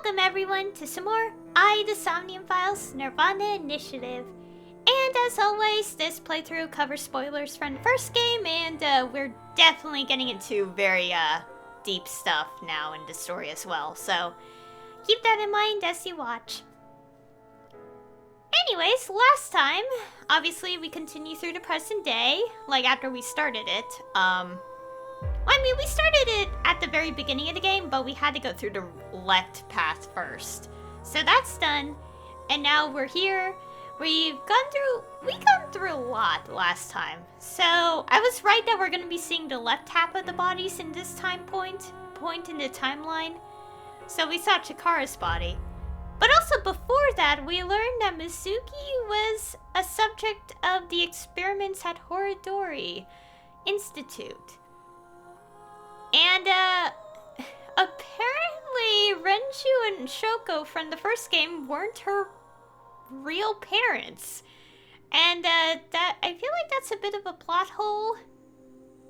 Welcome everyone to some more the Somnium Files nirvanA initiative. And as always, this playthrough covers spoilers from the first game, and we're definitely getting into very deep stuff now in the story as well. So keep that in mind as you watch. Anyways, last time, obviously we continue through the present day, like after we started it. I mean, we started it at the very beginning of the game, but we had to go through the left path first. So that's done, and now we're here. We gone through a lot last time. So I was right that we're gonna be seeing the left half of the bodies in this point in the timeline. So we saw Chikara's body. But also before that, we learned that Mizuki was a subject of the experiments at Horidori Institute. And, apparently Renju and Shoko from the first game weren't her real parents. And, that I feel like that's a bit of a plot hole.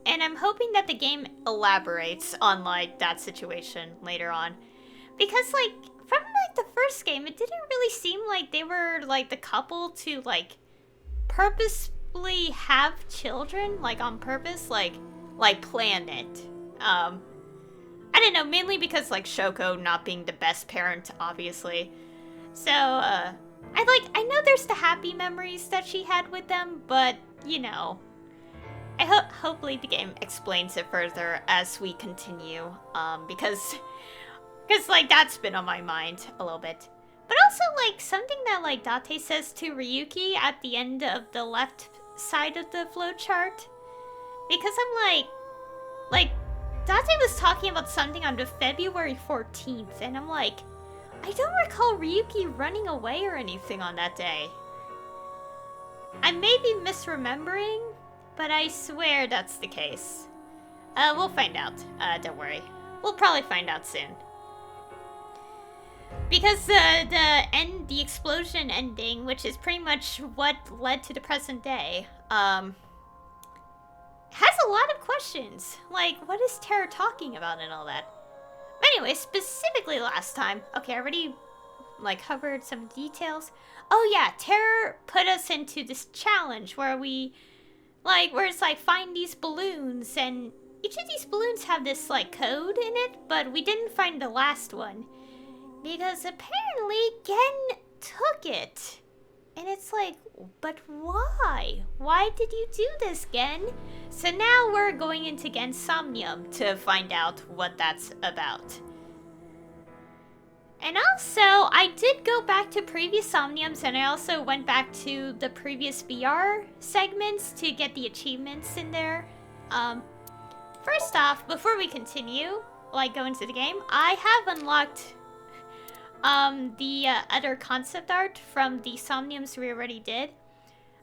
And I'm hoping that the game elaborates on, like, that situation later on. Because, like, from, like, the first game, it didn't really seem like they were, like, the couple to, like, purposefully have children, like, on purpose, like plan it. I don't know, mainly because, like, Shoko not being the best parent, obviously. So, I know there's the happy memories that she had with them, but, you know, hopefully the game explains it further as we continue, because, like, that's been on my mind a little bit. But also, like, something that, like, Date says to Ryuki at the end of the left side of the flowchart, because I'm like, Date was talking about something on the February 14th, and I'm like, I don't recall Ryuki running away or anything on that day. I may be misremembering, but I swear that's the case. We'll find out. Don't worry. We'll probably find out soon. Because the explosion ending, which is pretty much what led to the present day, has a lot of questions. Like, what is Terra talking about and all that? But anyway, specifically last time, okay, I already, like, covered some details. Oh yeah, Terra put us into this challenge where we, like, where it's like, find these balloons, and each of these balloons have this, like, code in it, but we didn't find the last one. Because apparently Gen took it. And it's like, but why? Why did you do this, Gen? So now we're going into Gen's Somnium to find out what that's about. And also, I did go back to previous Somniums, and I also went back to the previous VR segments to get the achievements in there. First off, before we continue, like, go into the game, I have unlocked the other concept art from the Somniums we already did.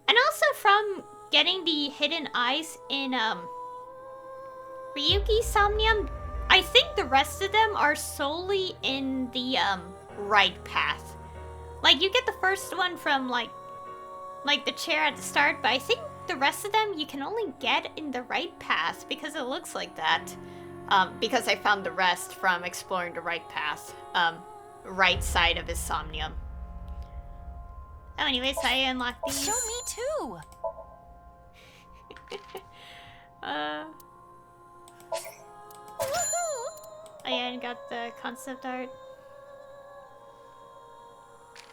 And also from getting the hidden eyes in Ryuki's Somnium, I think the rest of them are solely in the right path. Like, you get the first one from like the chair at the start, but I think the rest of them you can only get in the right path because it looks like that. Because I found the rest from exploring the right path. Right side of his Somnium. Oh, anyways, I unlocked these. Show me too. Oh yeah, and got the concept art.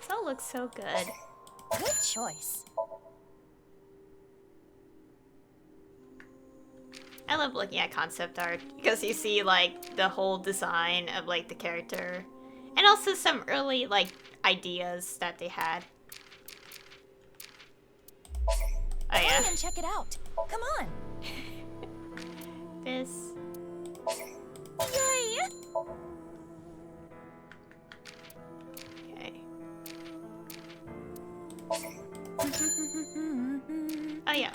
This all looks so good. Good choice. I love looking at concept art because you see, like, the whole design of, like, the character. And also some early, like, ideas that they had. Oh yeah. Come and check it out. Come on. This. Yay! Okay. Oh yeah.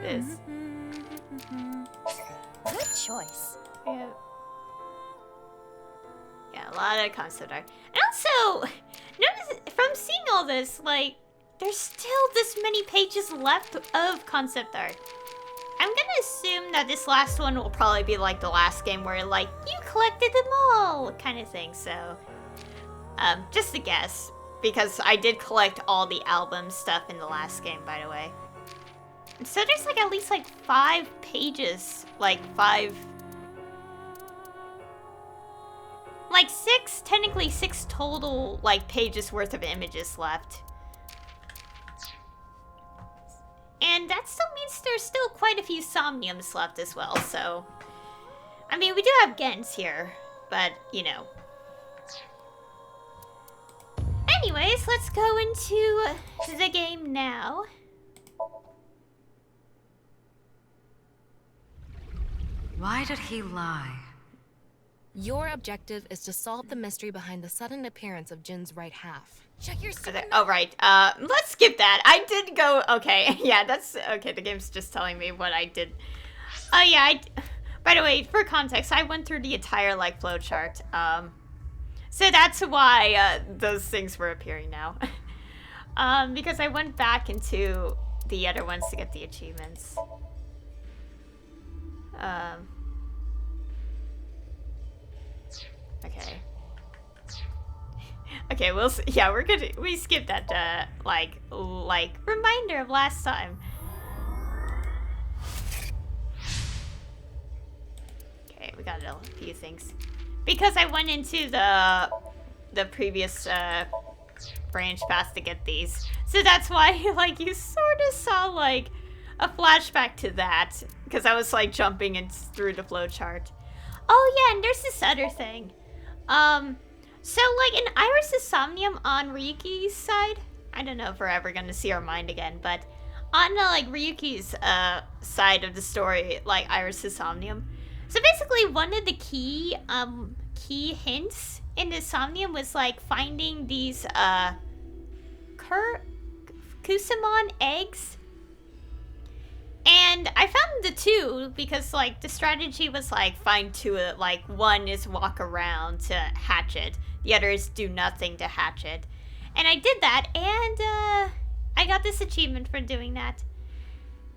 This. Good choice. Yeah. Yeah, a lot of concept art. And also, notice from seeing all this, like, there's still this many pages left of concept art. I'm gonna assume that this last one will probably be like the last game where like you collected them all kind of thing. So, just a guess because I did collect all the album stuff in the last game, by the way. So there's like at least like 5 pages, like 6, technically 6 total like pages worth of images left. And that still means there's still quite a few Somniums left as well, so... I mean, we do have Gens here, but, you know. Anyways, let's go into the game now. Why did he lie? Your objective is to solve the mystery behind the sudden appearance of Jin's right half. Check your Oh, right. Let's skip that. I did go... Okay, yeah, that's... Okay, the game's just telling me what I did. Oh, yeah, by the way, for context, I went through the entire, like, flowchart. So that's why, those things were appearing now. Because I went back into the other ones to get the achievements. Okay. Okay, we'll see. Yeah, we skipped that, like, reminder of last time. Okay, we got a few things. Because I went into the previous, branch path to get these. So that's why, like, you sort of saw, like, a flashback to that. Because I was, like, jumping in through the flowchart. Oh, yeah, and there's this other thing. So, like, in Iris' Somnium on Ryuki's side, I don't know if we're ever gonna see our mind again, but on, like, Ryuki's, side of the story, like, Iris' Somnium. So basically, one of the key hints in the Somnium was, like, finding these, Kusamon eggs. And I found the 2 because, like, the strategy was, like, find 2, like, one is walk around to hatch it. The other is do nothing to hatch it. And I did that, and, I got this achievement for doing that.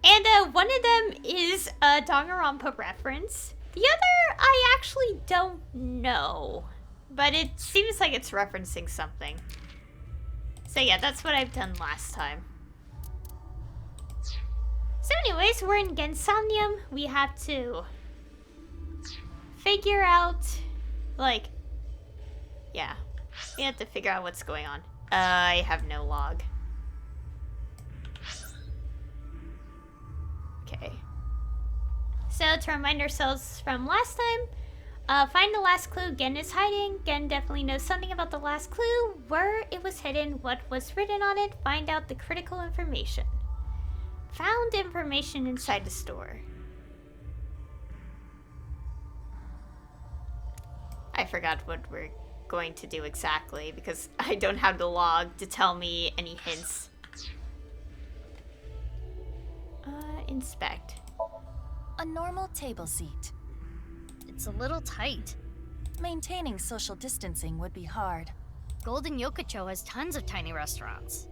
And, one of them is a Danganronpa reference. The other, I actually don't know. But it seems like it's referencing something. So yeah, that's what I've done last time. So anyways, we're in Somnium. We have to figure out, like, yeah. We have to figure out what's going on. I have no log. Okay. So to remind ourselves from last time, find the last clue Gen is hiding. Gen definitely knows something about the last clue, where it was hidden, what was written on it, find out the critical information. Found information inside the store. I forgot what we're going to do exactly because I don't have the log to tell me any hints. Inspect. A normal table seat. It's a little tight. Maintaining social distancing would be hard. Golden Yokocho has tons of tiny restaurants.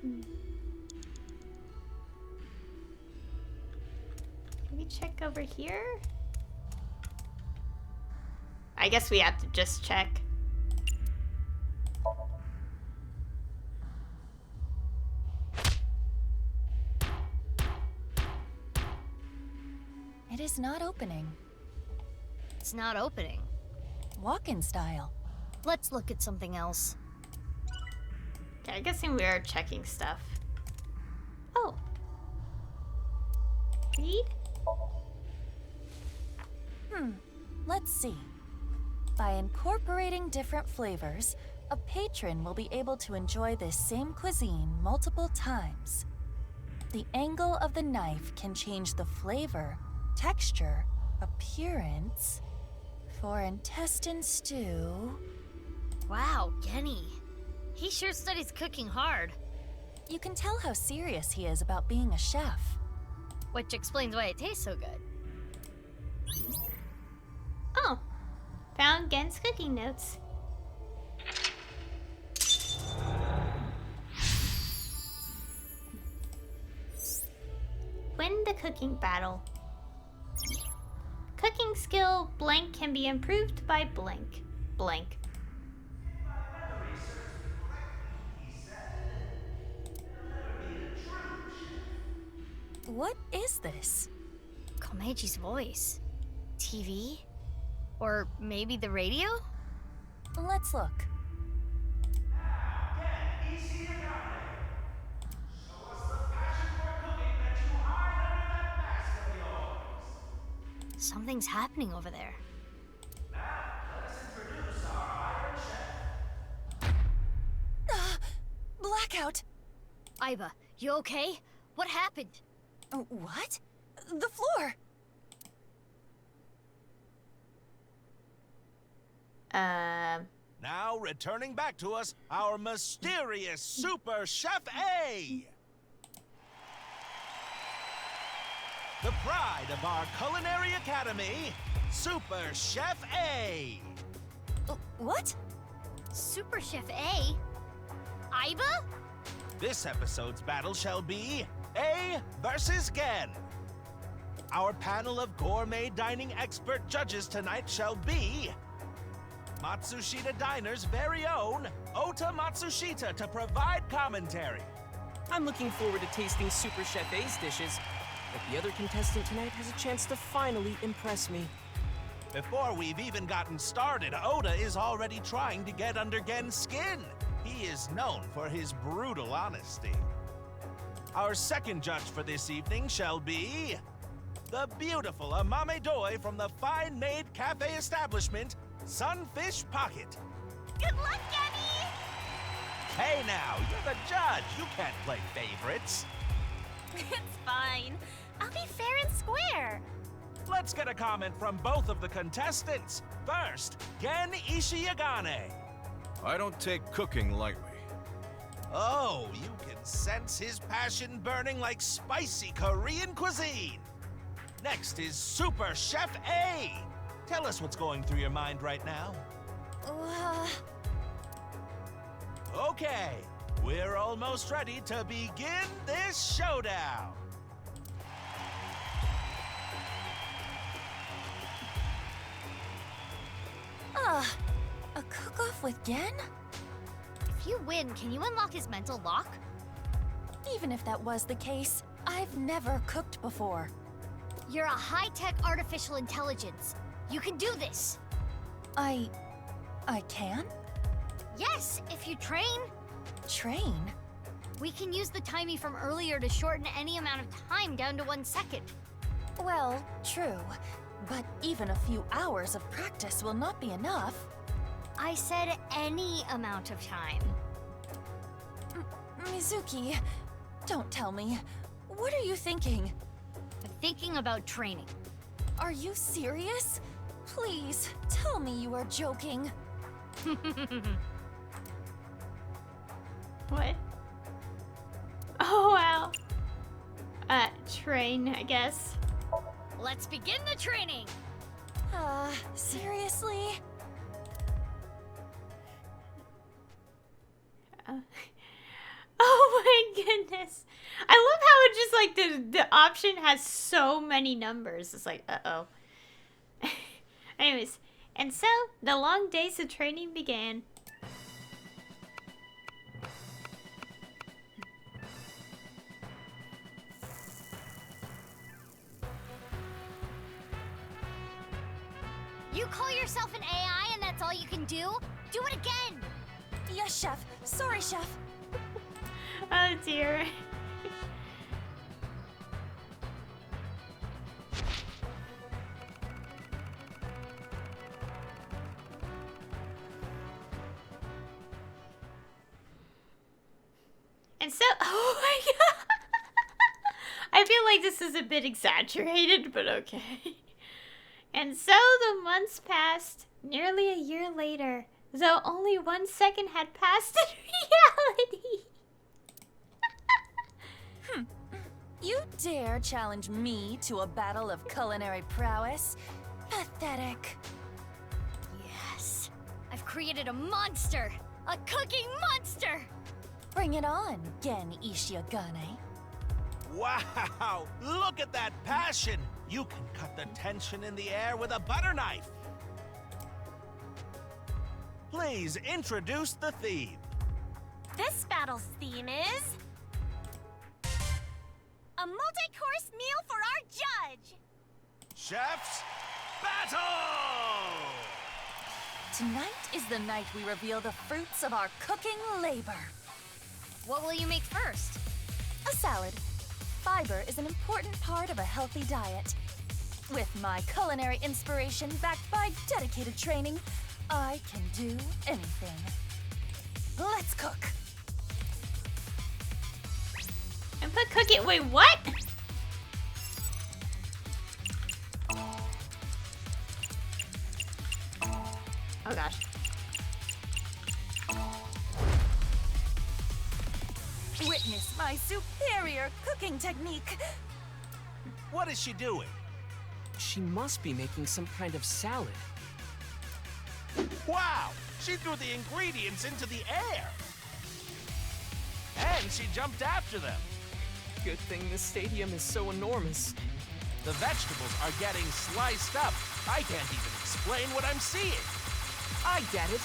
Can we check over here? I guess we have to just check. It is not opening. It's not opening. Walk-in style. Let's look at something else. Okay, I'm guessing we are checking stuff. Oh. Read? Let's see. By incorporating different flavors, a patron will be able to enjoy this same cuisine multiple times. The angle of the knife can change the flavor, texture, appearance. For intestine stew... Wow, Genny. He sure studies cooking hard. You can tell how serious he is about being a chef. Which explains why it tastes so good. Oh. Found Gen's cooking notes. When the cooking battle. Cooking skill blank can be improved by blank. Blank. What is this? Komeji's voice. TV? Or maybe the radio? Let's look. Something's happening over there. Blackout! Aiba, you okay? What happened? What? The floor! Now returning back to us, our mysterious Super Chef A! The pride of our culinary academy, Super Chef A! What? Super Chef A? Aiba? This episode's battle shall be A versus Gen. Our panel of gourmet dining expert judges tonight shall be Matsushita Diner's very own Ota Matsushita to provide commentary. I'm looking forward to tasting Super Chef A's dishes, but the other contestant tonight has a chance to finally impress me. Before we've even gotten started, Ota is already trying to get under Gen's skin. He is known for his brutal honesty. Our second judge for this evening shall be the beautiful Amame Doi from the fine-made cafe establishment, Sunfish Pocket. Good luck, Genny! Hey now, you're the judge. You can't play favorites. It's fine. I'll be fair and square. Let's get a comment from both of the contestants. First, Gen Ishiyagane. I don't take cooking lightly. Oh, you can sense his passion burning like spicy Korean cuisine. Next is Super Chef A. Tell us what's going through your mind right now. Okay, we're almost ready to begin this showdown. A cook-off with Gen? If you win, can you unlock his mental lock? Even if that was the case, I've never cooked before. You're a high-tech artificial intelligence. You can do this. I can? Yes, if you train. Train? We can use the timey from earlier to shorten any amount of time down to 1 second. Well, true. But even a few hours of practice will not be enough. I said any amount of time. Mizuki, don't tell me. What are you thinking? I'm thinking about training. Are you serious? Please, tell me you are joking. What? Oh, wow. Train, I guess. Let's begin the training! Seriously? Oh my goodness. I love how it just like the option has so many numbers. It's like, uh-oh. Anyways, and so the long days of training began. You call yourself an AI and that's all you can do? Do it again! Yes, Chef. Sorry, Chef. Oh dear. And so, oh my god. I feel like this is a bit exaggerated, but okay. And so the months passed, nearly a year later, though only 1 second had passed in reality. You dare challenge me to a battle of culinary prowess? Pathetic. Yes. I've created a monster! A cooking monster! Bring it on, Gen Ishiagane. Wow! Look at that passion! You can cut the tension in the air with a butter knife. Please introduce the theme. This battle's theme is... a multi-course meal for our judge! Chefs, battle! Tonight is the night we reveal the fruits of our cooking labor. What will you make first? A salad. Fiber is an important part of a healthy diet. With my culinary inspiration backed by dedicated training, I can do anything. Let's cook. And put cookie. Wait, what? Oh gosh. Witness my superior cooking technique. What is she doing? She must be making some kind of salad. Wow! She threw the ingredients into the air! And she jumped after them. Good thing this stadium is so enormous. The vegetables are getting sliced up. I can't even explain what I'm seeing. I get it.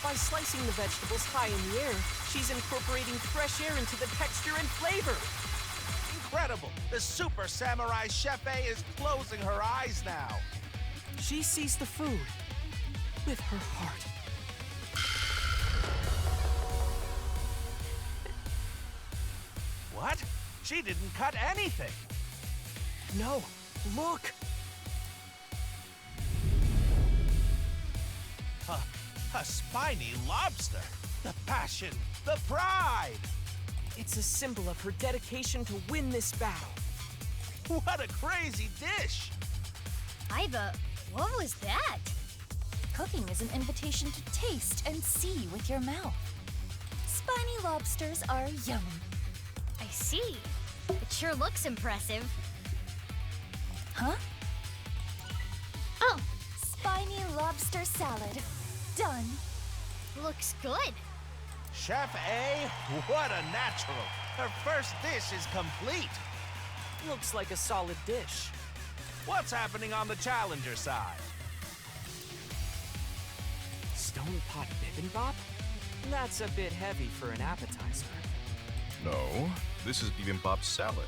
By slicing the vegetables high in the air, she's incorporating fresh air into the texture and flavor. Incredible! The Super Samurai Chef A is closing her eyes now. She sees the food with her heart. What? She didn't cut anything. No, look! A spiny lobster. The passion, the pride. It's a symbol of her dedication to win this battle. What a crazy dish. Iva, what was that? Cooking is an invitation to taste and see with your mouth. Spiny lobsters are yummy. I see. It sure looks impressive. Huh? Oh, Spiny lobster salad. Done. Looks good. Chef A, what a natural. Her first dish is complete. Looks like a solid dish. What's happening on the challenger side? Stone pot bibimbap? That's a bit heavy for an appetizer. No, this is bibimbap salad.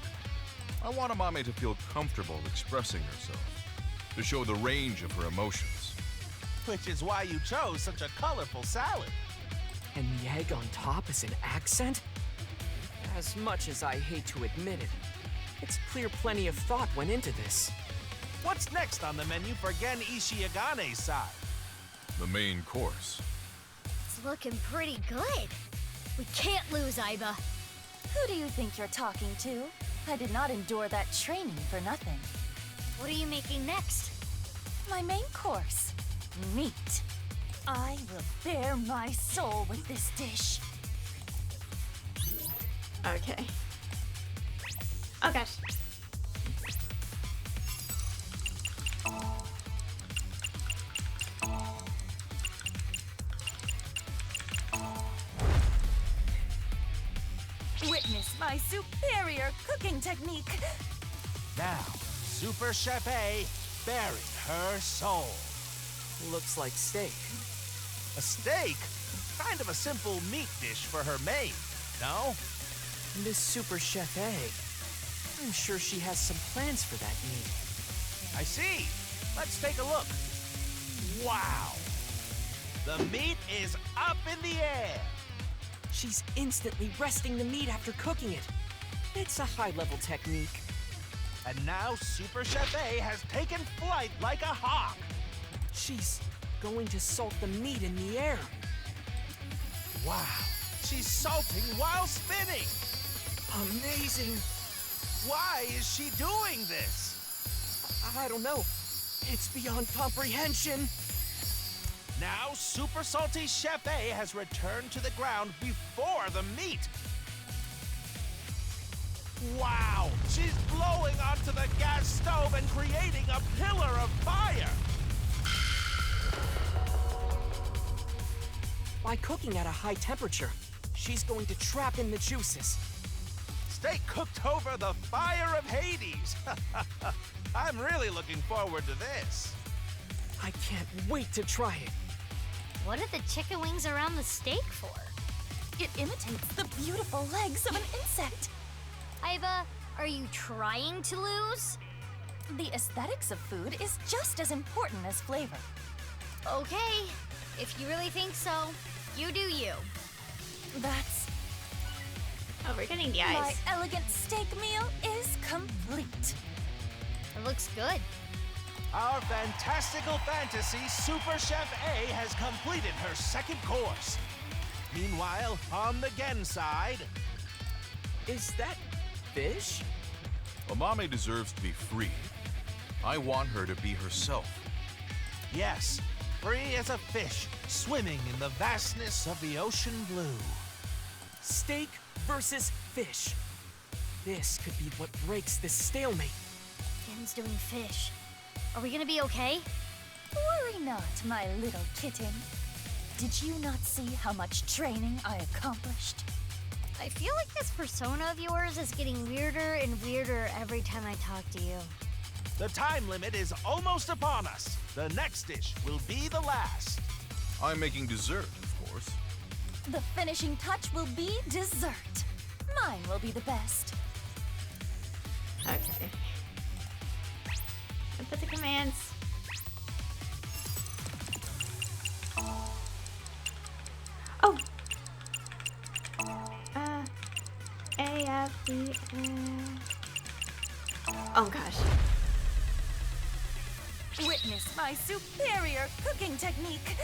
I want Amame to feel comfortable expressing herself, to show the range of her emotions. Which is why you chose such a colorful salad. And the egg on top is an accent? As much as I hate to admit it, it's clear plenty of thought went into this. What's next on the menu for Gen Ishiagane's side? The main course. It's looking pretty good. We can't lose, Iva. Who do you think you're talking to? I did not endure that training for nothing. What are you making next? My main course, meat. I will bare my soul with this dish. okay. Oh gosh. Witness my superior cooking technique. Now, Super Chef A buried her soul. Looks like steak. A steak? Kind of a simple meat dish for her maid, no? Miss Super Chef A. I'm sure she has some plans for that meat. I see. Let's take a look. Wow. The meat is up in the air. She's instantly resting the meat after cooking it. It's a high-level technique. And now Super Chef A has taken flight like a hawk. She's going to salt the meat in the air. Wow. She's salting while spinning. Amazing. Why is she doing this? I don't know. It's beyond comprehension. Now Super Salty Chef A has returned to the ground before the meat. Wow! She's blowing onto the gas stove and creating a pillar of fire! By cooking at a high temperature, she's going to trap in the juices. steak cooked over the fire of Hades. I'm really looking forward to this. I can't wait to try it. What are the chicken wings around the steak for? It imitates the beautiful legs of an insect. Iva, are you trying to lose? The aesthetics of food is just as important as flavor. Okay, if you really think so, you do you. That's Oh, we're getting the my eyes. elegant steak meal is complete. It looks good. Our fantastical fantasy Super Chef A has completed her second course. Meanwhile, on the Gen side, Is that fish? Amame deserves to be free. I want her to be herself. yes, free as a fish, swimming in the vastness of the ocean blue. Steak versus fish. This could be what breaks this stalemate. Gen's doing fish. Are we gonna be okay? Worry not, my little kitten. Did you not see how much training I accomplished? I feel like this persona of yours is getting weirder and weirder every time I talk to you. The time limit is almost upon us. The next dish will be the last. I'm making dessert, of course. The finishing touch will be dessert. Mine will be the best. Okay. Input the commands. Oh. A, F, D, Oh gosh. Witness my superior cooking technique.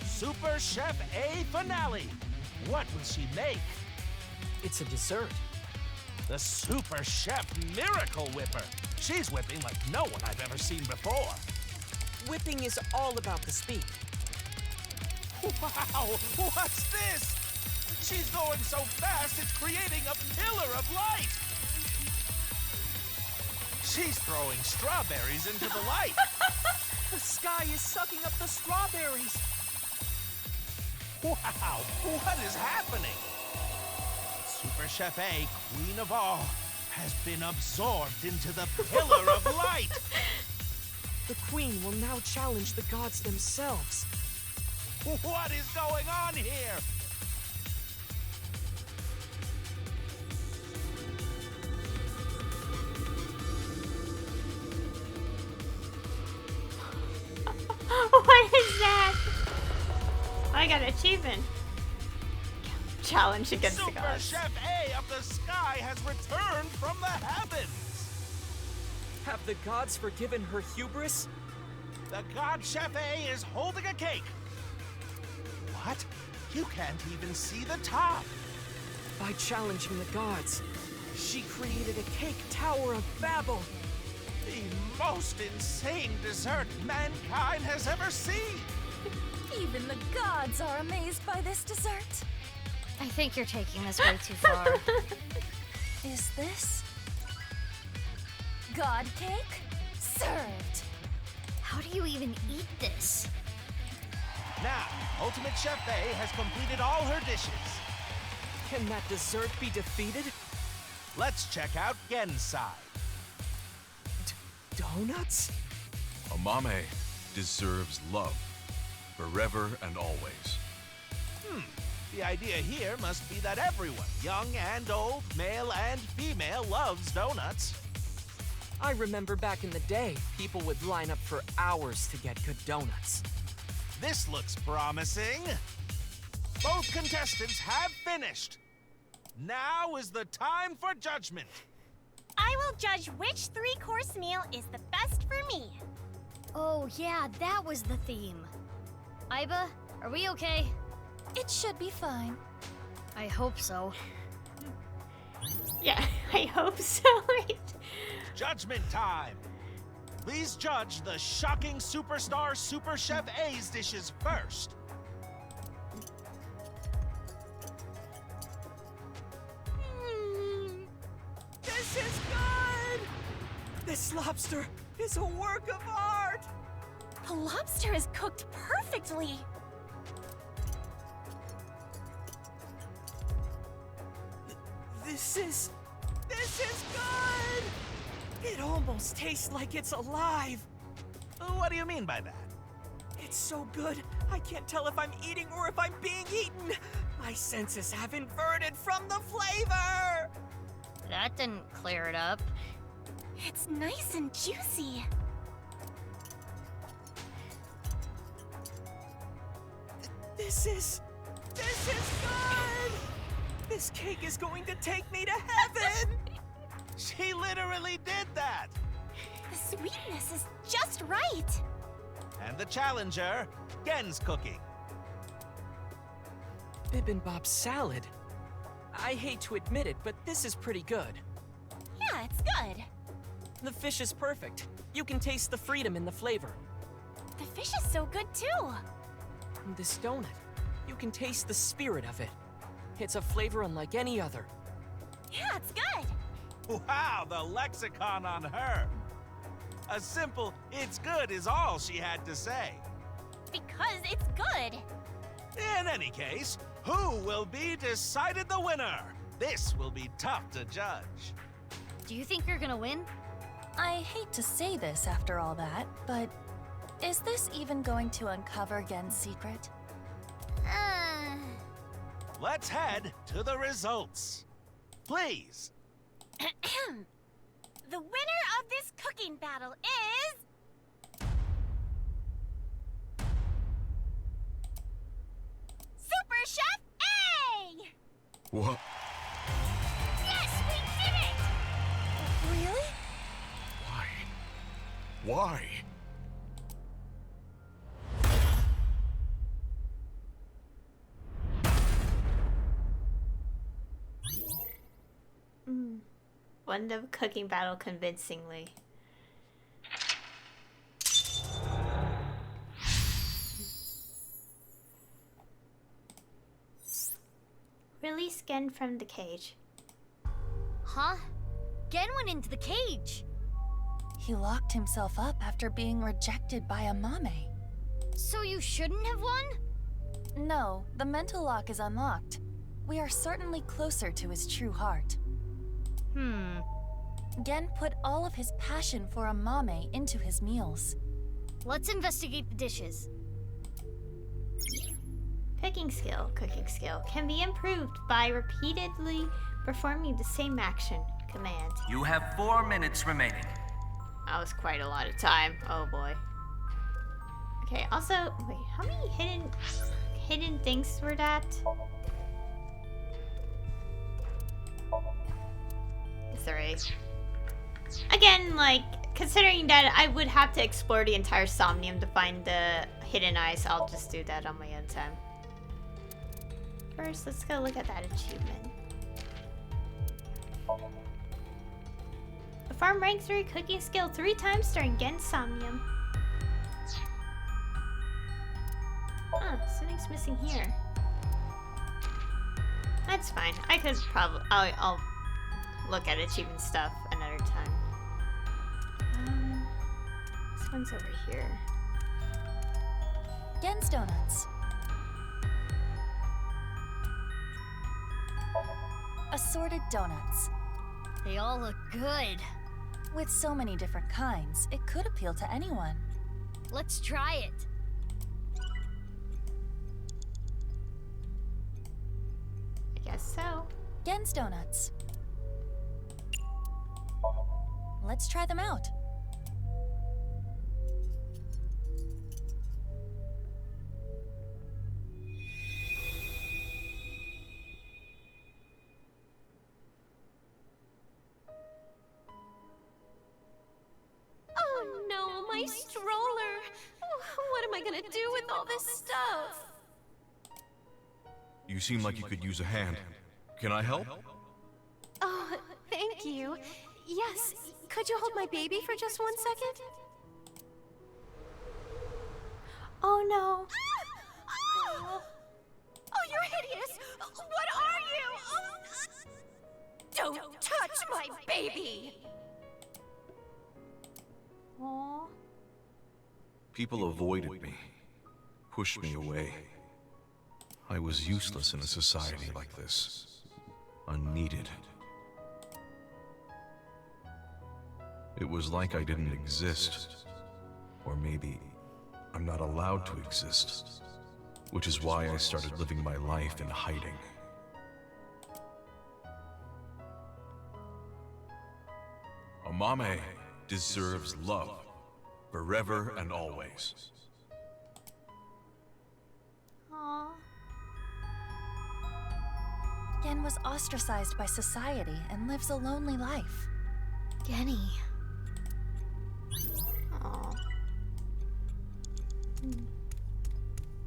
Super Chef A finale. What will she make? It's a dessert. The Super Chef Miracle Whipper. She's whipping like no one I've ever seen before. Whipping is all about the speed. Wow, what's this? She's going so fast it's creating a pillar of light. She's throwing strawberries into the light. The sky is sucking up the strawberries. Wow, what is happening? Super Chef A, Queen of All, has been absorbed into the pillar of light. The queen will now challenge the gods themselves. What is going on here? What is that? I got an achievement. Challenge against the Super gods. Chef A of the sky has returned from the heavens. Have the gods forgiven her hubris? The God Chef A is holding a cake. What? You can't even see the top. By challenging the gods, she created a cake tower of Babel. The most insane dessert mankind has ever seen. Even the gods are amazed by this dessert. I think you're taking this way too far. Is this God cake? Served. How do you even eat this? Now, Ultimate Chef A has completed all her dishes. Can that dessert be defeated? Let's check out Gen's side. Donuts? Amame deserves love, forever and always. The idea here must be that everyone, young and old, male and female, loves donuts. I remember back in the day, people would line up for hours to get good donuts. This looks promising. Both contestants have finished. Now is the time for judgment. I will judge which three-course meal is the best for me. Oh yeah, that was the theme. Iba, are we okay? It should be fine. I hope so. Yeah, I hope so. Judgment time. Please judge the shocking superstar Super Chef A's dishes first. This is good! This lobster is a work of art! The lobster is cooked perfectly. This is good! It almost tastes like it's alive. What do you mean by that? It's so good, I can't tell if I'm eating or if I'm being eaten. My senses have inverted from the flavor. That didn't clear it up. It's nice and juicy. This is good! This cake is going to take me to heaven! She literally did that! The sweetness is just right. And the challenger, Gen's cooking. Bibimbap salad. I hate to admit it, but this is pretty good. Yeah, it's good. The fish is perfect. You can taste the freedom in the flavor. The fish is so good too. And this donut, you can taste the spirit of it. It's a flavor unlike any other. Yeah, it's good. Wow, the lexicon on her. A simple, it's good is all she had to say. Because it's good. In any case, who will be decided the winner? This will be tough to judge. Do you think you're gonna win? I hate to say this after all that, but is this even going to uncover Gen's secret? Let's head to the results. Please. The winner of this cooking battle is... Super Chef A! What? Yes, we did it! Really? Why? Why? Won the cooking battle convincingly. Release Gen from the cage. Huh? Gen went into the cage. He locked himself up after being rejected by a mame. So you shouldn't have won? No, the mental lock is unlocked. We are certainly closer to his true heart. Gen put all of his passion for a mame into his meals. Let's investigate the dishes. Cooking skill can be improved by repeatedly performing the same action command. You have 4 minutes remaining. That was quite a lot of time. Oh boy. Okay, also, wait, how many hidden things were that? 3. Again, like, considering that I would have to explore the entire Somnium to find the hidden eyes, I'll just do that on my own time. First, let's go look at that achievement. Perform rank 3 cooking skill 3 times during Gen's Somnium. Something's missing here. That's fine. I could probably... I'll look at achievement stuff another time. This one's over here. Gen's donuts. Assorted donuts. They all look good. With so many different kinds, it could appeal to anyone. Let's try it. I guess so. Gen's donuts. Let's try them out. Oh no, my stroller! What am I gonna do with all this stuff? You seem like you could use a hand. Can I help? Oh, thank you. Yes, could you hold my baby for just 1 second? Oh no. Oh, you're hideous! What are you? Don't touch my baby! Aww. People avoided me, pushed me away. I was useless in a society like this. Unneeded. It was like I didn't exist. Or maybe I'm not allowed to exist. Which is why I started living my life in hiding. Amame deserves love, forever and always. Aww. Gen was ostracized by society and lives a lonely life. Genny. Aww.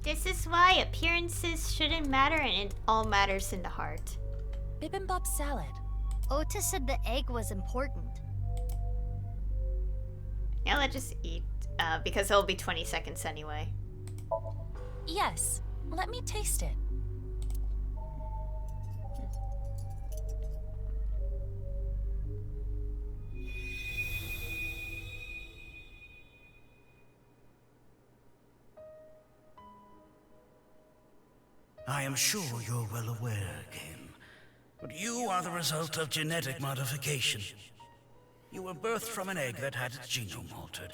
This is why appearances shouldn't matter and it all matters in the heart. Bibimbap salad. Ota said the egg was important. Now let's just eat, because it'll be 20 seconds anyway. Yes, let me taste it. I am sure you're well aware, Gen, but you are the result of genetic modification. You were birthed from an egg that had its genome altered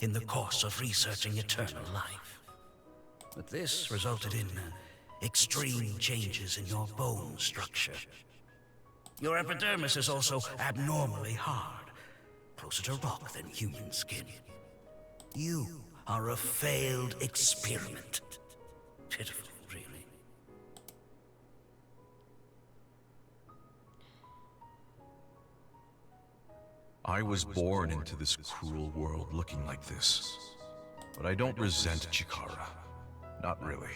in the course of researching eternal life. But this resulted in extreme changes in your bone structure. Your epidermis is also abnormally hard, closer to rock than human skin. You are a failed experiment. Pitiful, really. I was born into this cruel world looking like this. But I don't resent Chikara. Not really.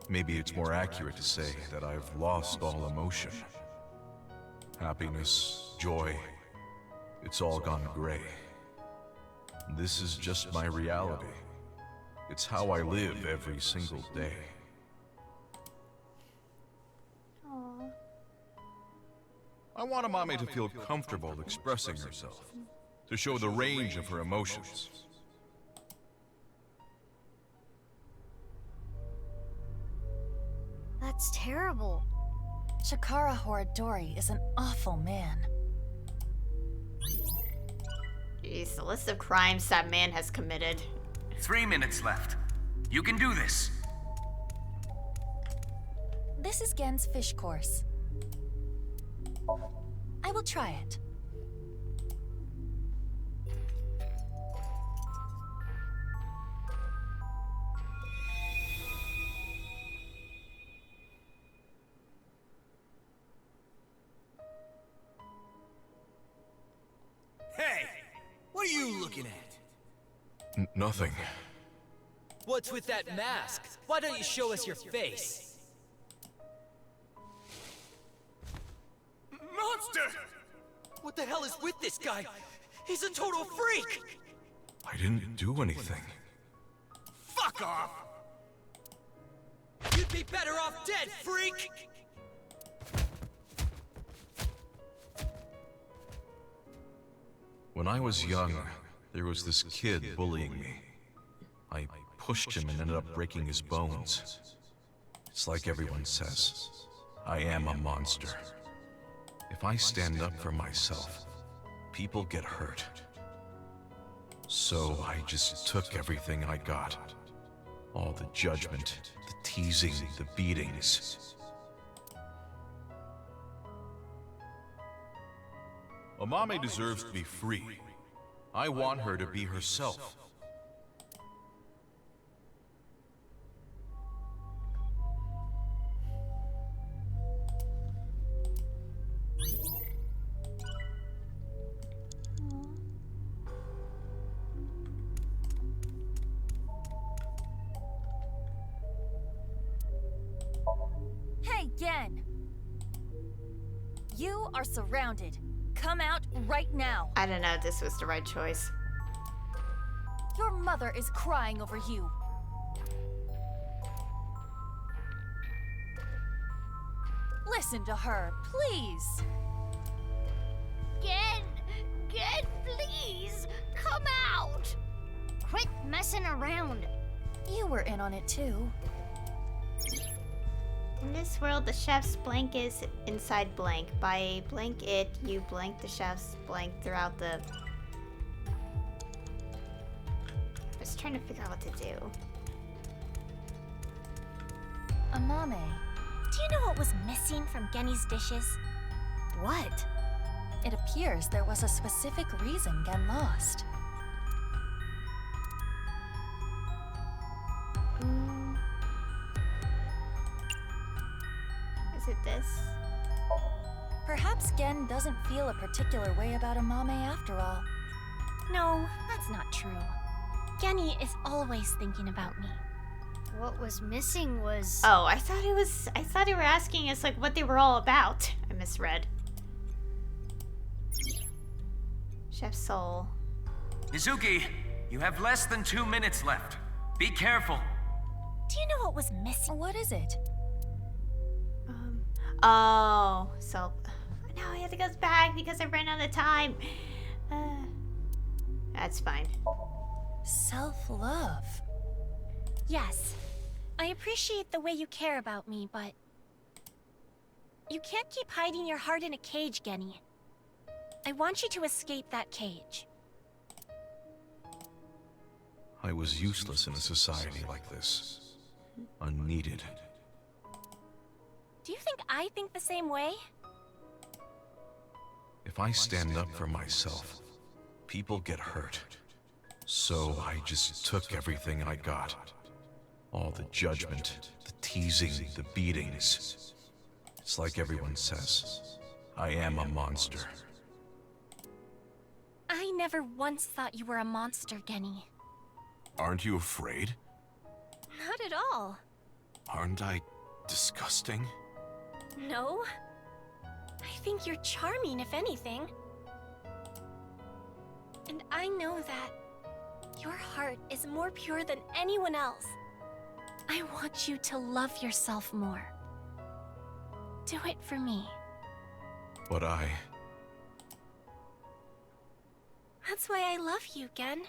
Maybe it's more accurate to say that I've lost all emotion. Happiness, joy, it's all gone gray. This is just my reality. It's how I live every single day. Aww. I want Amame to feel comfortable expressing herself, to show the range of her emotions. That's terrible. Chikara Horadori is an awful man. Jeez, the list of crimes that man has committed. 3 minutes left. You can do this. This is Gen's fish course. I will try it. Hey! What are you looking at? Nothing. What's with that mask? Why don't you show us your face? Monster! What the hell is with this guy? He's a total freak! I didn't do anything. Fuck off! You'd be better off dead, freak! When I was young, there was this kid bullying me. I pushed him and ended up breaking his bones. It's like everyone says, I am a monster. If I stand up for myself, people get hurt. So I just took everything I got. All the judgment, the teasing, the beatings. Amame deserves to be free. I want her to be herself. Hey, Gen! You are surrounded. Come out right now. I don't know if this was the right choice. Your mother is crying over you. Listen to her, please. Gen, please, come out! Quit messing around. You were in on it too. In this world, the chef's blank is inside blank. By blank it, you blank the chef's blank throughout the... I was trying to figure out what to do. Amame. Do you know what was missing from Genny's dishes? What? It appears there was a specific reason Gen lost. Is it this? Perhaps Gen doesn't feel a particular way about Amame after all. No, that's not true. Genny is always thinking about me. What was missing was... Oh, I thought they were asking us like what they were all about. I misread. Chef Soul. Izuki, you have less than 2 minutes left. Be careful. Do you know what was missing? What is it? Oh, so now I have to go back because I ran out of time. That's fine. Self-love. Yes. I appreciate the way you care about me, but... You can't keep hiding your heart in a cage, Genny. I want you to escape that cage. I was useless in a society like this. Unneeded. Do you think I think the same way? If I stand up for myself, people get hurt. So I just took everything I got. All the judgment, the teasing, the beatings. It's like everyone says, I am a monster. I never once thought you were a monster, Genny. Aren't you afraid? Not at all. Aren't I disgusting? No. I think you're charming, if anything. And I know that your heart is more pure than anyone else. I want you to love yourself more. Do it for me. But That's why I love you, Gen.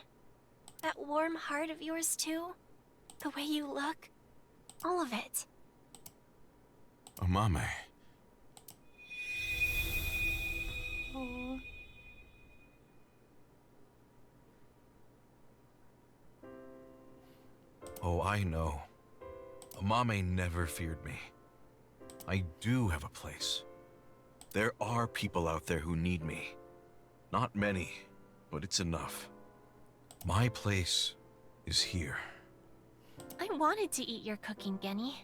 That warm heart of yours, too. The way you look. All of it. Amame. Oh. Oh, I know. Amame never feared me. I do have a place. There are people out there who need me. Not many, but it's enough. My place is here. I wanted to eat your cooking, Genny.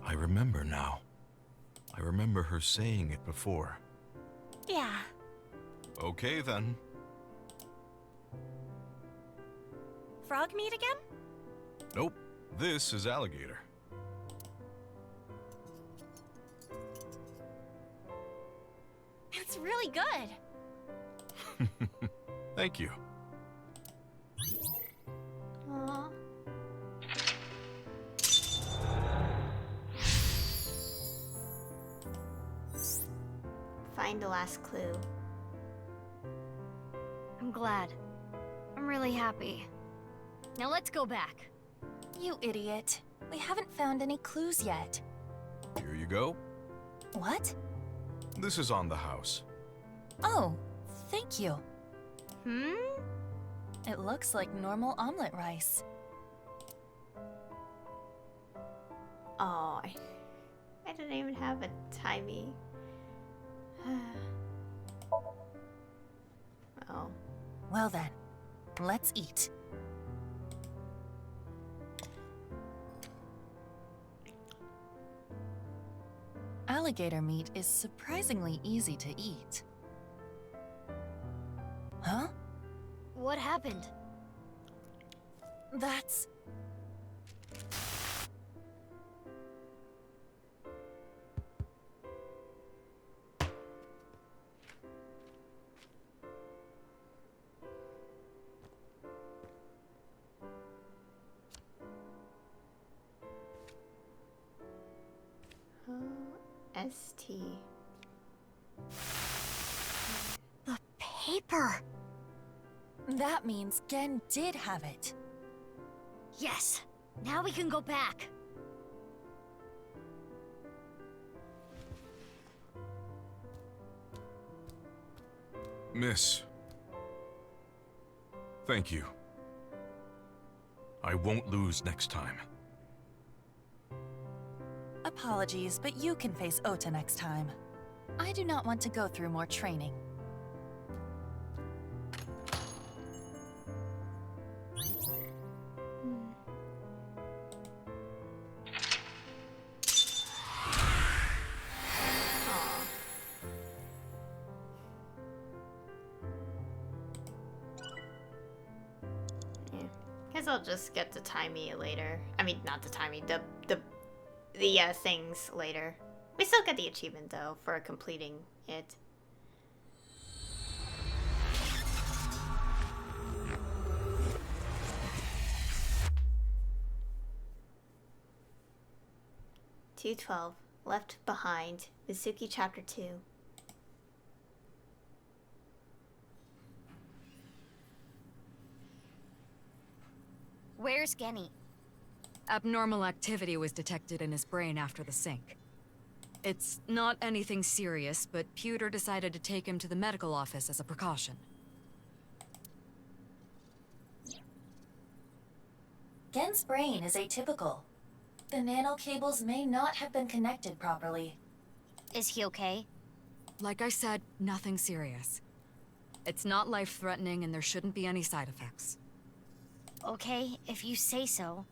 I remember now. I remember her saying it before. Yeah. Okay, then. Frog meat again? Nope. This is alligator. It's really good. Thank you. Aww. Find the last clue. I'm glad. I'm really happy. Now let's go back. You idiot. We haven't found any clues yet. Here you go. What? This is on the house. Oh, thank you. Hmm? It looks like normal omelet rice. Oh, I didn't even have a timey. Oh. Well then, let's eat. Alligator meat is surprisingly easy to eat. Huh? What happened? That's... ST. The paper! That means Gen did have it. Yes! Now we can go back. Miss. Thank you. I won't lose next time. Apologies, but you can face Ota next time. I do not want to go through more training. Guess I'll just get to timey later. I mean, not the timey, the things later. We still get the achievement though for completing it. (212) Left Behind, Mizuki Chapter 2. Where's Genny? Abnormal activity was detected in his brain after the sync. It's not anything serious, but Pewter decided to take him to the medical office as a precaution. Gen's brain is atypical. The nanocables may not have been connected properly. Is he okay? Like I said, nothing serious. It's not life-threatening and there shouldn't be any side effects. Okay, if you say so.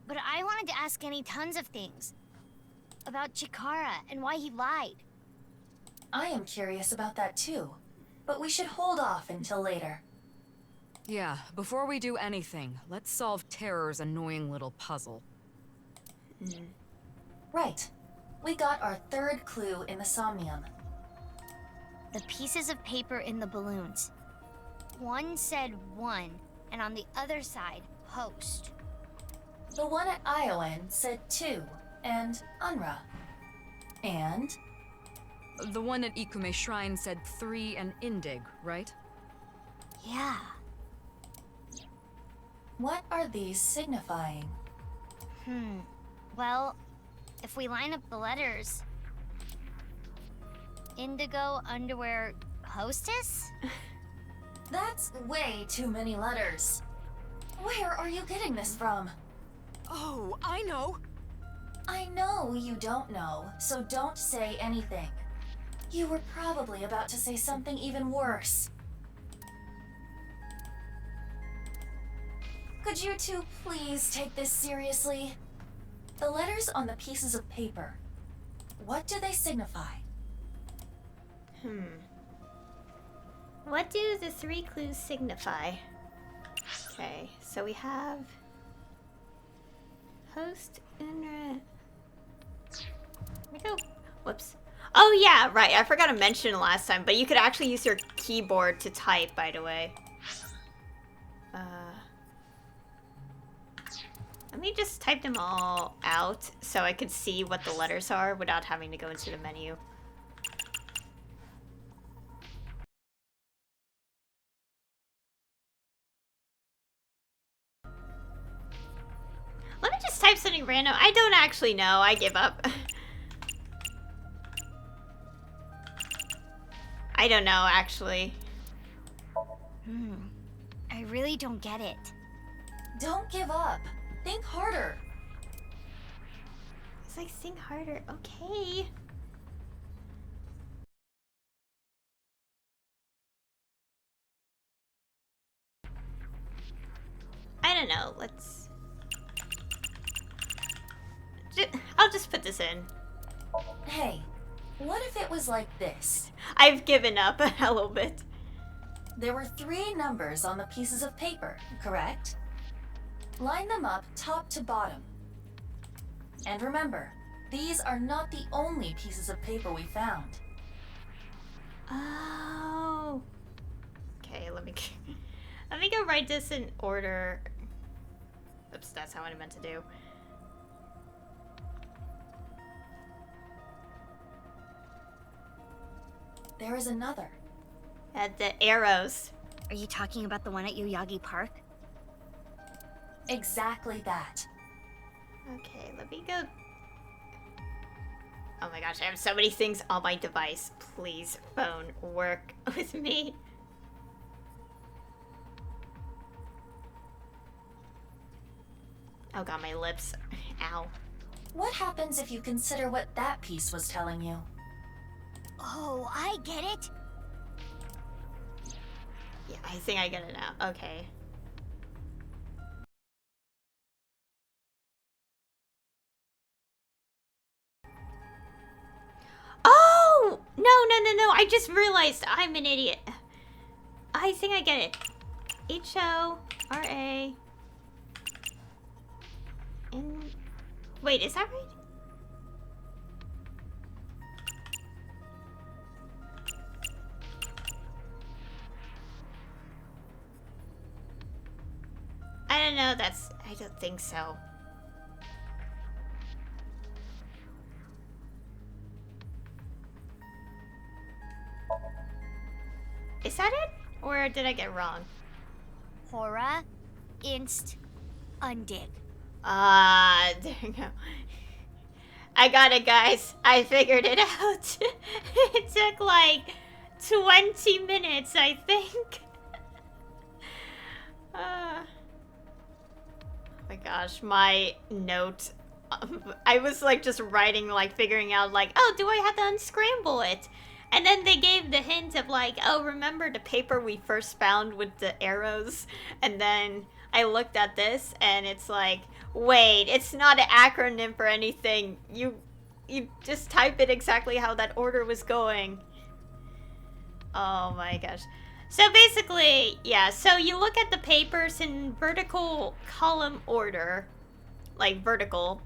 But I wanted to ask Genny tons of things. About Chikara and why he lied. I am curious about that too, but we should hold off until later. Yeah, before we do anything, let's solve Terror's annoying little puzzle. Right. We got our third clue in the Somnium. The pieces of paper in the balloons. One said 1, and on the other side, host. The one at Iowan said 2, and Unra. And? The one at Ikume Shrine said 3 and Indig, right? Yeah. What are these signifying? Well, if we line up the letters... Indigo, underwear, hostess? That's way too many letters. Where are you getting this from? Oh, I know! I know you don't know, so don't say anything. You were probably about to say something even worse. Could you two please take this seriously? The letters on the pieces of paper. What do they signify? What do the 3 clues signify? Okay, so we have host, Unra. Here we go. Whoops. Oh yeah, right. I forgot to mention last time, but you could actually use your keyboard to type, by the way. Let me just type them all out so I could see what the letters are without having to go into the menu. Let me just type something random. I don't actually know. I give up. I don't know, actually. I really don't get it. Don't give up. Think harder. It's like, think harder. Okay. I don't know. Let's... I'll just put this in. Hey, what if it was like this? I've given up a little bit. There were 3 numbers on the pieces of paper, correct? Line them up top to bottom. And remember, these are not the only pieces of paper we found. Oh. Okay, let me go write this in order. Oops, that's how I meant to do. There is another. The arrows. Are you talking about the one at Yoyagi Park? Exactly that. Okay, let me go. Oh my gosh, I have so many things on my device. Please, phone, work with me. Oh god, my lips. Ow. What happens if you consider what that piece was telling you? Oh, I get it. Yeah, I think I get it now. Okay. Oh! No, no, no, no. I just realized I'm an idiot. I think I get it. H-O-R-A. Wait, is that right? I don't know, I don't think so. Is that it? Or did I get it wrong? Hora, inst, undig. There you go. I got it, guys. I figured it out. It took like 20 minutes, I think. Oh my gosh, my note. I was like just writing, like figuring out like, oh, do I have to unscramble it? And then they gave the hint of like, oh, remember the paper we first found with the arrows? And then I looked at this and it's like, wait, it's not an acronym for anything. You just type it exactly how that order was going. Oh my gosh. So basically, yeah, so you look at the papers in vertical column order, like vertical,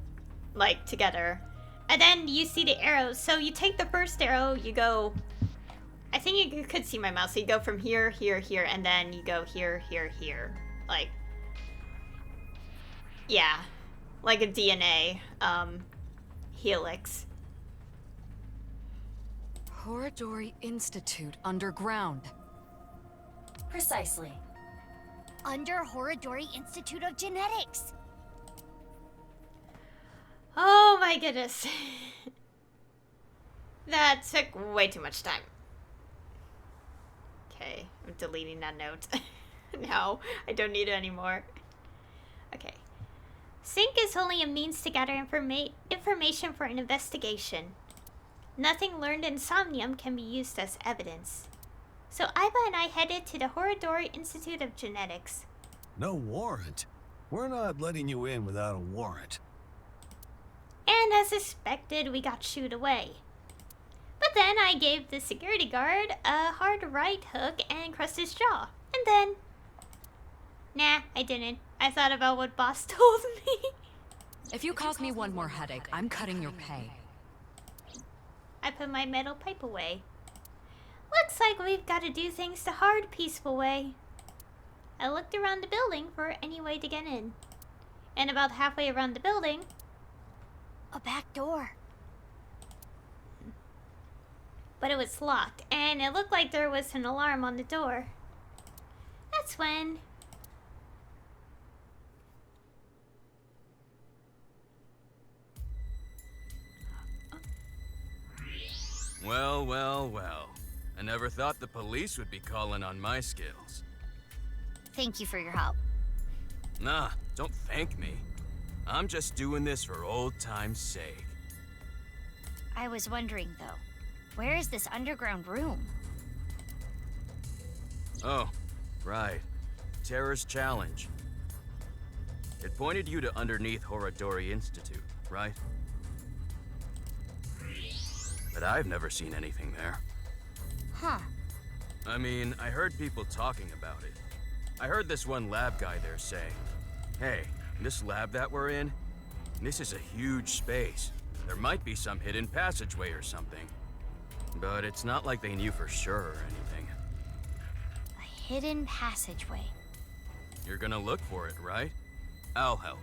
like together, and then you see the arrows. So you take the first arrow, you go, I think you could see my mouse, so you go from here, here, here, and then you go here, here, here, like, yeah, like a DNA, helix. Horadori Institute underground. Precisely. Under Horadori Institute of Genetics. Oh my goodness. That took way too much time. Okay, I'm deleting that note. No, I don't need it anymore. Okay. Sync is only a means to gather information for an investigation. Nothing learned in Somnium can be used as evidence. So Iva and I headed to the Horadori Institute of Genetics. No warrant? We're not letting you in without a warrant. And as expected, we got shooed away. But then I gave the security guard a hard right hook and crushed his jaw. And then... Nah, I didn't. I thought about what boss told me. If you cause me one more headache, I'm cutting your pay. I put my metal pipe away. Looks like we've got to do things the hard, peaceful way. I looked around the building for any way to get in. And about halfway around the building... A back door. But it was locked, and it looked like there was an alarm on the door. That's when... Well, well, well. I never thought the police would be calling on my skills. Thank you for your help. Nah, don't thank me. I'm just doing this for old time's sake. I was wondering, though, where is this underground room? Oh, right. Terror's Challenge. It pointed you to underneath Horadori Institute, right? But I've never seen anything there. Huh. I mean, I heard people talking about it. I heard this one lab guy there say, hey, this lab that we're in, this is a huge space. There might be some hidden passageway or something. But it's not like they knew for sure or anything. A hidden passageway. You're gonna look for it, right? I'll help.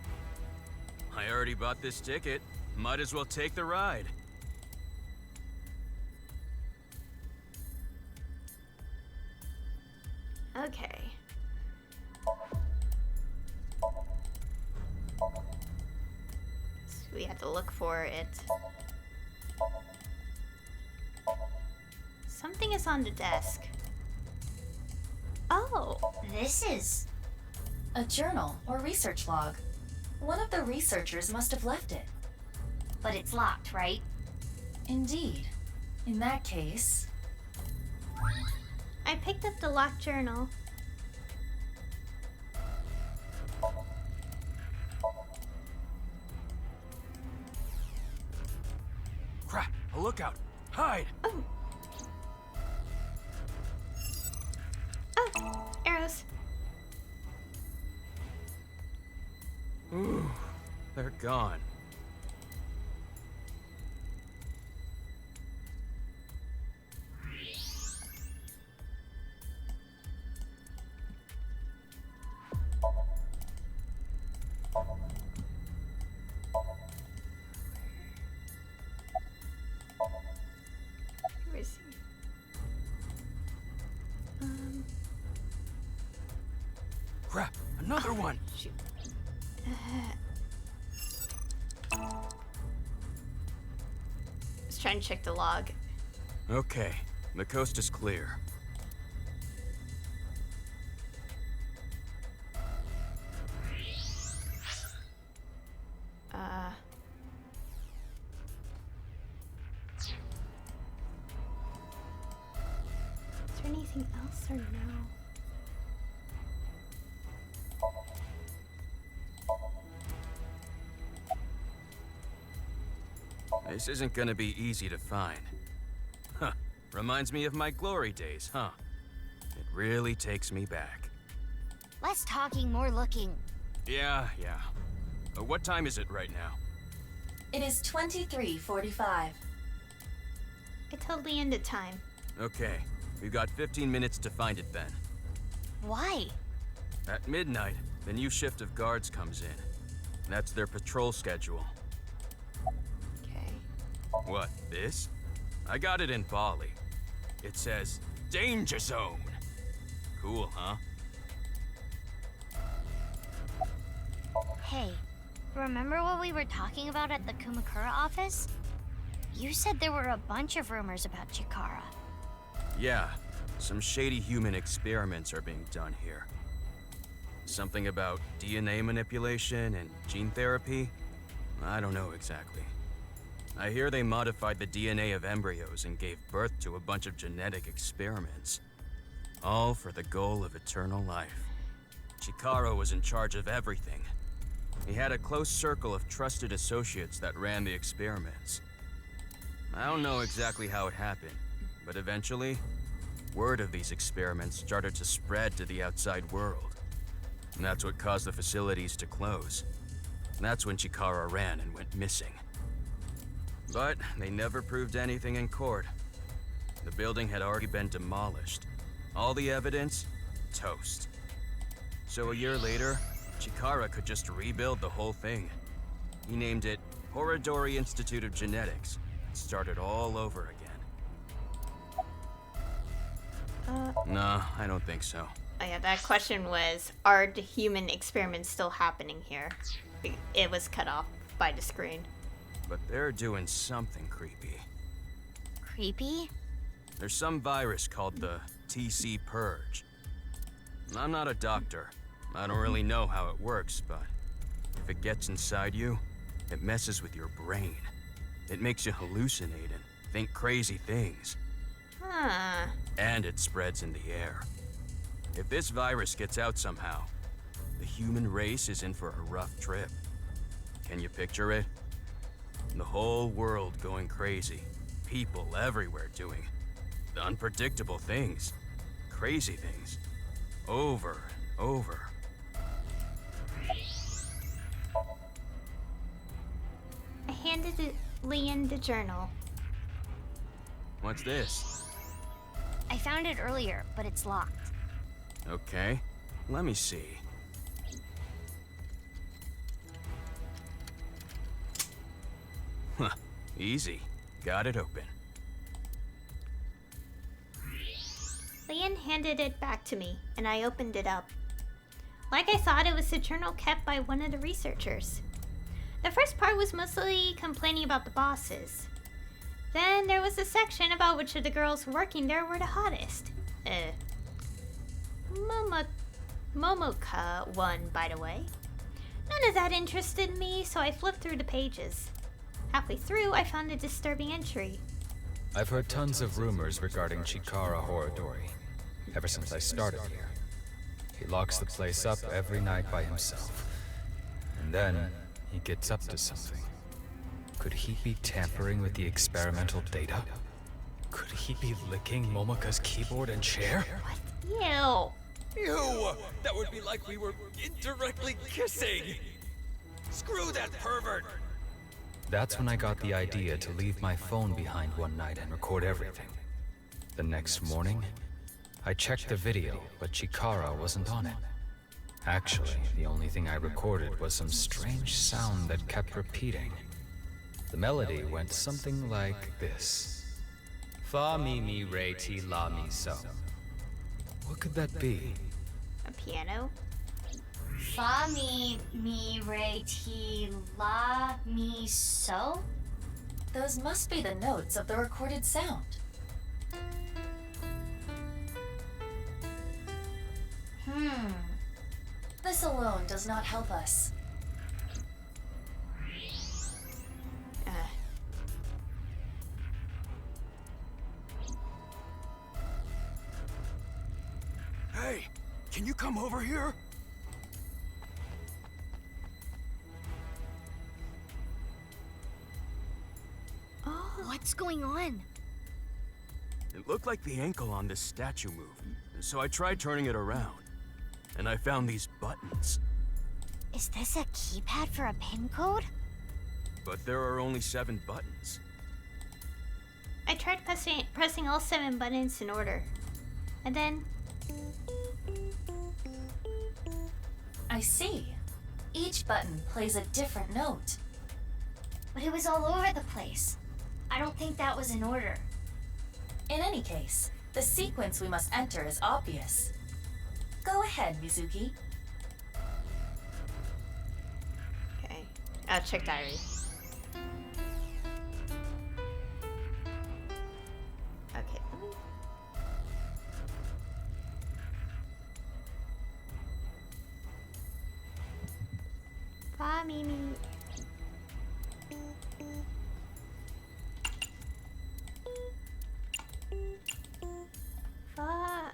I already bought this ticket. Might as well take the ride. Okay. So we have to look for it. Something is on the desk. Oh. This is... a journal or research log. One of the researchers must have left it. But it's locked, right? Indeed. In that case... I picked up the locked journal. Crap! A lookout! Hide! Oh, arrows. Ooh, they're gone. Where is he? Crap! Another one! Shoot. Let's try and check the log. Okay, the coast is clear. Is there anything else or no? This isn't gonna be easy to find. Huh. Reminds me of my glory days, huh? It really takes me back. Less talking, more looking. Yeah. What time is it right now? It is 23:45. I told the end of time. Okay, we've got 15 minutes to find it then. Why? At midnight, the new shift of guards comes in. That's their patrol schedule. Okay. What, this? I got it in Bali. It says, Danger Zone. Cool, huh? Hey, remember what we were talking about at the Kumakura office? You said there were a bunch of rumors about Chikara. Yeah, some shady human experiments are being done here. Something about DNA manipulation and gene therapy? I don't know exactly. I hear they modified the DNA of embryos and gave birth to a bunch of genetic experiments. All for the goal of eternal life. Chikara was in charge of everything. He had a close circle of trusted associates that ran the experiments. I don't know exactly how it happened, but eventually, word of these experiments started to spread to the outside world. And that's what caused the facilities to close. That's when Chikara ran and went missing. But they never proved anything in court. The building had already been demolished. All the evidence, toast. So a year later, Chikara could just rebuild the whole thing. He named it Horodori Institute of Genetics and started all over again. No, I don't think so. Oh yeah, that question was, are the human experiments still happening here? It was cut off by the screen. But they're doing something creepy. Creepy? There's some virus called the TC Purge. I'm not a doctor. I don't really know how it works, but if it gets inside you, it messes with your brain. It makes you hallucinate and think crazy things. Huh. And it spreads in the air. If this virus gets out somehow, the human race is in for a rough trip. Can you picture it? The whole world going crazy. People everywhere doing unpredictable things. Crazy things. Over and over. I handed Leon the journal. What's this? I found it earlier, but it's locked. Okay, let me see. Huh, easy. Got it open. Leon handed it back to me, and I opened it up. Like I thought, it was a journal kept by one of the researchers. The first part was mostly complaining about the bosses. Then there was a section about which of the girls working there were the hottest. Momoka won, by the way. None of that interested me, so I flipped through the pages. Halfway through, I found a disturbing entry. I've heard tons of rumors regarding Chikara Horodori, ever since I started here. He locks the place up every night by himself. And then, he gets up to something. Could he be tampering with the experimental data? Could he be licking Momoka's keyboard and chair? Ew. Ew! That would be like we were indirectly kissing! Screw that pervert! That's when I got the idea to leave my phone behind one night and record everything. The next morning, I checked the video, but Chikara wasn't on it. Actually, the only thing I recorded was some strange sound that kept repeating. The melody went something like this. Fa mi mi re ti la mi so. What could that be? A piano? Fa mi re ti la mi so? Those must be the notes of the recorded sound. This alone does not help us. Hey, can you come over here? What's going on? It looked like the ankle on this statue moved, so I tried turning it around. And I found these buttons. Is this a keypad for a pin code? But there are only 7 buttons. I tried pressing all 7 buttons in order. And then... I see. Each button plays a different note. But it was all over the place. I don't think that was in order. In any case, the sequence we must enter is obvious. Go ahead, Mizuki. Okay. I'll check diary. Okay. Fa mi mi. Fa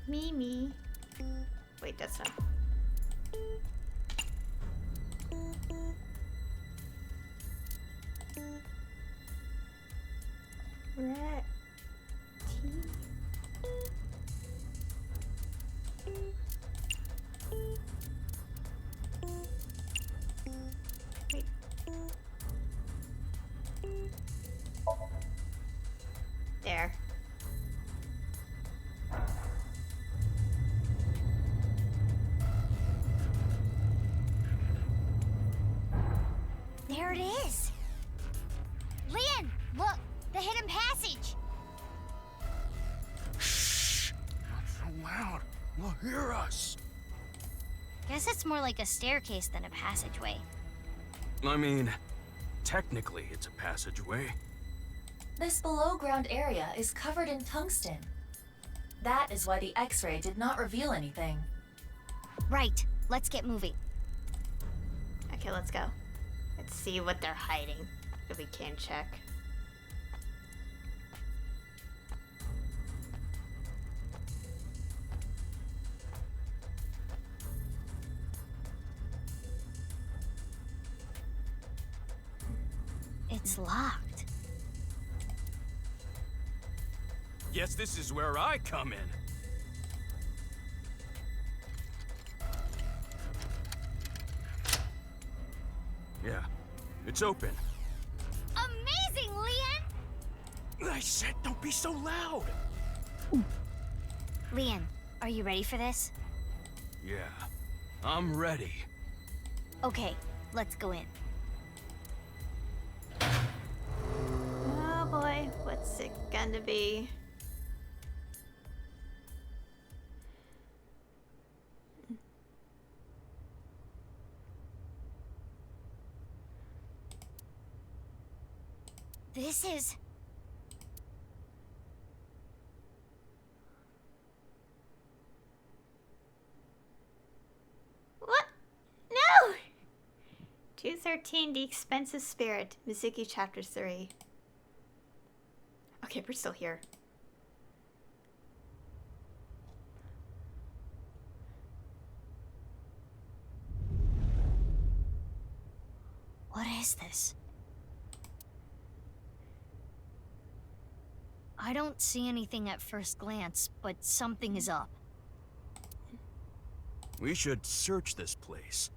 mi. Wait, that's not. Rat. Wait. There. There it is! Lian, look! The hidden passage! Shh! Not so loud. They'll hear us. Guess it's more like a staircase than a passageway. I mean, technically it's a passageway. This below-ground area is covered in tungsten. That is why the X-ray did not reveal anything. Right. Let's get moving. Okay, let's go. Let's see what they're hiding, if we can check. It's locked. Guess this is where I come in. Yeah, it's open. Amazing, Lian! I said don't be so loud! Lian, are you ready for this? Yeah, I'm ready. Okay, let's go in. Oh boy, what's it gonna be? This is... What? No! 213, The Expensive Spirit, Mizuki Chapter 3. Okay, we're still here. What is this? I don't see anything at first glance, but something is up. We should search this place.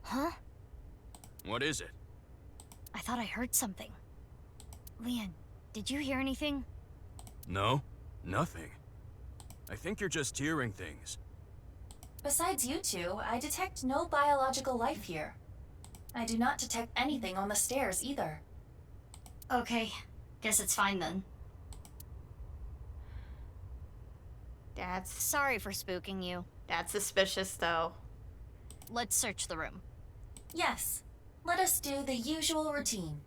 Huh? What is it? I thought I heard something. Leon, did you hear anything? No, nothing. I think you're just hearing things. Besides you two, I detect no biological life here. I do not detect anything on the stairs either. Okay, guess it's fine then. That's... Sorry for spooking you. That's suspicious, though. Let's search the room. Yes, let us do the usual routine.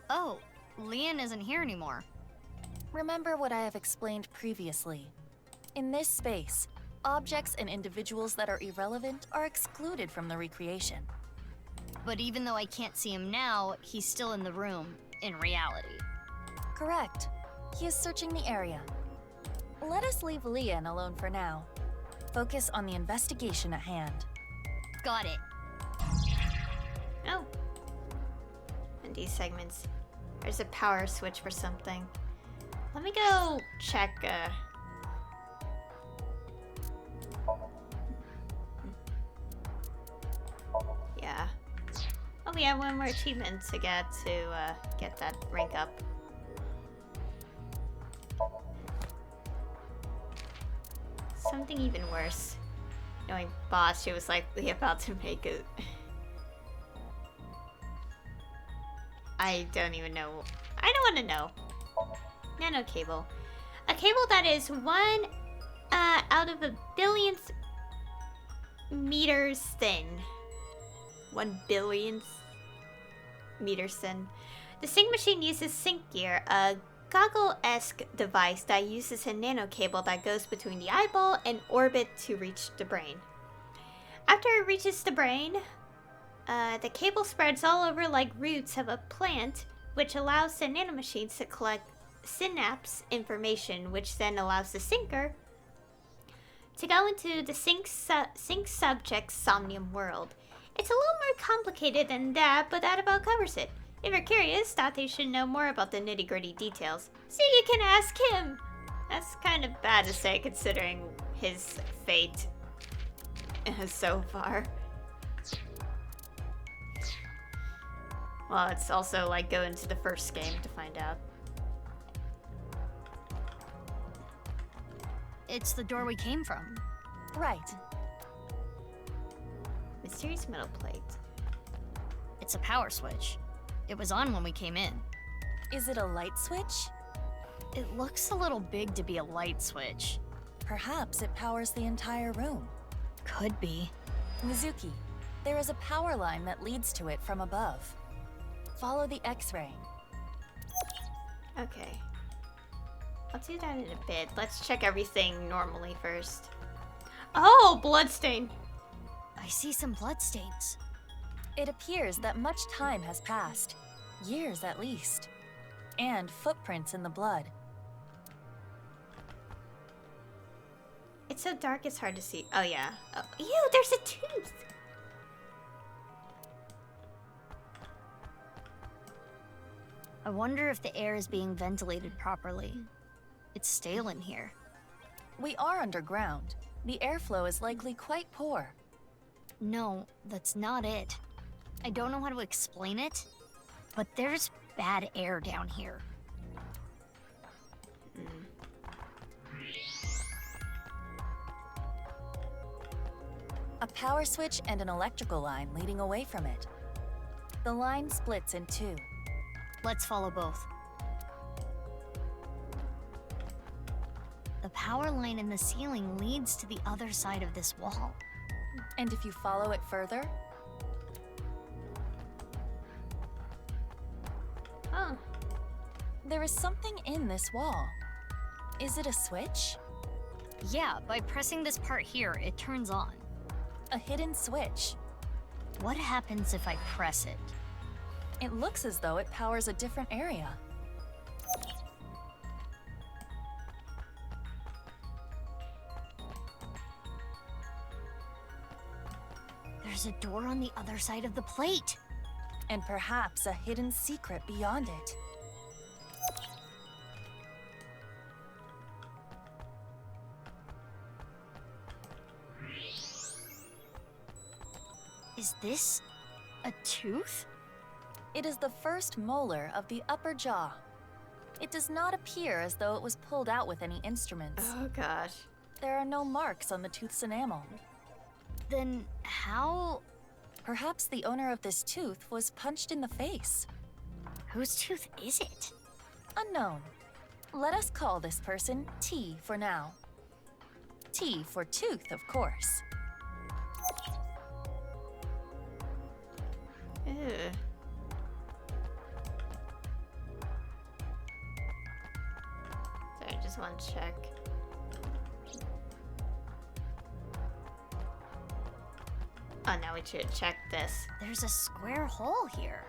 Oh, Leon isn't here anymore. Remember what I have explained previously. In this space, objects and individuals that are irrelevant are excluded from the recreation. But even though I can't see him now, he's still in the room, in reality. Correct. He is searching the area. Let us leave Leon alone for now. Focus on the investigation at hand. Got it. Oh. In these segments, there's a power switch for something. Let me go check, yeah. Oh, we have one more achievement to get that rank up. Something even worse. Knowing Boss, she was likely about to make it. I don't even know. I don't want to know. Nano cable. A cable that is 1 out of a billionth meters thin. 1 billionth meters thin. The sync machine uses sync gear, a goggle-esque device that uses a nano cable that goes between the eyeball and orbit to reach the brain. After it reaches the brain, the cable spreads all over like roots of a plant, which allows the nanomachines to collect synapse information, which then allows the syncer to go into the sync subject's Somnium world. It's a little more complicated than that, but that about covers it. If you're curious, thought they should know more about the nitty-gritty details, so you can ask him. That's kind of bad to say considering his fate so far. Well, it's also like going to the first game to find out. It's the door we came from. Right. Mysterious metal plate. It's a power switch. It was on when we came in. Is it a light switch? It looks a little big to be a light switch. Perhaps it powers the entire room. Could be. Mizuki, there is a power line that leads to it from above. Follow the X-ray. Okay. I'll do that in a bit. Let's check everything normally first. Oh, bloodstain! I see some bloodstains. It appears that much time has passed. Years at least. And footprints in the blood. It's so dark it's hard to see. Oh yeah. Oh, ew, there's a tooth! I wonder if the air is being ventilated properly. It's stale in here. We are underground. The airflow is likely quite poor. No, that's not it. I don't know how to explain it, but there's bad air down here. A power switch and an electrical line leading away from it. The line splits in two. Let's follow both. The power line in the ceiling leads to the other side of this wall. And if you follow it further, Oh. there is something in this wall. Is it a switch? Yeah, by pressing this part here, it turns on. A hidden switch. What happens if I press it? It looks as though it powers a different area. There's a door on the other side of the plate. And perhaps a hidden secret beyond it. Is this a tooth? It is the first molar of the upper jaw. It does not appear as though it was pulled out with any instruments. Oh gosh. There are no marks on the tooth's enamel. Then how? Perhaps the owner of this tooth was punched in the face. Whose tooth is it? Unknown. Let us call this person T for now. T for tooth, of course. Ew. Sorry, I just want to check. Oh, now we should check this. There's a square hole here.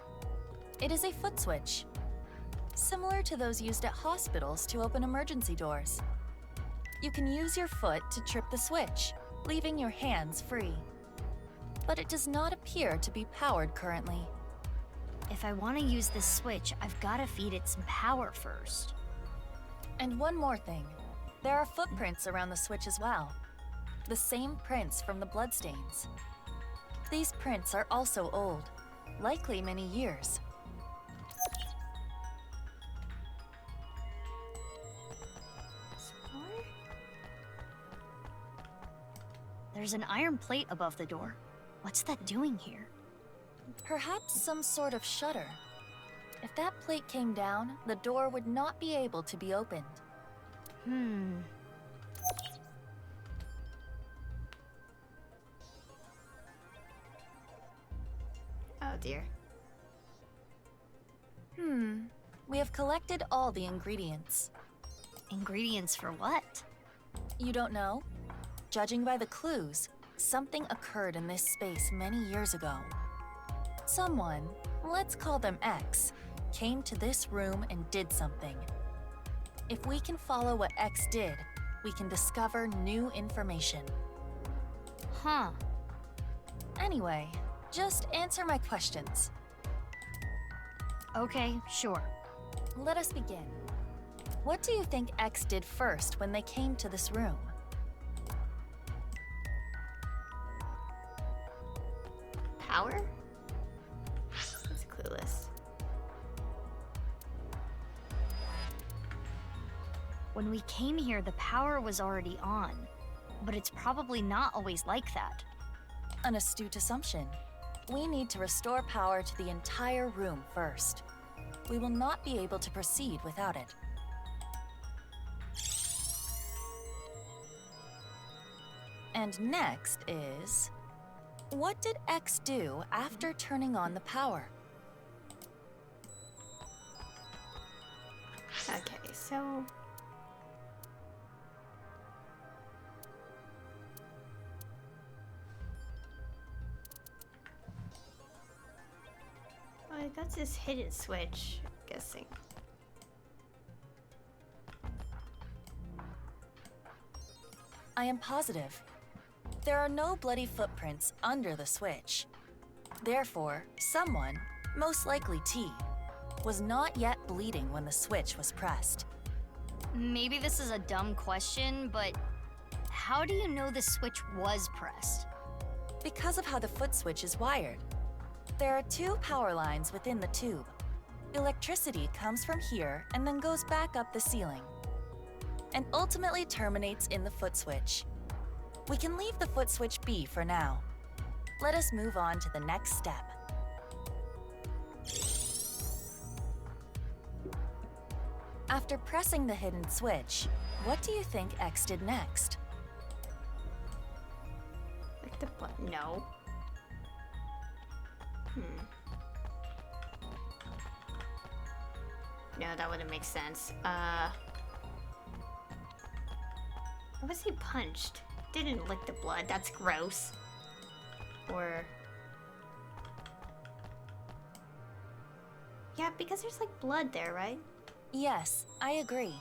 It is a foot switch, similar to those used at hospitals to open emergency doors. You can use your foot to trip the switch, leaving your hands free. But it does not appear to be powered currently. If I want to use this switch, I've got to feed it some power first. And one more thing. There are footprints around the switch as well. The same prints from the bloodstains. These prints are also old, likely many years. There's an iron plate above the door. What's that doing here? Perhaps some sort of shutter. If that plate came down, the door would not be able to be opened. Oh dear. We have collected all the ingredients. Ingredients for what? You don't know? Judging by the clues, something occurred in this space many years ago. Someone, let's call them X, came to this room and did something. If we can follow what X did, we can discover new information. Huh. Anyway, just answer my questions. Okay, sure. Let us begin. What do you think X did first when they came to this room? Power? That's clueless. When we came here, the power was already on. But it's probably not always like that. An astute assumption. We need to restore power to the entire room first. We will not be able to proceed without it. And next is... what did X do after turning on the power? Okay, so... Well, that's his hidden switch, I'm guessing. I am positive. There are no bloody footprints under the switch. Therefore, someone, most likely T, was not yet bleeding when the switch was pressed. Maybe this is a dumb question, but how do you know the switch was pressed? Because of how the foot switch is wired. There are two power lines within the tube. Electricity comes from here and then goes back up the ceiling, and ultimately terminates in the foot switch. We can leave the foot switch be for now. Let us move on to the next step. After pressing the hidden switch, what do you think X did next? Like the button? No. No, that wouldn't make sense. What was he punched? Didn't lick the blood. That's gross. Or... yeah, because there's like blood there, right? Yes, I agree.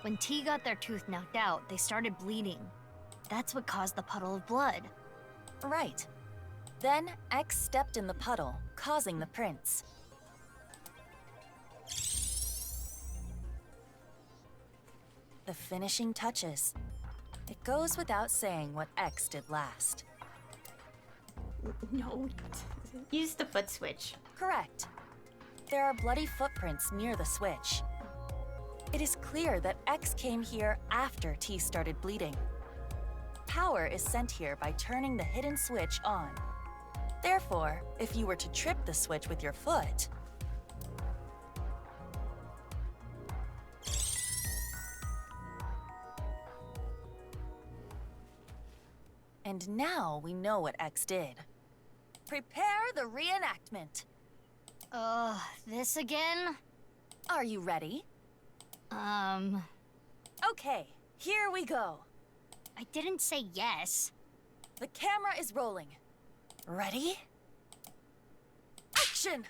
When T got their tooth knocked out, they started bleeding. That's what caused the puddle of blood. Right. Then X stepped in the puddle, causing the prints. The finishing touches. It goes without saying what X did last. No. Use the foot switch. Correct. There are bloody footprints near the switch. It is clear that X came here after T started bleeding. Power is sent here by turning the hidden switch on. Therefore, if you were to trip the switch with your foot, and now we know what X did. Prepare the reenactment. This again? Are you ready? Okay, here we go. I didn't say yes. The camera is rolling. Ready? Action!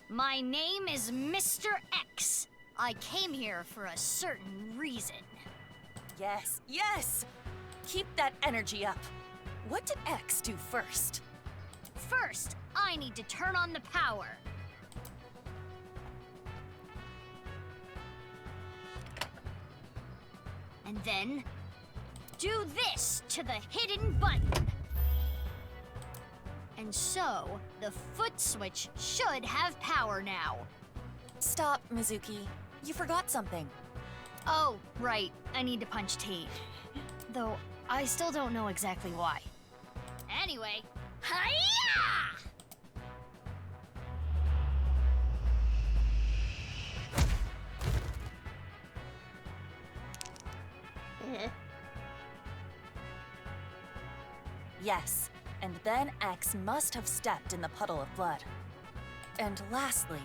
My name is Mr. X. I came here for a certain reason. Yes, yes! Keep that energy up. What did X do first? First, I need to turn on the power. And then, do this to the hidden button. And so, the foot switch should have power now. Stop, Mizuki. You forgot something. Oh, right. I need to punch T. Though, I still don't know exactly why. Anyway, hi-ya! Yes, and then X must have stepped in the puddle of blood. And lastly...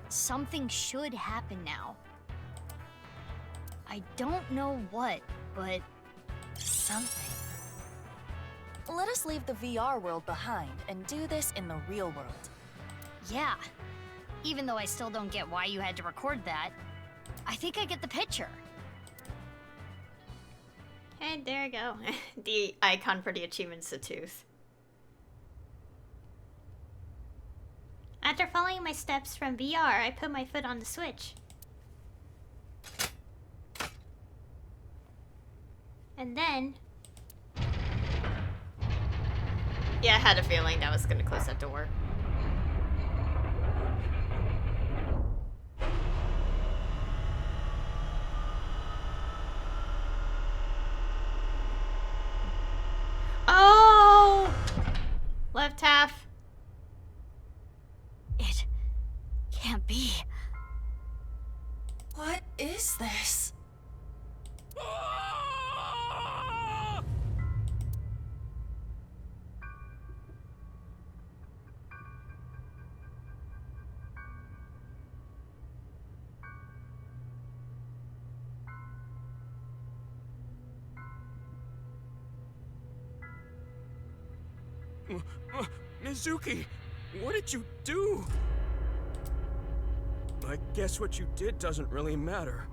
something should happen now. I don't know what, but... something. Let us leave the VR world behind and do this in the real world. Yeah. Even though I still don't get why you had to record that, I think I get the picture. And there you go. The icon for the achievement's a tooth. After following my steps from VR, I put my foot on the switch. And then... yeah, I had a feeling that was gonna close that door. Oh! Left half. It can't be. What is this? Mizuki, what did you do? I guess what you did doesn't really matter.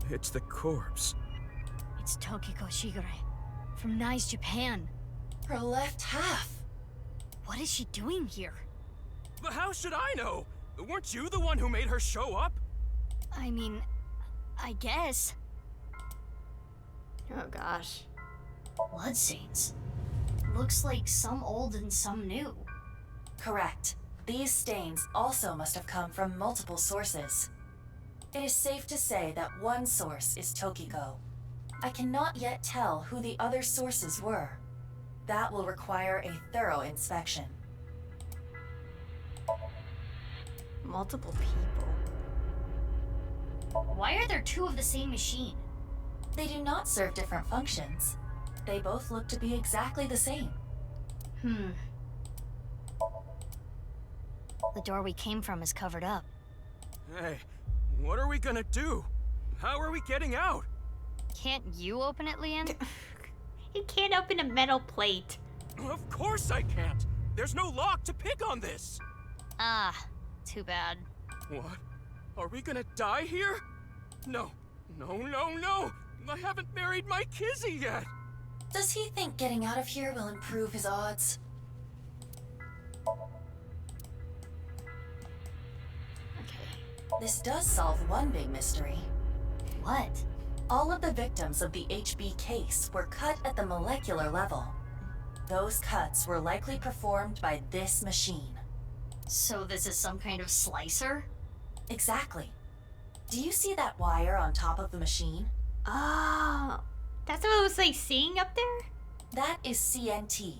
It's the corpse. It's Tokiko Shigure from Nice, Japan. Her left half. What is she doing here? But how should I know? Weren't you the one who made her show up? I mean, I guess. Oh gosh. Bloodstains. Looks like some old and some new. Correct. These stains also must have come from multiple sources. It is safe to say that one source is Tokiko. I cannot yet tell who the other sources were. That will require a thorough inspection. Multiple people. Why are there two of the same machine? They do not serve different functions. They both look to be exactly the same. The door we came from is covered up. Hey, what are we gonna do? How are we getting out? Can't you open it, Leanne? You can't open a metal plate. Of course I can't. There's no lock to pick on this. Ah, too bad. What? Are we gonna die here? No. No, no, no! I haven't married my Kizzy yet! Does he think getting out of here will improve his odds? This does solve one big mystery. What? All of the victims of the HB case were cut at the molecular level. Those cuts were likely performed by this machine. So this is some kind of slicer? Exactly. Do you see that wire on top of the machine? Oh, that's what I was like seeing up there? That is CNT,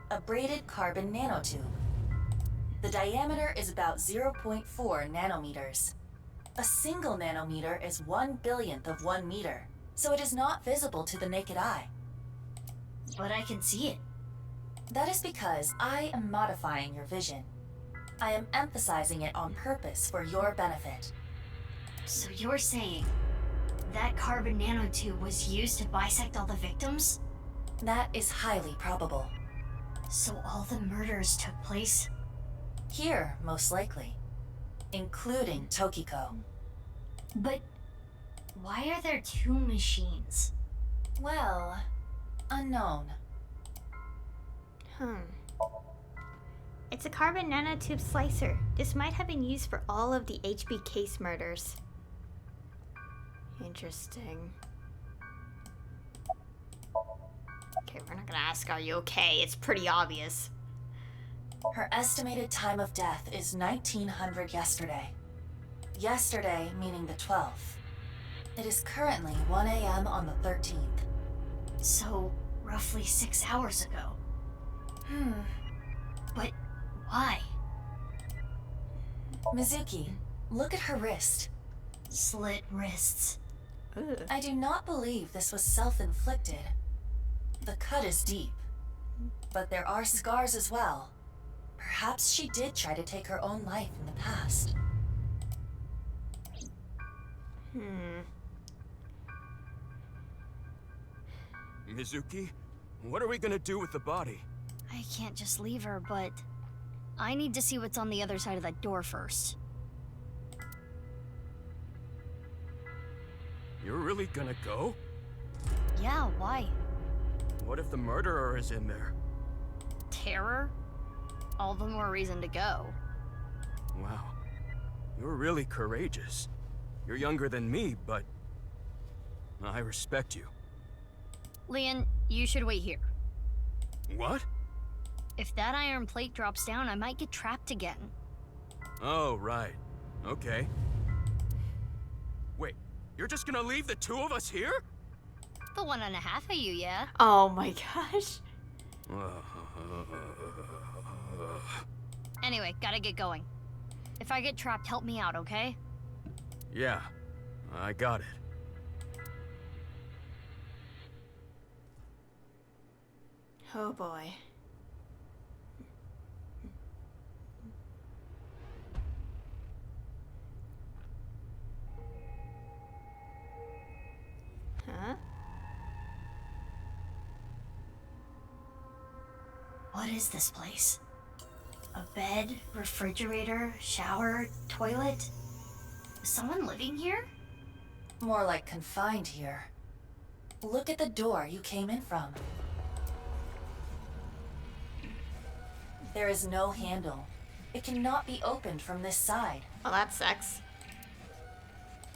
a braided carbon nanotube. The diameter is about 0.4 nanometers. A single nanometer is 1/1000th of 1 meter, so it is not visible to the naked eye. But I can see it. That is because I am modifying your vision. I am emphasizing it on purpose for your benefit. So you're saying that carbon nanotube was used to bisect all the victims? That is highly probable. So all the murders took place? Here, most likely. Including Tokiko. But why are there two machines? Well, unknown. It's a carbon nanotube slicer. This might have been used for all of the HB case murders. Interesting. Okay, we're not gonna ask, are you okay? It's pretty obvious. Her estimated time of death is 1900 yesterday. Yesterday meaning the 12th. It is currently 1 a.m. on the 13th. So, roughly 6 hours ago. But why? Mizuki, look at her wrist. Slit wrists. Ugh. I do not believe this was self-inflicted. The cut is deep, but there are scars as well. Perhaps she did try to take her own life in the past. Mizuki, what are we gonna do with the body? I can't just leave her, but I need to see what's on the other side of that door first. You're really gonna go? Yeah, why? What if the murderer is in there? Terror? All the more reason to go. Wow. You're really courageous. You're younger than me, but I respect you. Leon, you should wait here. What? If that iron plate drops down, I might get trapped again. Oh, right. Okay. Wait, you're just gonna leave the two of us here? The 1.5 of you, yeah? Oh my gosh. Anyway, gotta get going. If I get trapped, help me out, okay? Yeah, I got it. Oh boy. Huh? What is this place? A bed, refrigerator, shower, toilet? Is someone living here? More like confined here. Look at the door you came in from. There is no handle. It cannot be opened from this side. Well, that sucks.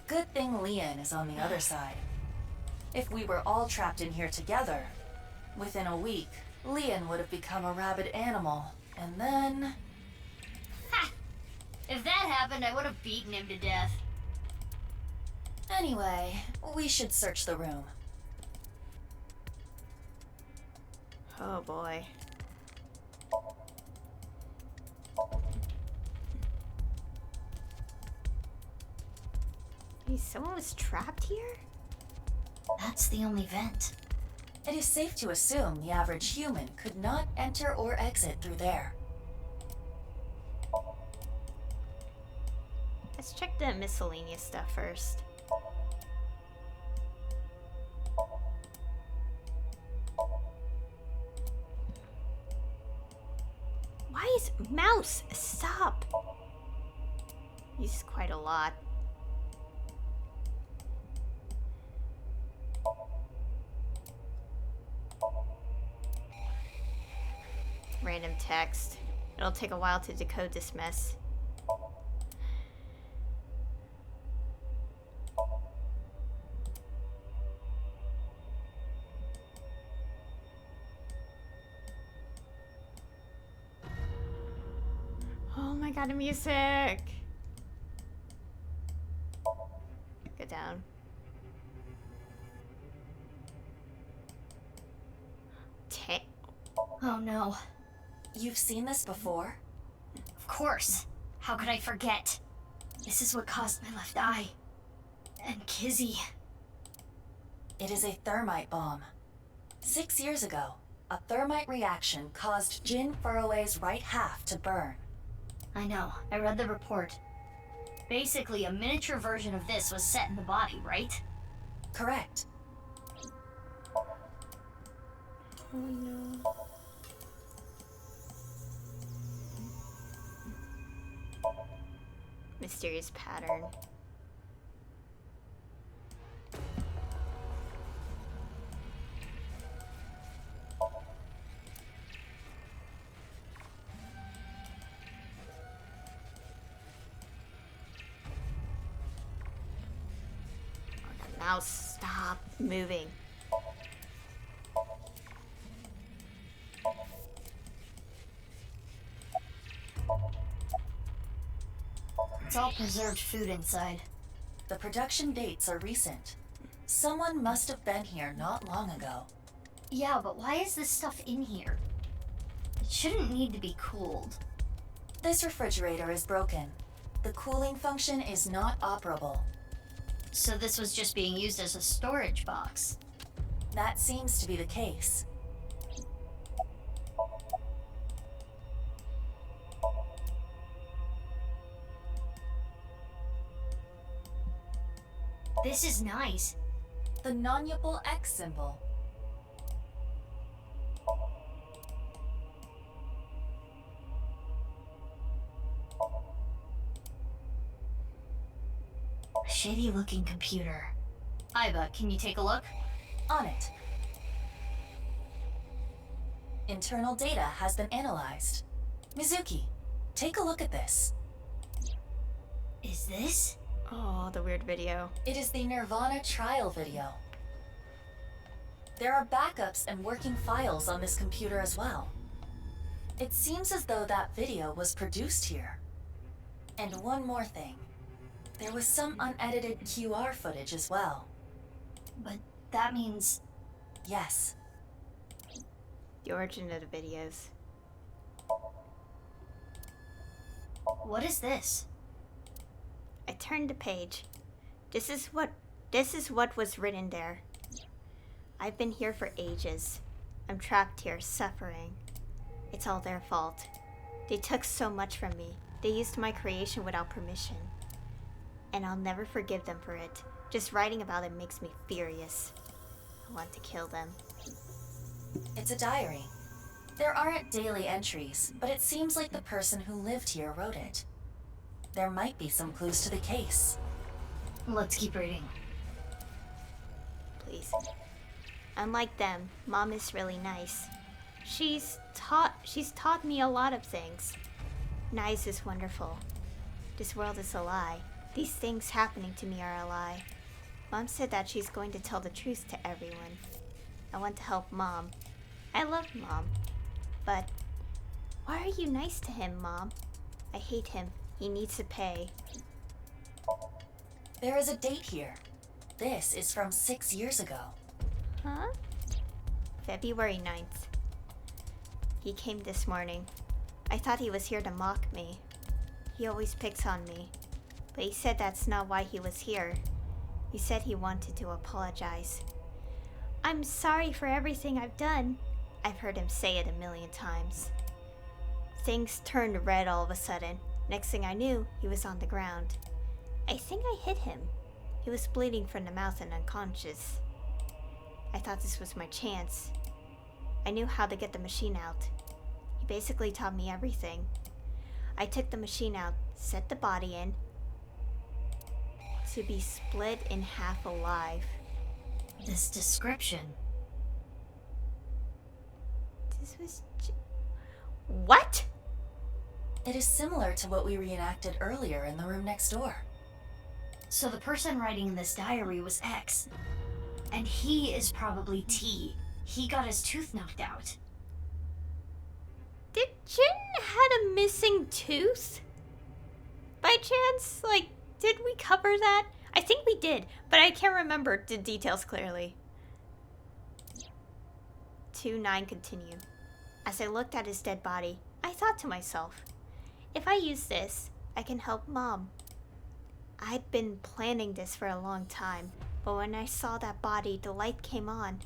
Good thing Leon is on the other side. If we were all trapped in here together, within a week, Leon would have become a rabid animal, and then... Ha! If that happened, I would have beaten him to death. Anyway, we should search the room. Oh boy. Hey, someone was trapped here? That's the only vent. It is safe to assume the average human could not enter or exit through there. Let's check the miscellaneous stuff first. Why is mouse? Stop! He's quite a lot. Random text. It'll take a while to decode this mess. Oh my god, the music! Go down. Oh no. You've seen this before? Of course. How could I forget? This is what caused my left eye. And Kizzy. It is a thermite bomb. 6 years ago, a thermite reaction caused Jin Furroway's right half to burn. I know. I read the report. Basically, a miniature version of this was set in the body, right? Correct. Oh no. Mysterious pattern. Now stop moving. It's all preserved food inside. The production dates are recent. Someone must have been here not long ago. Yeah, but why is this stuff in here? It shouldn't need to be cooled. This refrigerator is broken. The cooling function is not operable. So this was just being used as a storage box. That seems to be the case. This is nice. The nonupal X symbol. Shitty looking computer. Aiba, can you take a look? On it. Internal data has been analyzed. Mizuki, take a look at this. Is this? Oh, the weird video. It is the nirvanA trial video. There are backups and working files on this computer as well. It seems as though that video was produced here. And one more thing. There was some unedited QR footage as well. But that means... Yes. The origin of the videos. What is this? I turned the page. This is what was written there. I've been here for ages. I'm trapped here, suffering. It's all their fault. They took so much from me. They used my creation without permission. And I'll never forgive them for it. Just writing about it makes me furious. I want to kill them. It's a diary. There aren't daily entries, but it seems like the person who lived here wrote it. There might be some clues to the case. Let's keep reading. Please. Unlike them, Mom is really nice. She's taught me a lot of things. Nice is wonderful. This world is a lie. These things happening to me are a lie. Mom said that she's going to tell the truth to everyone. I want to help Mom. I love Mom. But why are you nice to him, Mom? I hate him. He needs to pay. There is a date here. This is from 6 years ago. Huh? February 9th. He came this morning. I thought he was here to mock me. He always picks on me. But he said that's not why he was here. He said he wanted to apologize. I'm sorry for everything I've done. I've heard him say it a million times. Things turned red all of a sudden. Next thing I knew, he was on the ground. I think I hit him. He was bleeding from the mouth and unconscious. I thought this was my chance. I knew how to get the machine out. He basically taught me everything. I took the machine out, set the body in, to be split in half alive. This description. This was... What? It is similar to what we reenacted earlier in the room next door. So the person writing this diary was X. And he is probably T. He got his tooth knocked out. Did Jin had a missing tooth? By chance? Like, did we cover that? I think we did, but I can't remember the details clearly. 2-9 continue. As I looked at his dead body, I thought to myself, if I use this, I can help Mom. I'd been planning this for a long time, but when I saw that body, the light came on.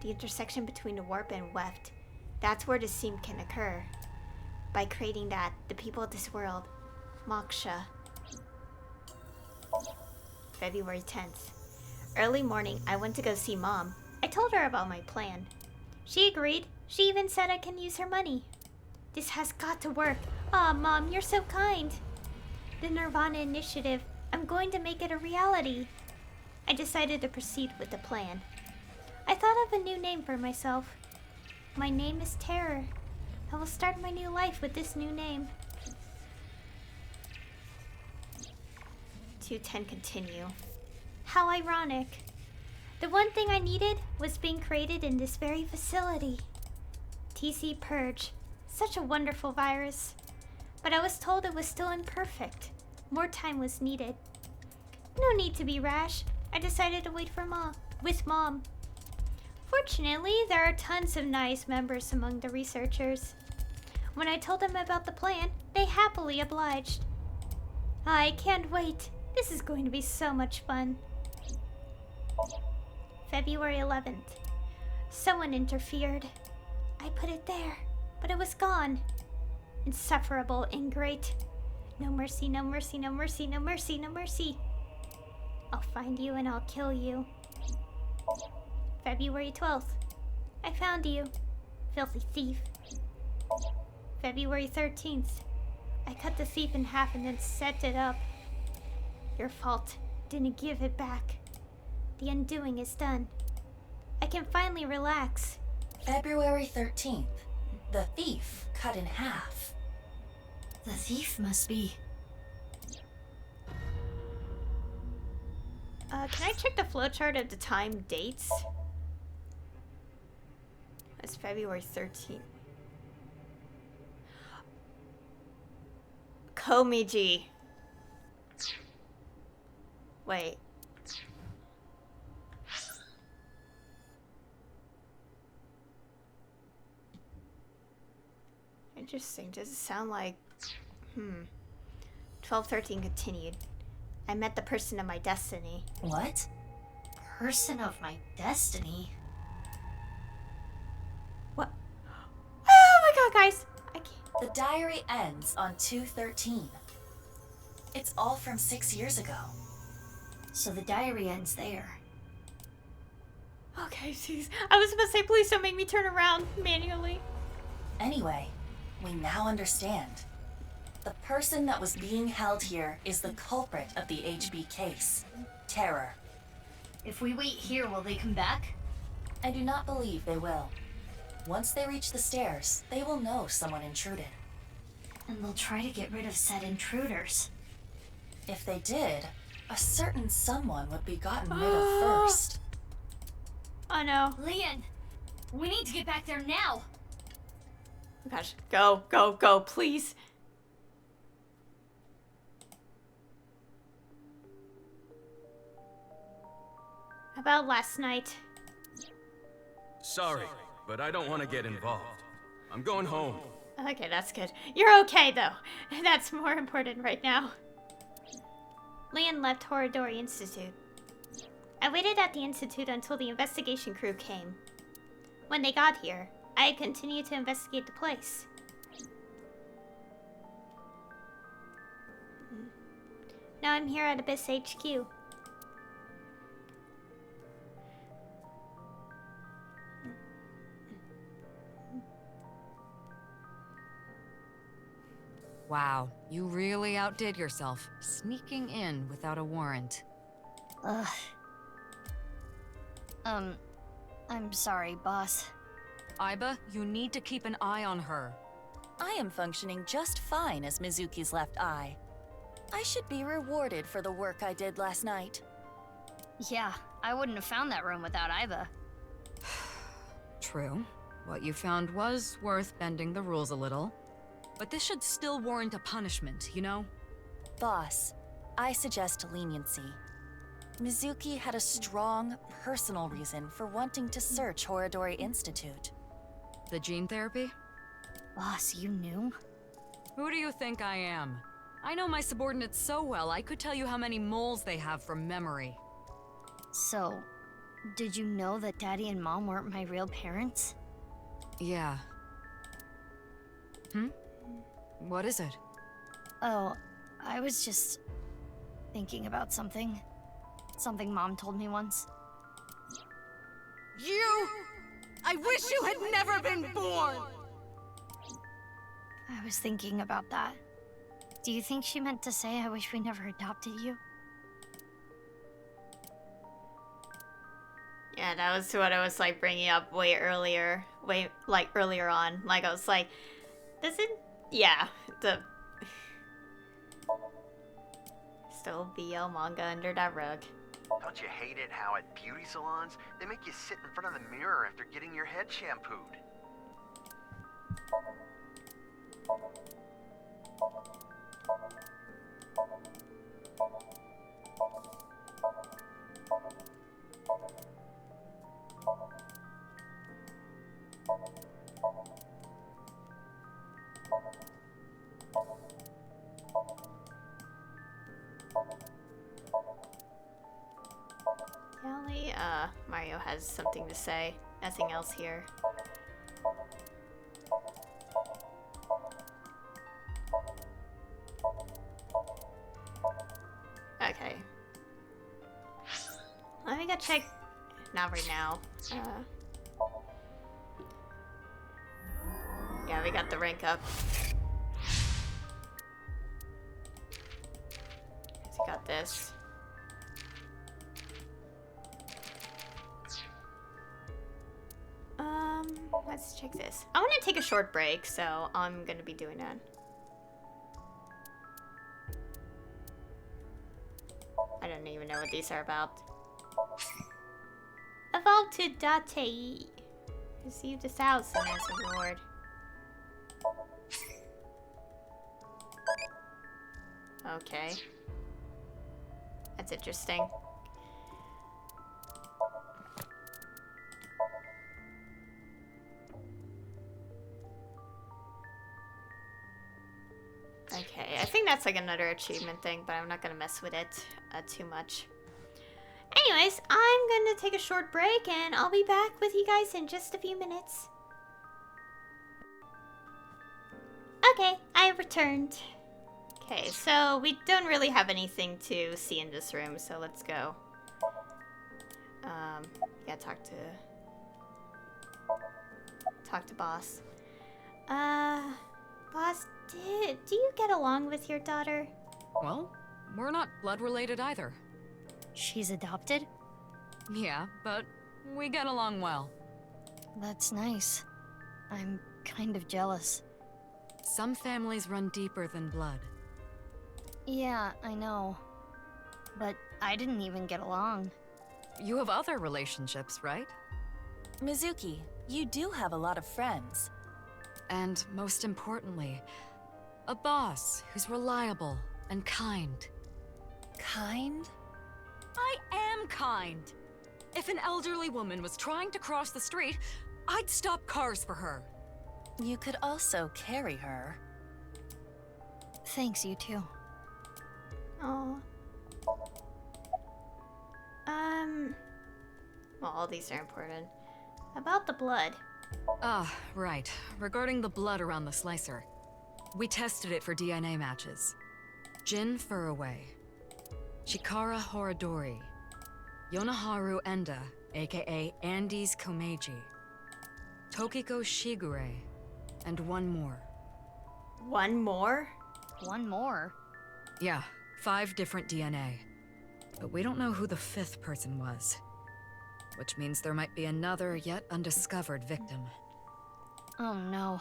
The intersection between the warp and weft, that's where the seam can occur. By creating that, the people of this world, Moksha. February 10th. Early morning, I went to go see Mom. I told her about my plan. She agreed. She even said I can use her money. This has got to work. Aw, Mom, you're so kind. The nirvanA initiative, I'm going to make it a reality. I decided to proceed with the plan. I thought of a new name for myself. My name is Terror. I will start my new life with this new name. 2-10 continue. How ironic. The one thing I needed was being created in this very facility. TC Purge. Such a wonderful virus. But I was told it was still imperfect. More time was needed. No need to be rash. I decided to wait for Mom. Fortunately, there are tons of nice members among the researchers. When I told them about the plan, they happily obliged. I can't wait. This is going to be so much fun. February 11th. Someone interfered. I put it there, but it was gone. Insufferable, ingrate. No mercy, no mercy, no mercy, no mercy, no mercy. I'll find you and I'll kill you. February 12th. I found you, filthy thief. February 13th. I cut the thief in half and then set it up. Your fault. Didn't give it back. The undoing is done. I can finally relax. February 13th. The thief cut in half. The thief must be... Can I check the flowchart of the time dates? It's February 13th. Komiji. Wait. Interesting. Does it sound like... 12-13 continued. I met the person of my destiny. What? Person of my destiny? What? Oh my god, guys! I can't... The diary ends on 2/13. It's all from 6 years ago. So the diary ends there. Okay, jeez. I was about to say, please don't make me turn around manually. Anyway, we now understand. The person that was being held here is the culprit of the HB case, Terror. If we wait here, will they come back? I do not believe they will. Once they reach the stairs, they will know someone intruded. And they'll try to get rid of said intruders. If they did, a certain someone would be gotten rid of first. Oh no. Leon, we need to get back there now. Oh gosh, go, go, go, please. About last night. Sorry, but I don't want to get involved. I'm going home. Okay, that's good. You're okay, though. That's more important right now. Leon left Horadori Institute. I waited at the Institute until the investigation crew came. When they got here, I continued to investigate the place. Now I'm here at Abyss HQ. Wow, you really outdid yourself, sneaking in without a warrant. Ugh. I'm sorry, boss. Aiba, you need to keep an eye on her. I am functioning just fine as Mizuki's left eye. I should be rewarded for the work I did last night. Yeah, I wouldn't have found that room without Aiba. True. What you found was worth bending the rules a little. But this should still warrant a punishment, you know? Boss, I suggest leniency. Mizuki had a strong, personal reason for wanting to search Horadori Institute. The gene therapy? Boss, you knew? Who do you think I am? I know my subordinates so well, I could tell you how many moles they have from memory. So, did you know that Daddy and Mom weren't my real parents? Yeah. What is it? Oh, I was just thinking about something. Something Mom told me once. You! I wish you had never been born! I was thinking about that. Do you think she meant to say I wish we never adopted you? Yeah, that was what I was like bringing up way earlier on. Like I was like, does it? Yeah, the still BL manga under that rug. Don't you hate it how at beauty salons they make you sit in front of the mirror after getting your head shampooed? Yeah, only Mario has something to say. Nothing else here. Okay. Let me go check. Not right now. Yeah, we got the rank up. We got this. Let's check this. I want to take a short break, so I'm gonna be doing that. I don't even know what these are about. Evolve to Date. Receive 1,000 as a reward. Okay. That's interesting. Okay, I think that's like another achievement thing, but I'm not gonna mess with it too much. Anyways, I'm gonna take a short break and I'll be back with you guys in just a few minutes. Okay, I have returned. Okay, so we don't really have anything to see in this room, so let's go. Yeah, talk to boss. Boss, do you get along with your daughter? Well, we're not blood related either. She's adopted? Yeah, but we get along well. That's nice. I'm kind of jealous. Some families run deeper than blood. Yeah, I know. But I didn't even get along. You have other relationships, right? Mizuki, you do have a lot of friends. And most importantly, a boss who's reliable and kind. Kind? I am kind. If an elderly woman was trying to cross the street, I'd stop cars for her. You could also carry her. Thanks, you too. Oh. Well, all these are important. About the blood. Ah, right. Regarding the blood around the slicer. We tested it for DNA matches. Jin Furaway, Chikara Horadori, Yonaharu Enda, aka Andes Komeiji, Tokiko Shigure, and one more. One more? One more? Yeah, 5 different DNA. But we don't know who the 5th person was. Which means there might be another yet undiscovered victim. Oh no.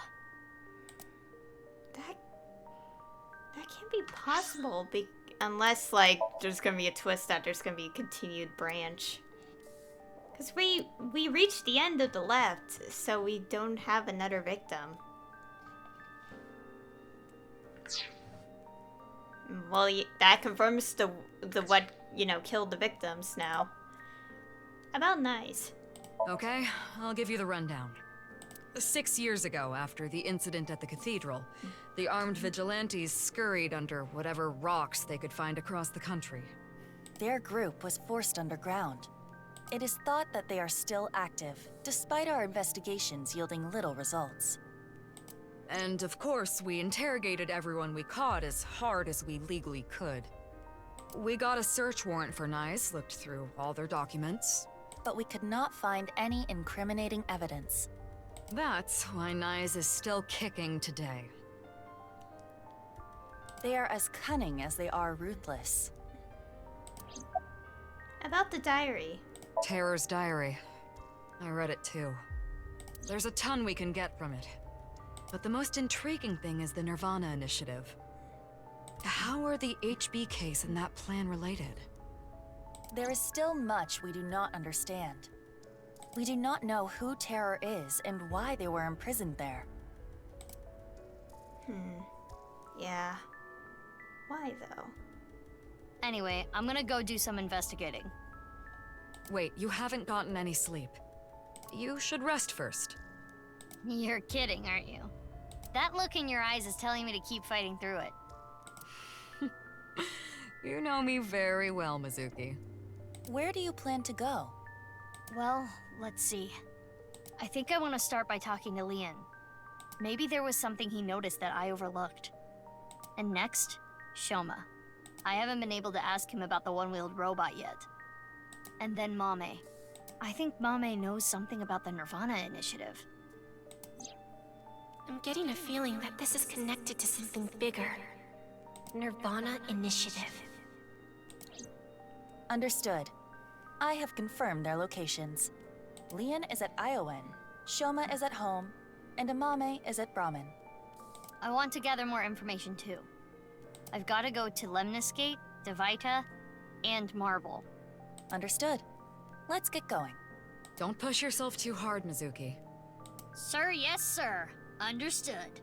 That can't be possible, unless, like, there's gonna be a twist that there's gonna be a continued branch. Because we reached the end of the left, so we don't have another victim. Well, that confirms the what, you know, killed the victims now. About nice. Okay, I'll give you the rundown. 6 years ago, after the incident at the cathedral, the armed vigilantes scurried under whatever rocks they could find across the country. Their group was forced underground. It is thought that they are still active, despite our investigations yielding little results. And of course, we interrogated everyone we caught as hard as we legally could. We got a search warrant for Nice, looked through all their documents. But we could not find any incriminating evidence. That's why Nice is still kicking today. They are as cunning as they are ruthless. About the diary. Terror's diary. I read it too. There's a ton we can get from it. But the most intriguing thing is the nirvanA initiative. How are the HB case and that plan related? There is still much we do not understand. We do not know who Terror is and why they were imprisoned there. Yeah. Why, though? Anyway, I'm gonna go do some investigating. Wait, you haven't gotten any sleep. You should rest first. You're kidding, aren't you? That look in your eyes is telling me to keep fighting through it. You know me very well, Mizuki. Where do you plan to go? Well, let's see. I think I want to start by talking to Leon. Maybe there was something he noticed that I overlooked. And next, Shoma. I haven't been able to ask him about the one-wheeled robot yet. And then Mame. I think Mame knows something about the nirvanA initiative. I'm getting a feeling that this is connected to something bigger. nirvanA initiative. Understood. I have confirmed their locations. Leon is at Iowan, Shoma is at home, and Amame is at Brahmin. I want to gather more information too. I've got to go to Lemnis Gate, Devita, and Marble. Understood. Let's get going. Don't push yourself too hard, Mizuki. Sir, yes, sir. Understood.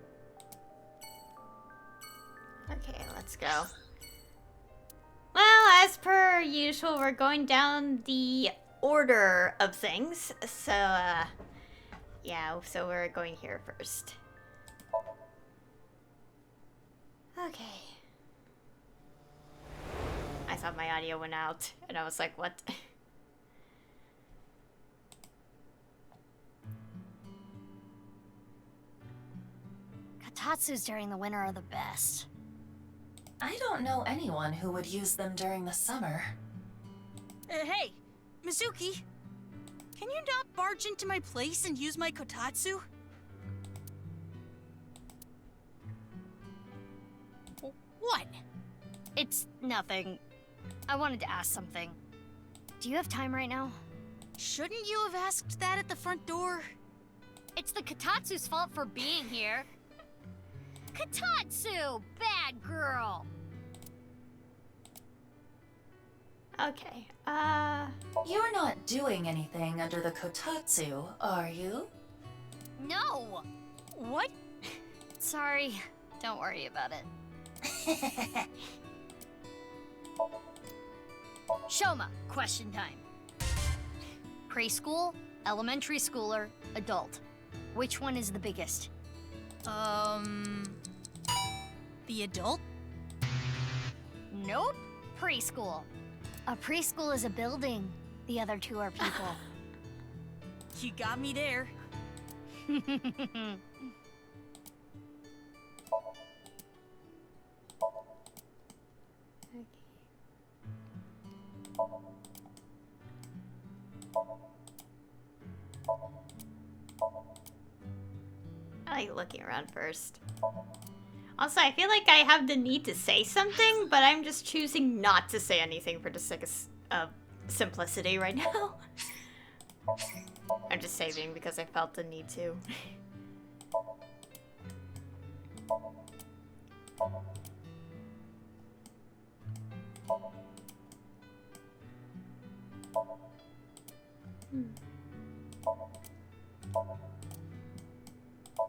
Okay, let's go. Well, as per usual, we're going down the order of things. So, yeah, so we're going here first. Okay. I thought my audio went out, and I was like, what? Katatsus during the winter are the best. I don't know anyone who would use them during the summer. Hey, Mizuki! Can you not barge into my place and use my kotatsu? What? It's nothing. I wanted to ask something. Do you have time right now? Shouldn't you have asked that at the front door? It's the Katatsu's fault for being here. Katatsu! Bad girl! Okay, You're not doing anything under the kotatsu, are you? No! What? Sorry. Don't worry about it. Shoma, question time. Preschool, elementary schooler, adult. Which one is the biggest? The adult? Nope. Preschool. A preschool is a building. The other two are people. You got me there. I like looking around first. Also, I feel like I have the need to say something, but I'm just choosing not to say anything for the sake of simplicity right now. I'm just saving because I felt the need to.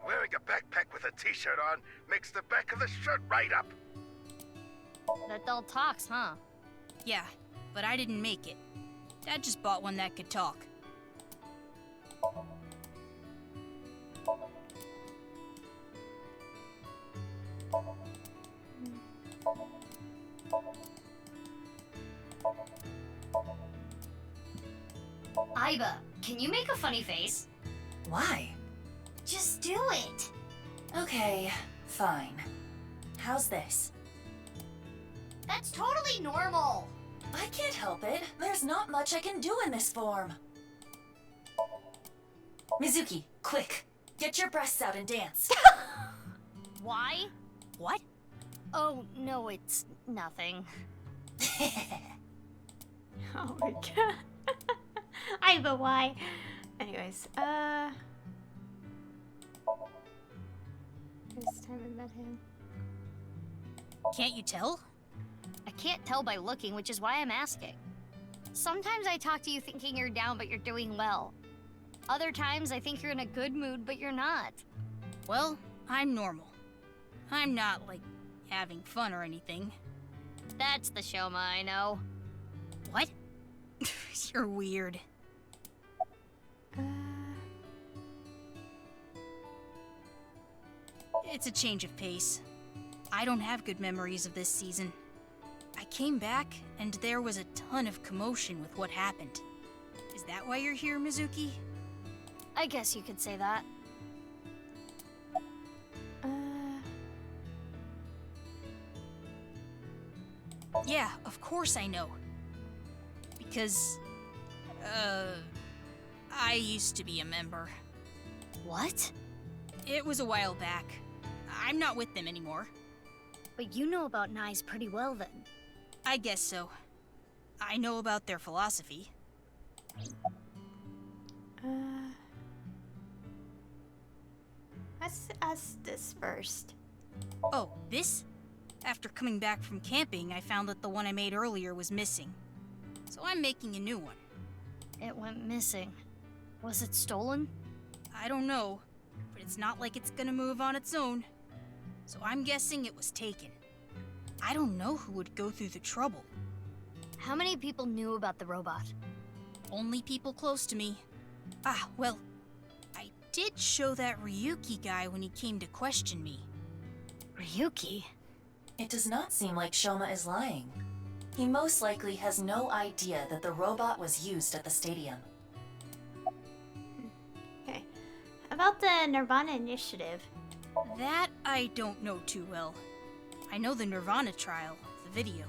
Wearing a backpack with a t-shirt on makes the back of the shirt right up. That doll talks, huh? Yeah, but I didn't make it. Dad just bought one that could talk. Aiba, can you make a funny face? Why? Just do it. Okay, fine. How's this? That's totally normal. I can't help it. There's not much I can do in this form. Mizuki, quick. Get your breasts out and dance. Why? What? Oh, no, it's nothing. Oh my god. Aiba, why? Anyways, first time I met him. Can't you tell? I can't tell by looking, which is why I'm asking. Sometimes I talk to you thinking you're down, but you're doing well. Other times I think you're in a good mood, but you're not. Well, I'm normal. I'm not, like, having fun or anything. That's the Shoma I know. What? You're weird. It's a change of pace. I don't have good memories of this season. I came back, and there was a ton of commotion with what happened. Is that why you're here, Mizuki? I guess you could say that. Yeah, of course I know. Because, I used to be a member. What? It was a while back. I'm not with them anymore. But you know about Nais pretty well then. I guess so. I know about their philosophy. Let's ask this first. Oh, this? After coming back from camping, I found that the one I made earlier was missing. So I'm making a new one. It went missing. Was it stolen? I don't know, but it's not like it's gonna move on its own. So I'm guessing it was taken. I don't know who would go through the trouble. How many people knew about the robot? Only people close to me. Ah, well, I did show that Ryuki guy when he came to question me. Ryuki? It does not seem like Shoma is lying. He most likely has no idea that the robot was used at the stadium. Okay. About the nirvanA initiative. That I don't know too well. I know the nirvanA trial, the video.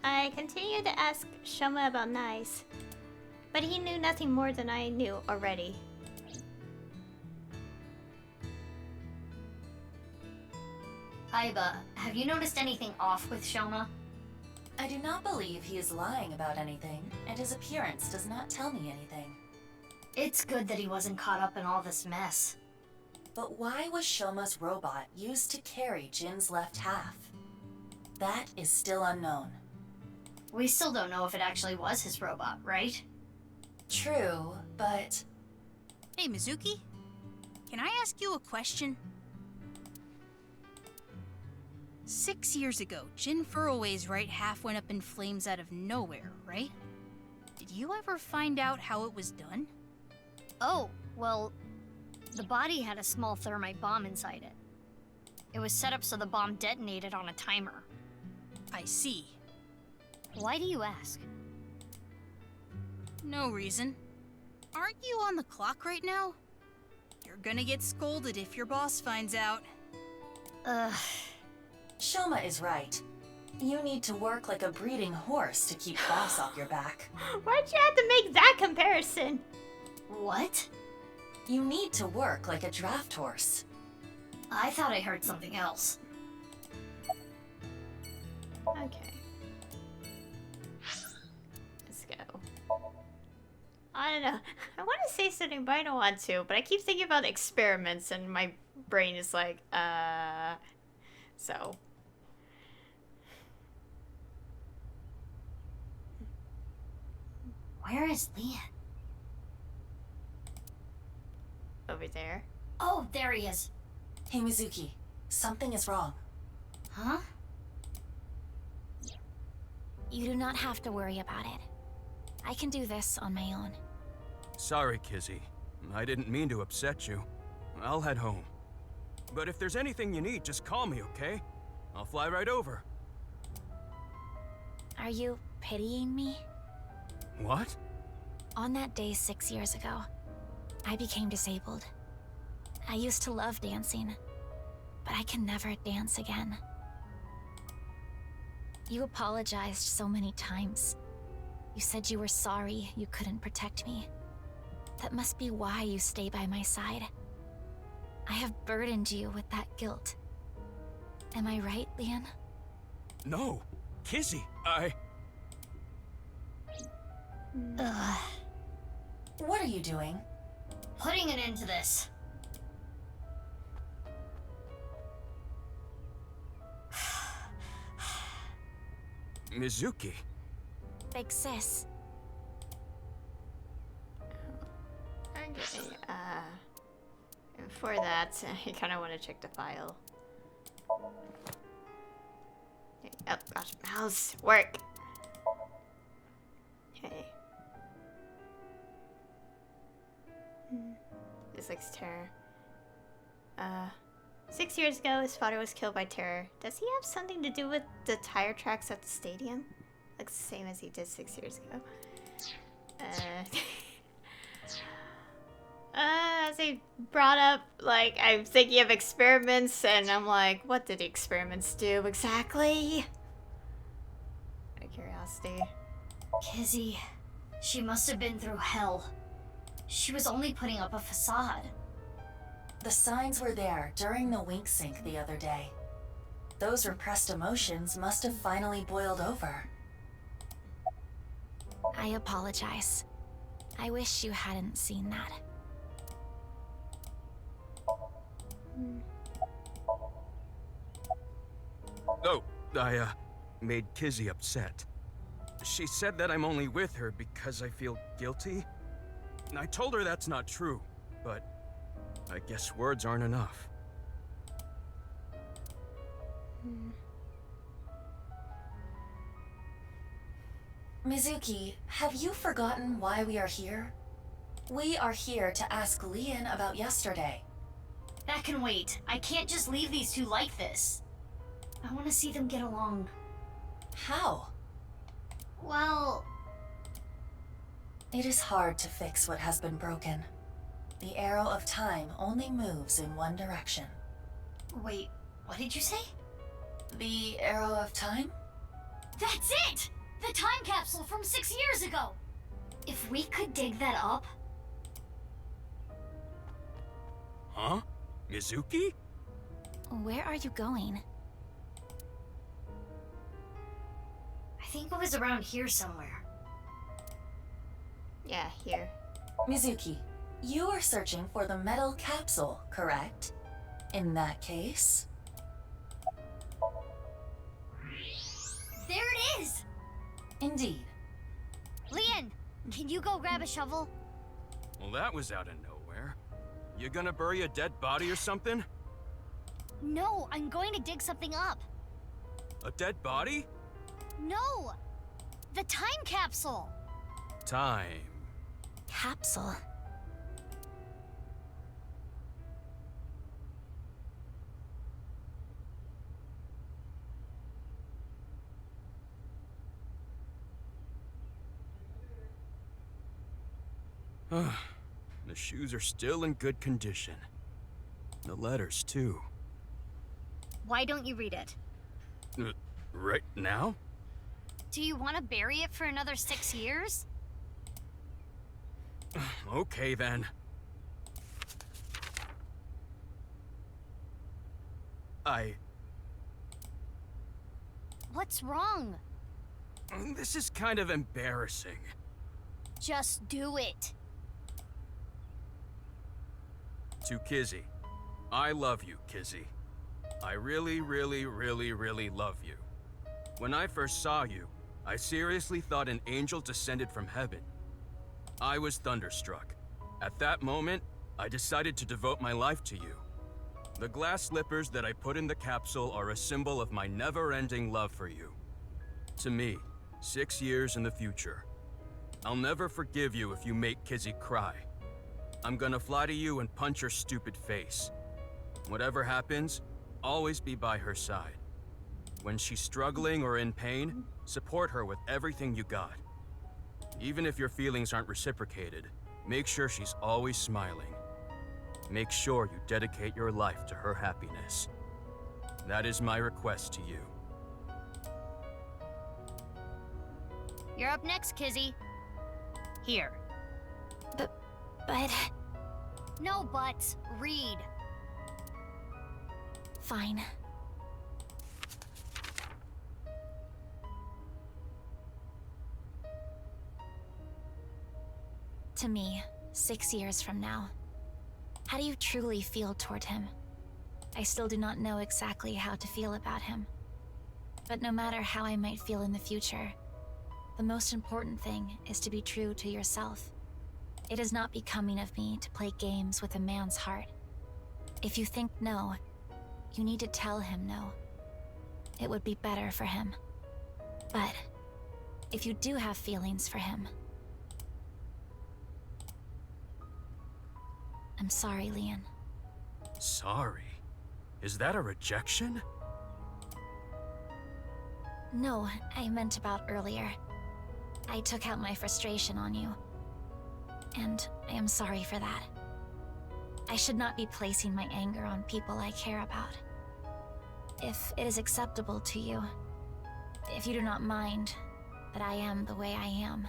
I continued to ask Shoma about Nais, but he knew nothing more than I knew already. Aiba, have you noticed anything off with Shoma? I do not believe he is lying about anything, and his appearance does not tell me anything. It's good that he wasn't caught up in all this mess. But why was Shoma's robot used to carry Jin's left half? That is still unknown. We still don't know if it actually was his robot, right? True, but... Hey, Mizuki? Can I ask you a question? 6 years ago, Jin Furroway's right half went up in flames out of nowhere, right? Did you ever find out how it was done? Oh, well, The body had a small thermite bomb inside it. It was set up so the bomb detonated on a timer. I see. Why do you ask? No reason. Aren't you on the clock right now? You're gonna get scolded if your boss finds out. Shoma is right. You need to work like a breeding horse to keep boss off your back. Why'd you have to make that comparison? What? You need to work like a draft horse. I thought I heard something else. Okay. Let's go. I don't know. I want to say something, but I don't want to. But I keep thinking about experiments, and my brain is like, so. Where is Leon? Over there. Oh, there he is. Hey, Mizuki. Something is wrong. Huh? You do not have to worry about it. I can do this on my own. Sorry, Kizzy. I didn't mean to upset you. I'll head home. But if there's anything you need, just call me, okay? I'll fly right over. Are you pitying me? What? On that day 6 years ago, I became disabled. I used to love dancing, but I can never dance again. You apologized so many times. You said you were sorry you couldn't protect me. That must be why you stay by my side. I have burdened you with that guilt. Am I right, Leon? No, Kizzy, Ugh. What are you doing? Putting an end to this. Mizuki. Big sis. Okay, for that, I kind of want to check the file. Oh gosh, mouse, work! Okay. This likes terror. 6 years ago, his father was killed by terror. Does he have something to do with the tire tracks at the stadium? Looks the same as he did 6 years ago. As they brought up, like, I'm thinking of experiments, and I'm like, what did the experiments do exactly? Out of curiosity. Kizzy, she must have been through hell. She was only putting up a facade. The signs were there during the wink sync the other day. Those repressed emotions must have finally boiled over. I apologize. I wish you hadn't seen that. Oh, I made Kizzy upset. She said that I'm only with her because I feel guilty. I told her that's not true, but I guess words aren't enough. Mizuki, have you forgotten why we are here? We are here to ask Leon about yesterday. That can wait. I can't just leave these two like this. I want to see them get along. How? Well... It is hard to fix what has been broken. The arrow of time only moves in one direction. Wait, what did you say? The arrow of time? That's it! The time capsule from 6 years ago! If we could dig that up... Huh? Mizuki? Where are you going? I think it was around here somewhere. Yeah, here. Mizuki, you are searching for the metal capsule, correct? In that case... There it is! Indeed. Leon, can you go grab a shovel? Well, that was out of nowhere. You gonna bury a dead body or something? No, I'm going to dig something up. A dead body? No! The time capsule! Time. Capsule? The shoes are still in good condition. The letters, too. Why don't you read it? Right now? Do you want to bury it for another 6 years? Okay, then. What's wrong? This is kind of embarrassing. Just do it. To Kizzy. I love you, Kizzy. I really, really, really, really love you. When I first saw you, I seriously thought an angel descended from heaven. I was thunderstruck. At that moment, I decided to devote my life to you. The glass slippers that I put in the capsule are a symbol of my never-ending love for you. To me, 6 years in the future. I'll never forgive you if you make Kizzy cry. I'm gonna fly to you and punch her stupid face. Whatever happens, always be by her side. When she's struggling or in pain, support her with everything you got. Even if your feelings aren't reciprocated, make sure she's always smiling. Make sure you dedicate your life to her happiness. That is my request to you. You're up next, Kizzy. Here. But... No buts. Read. Fine. To me, 6 years from now, how do you truly feel toward him? I still do not know exactly how to feel about him. But no matter how I might feel in the future, the most important thing is to be true to yourself. It is not becoming of me to play games with a man's heart. If you think no, you need to tell him no. It would be better for him. But if you do have feelings for him, I'm sorry, Leon. Sorry? Is that a rejection? No, I meant about earlier. I took out my frustration on you. And I am sorry for that. I should not be placing my anger on people I care about. If it is acceptable to you, if you do not mind that I am the way I am,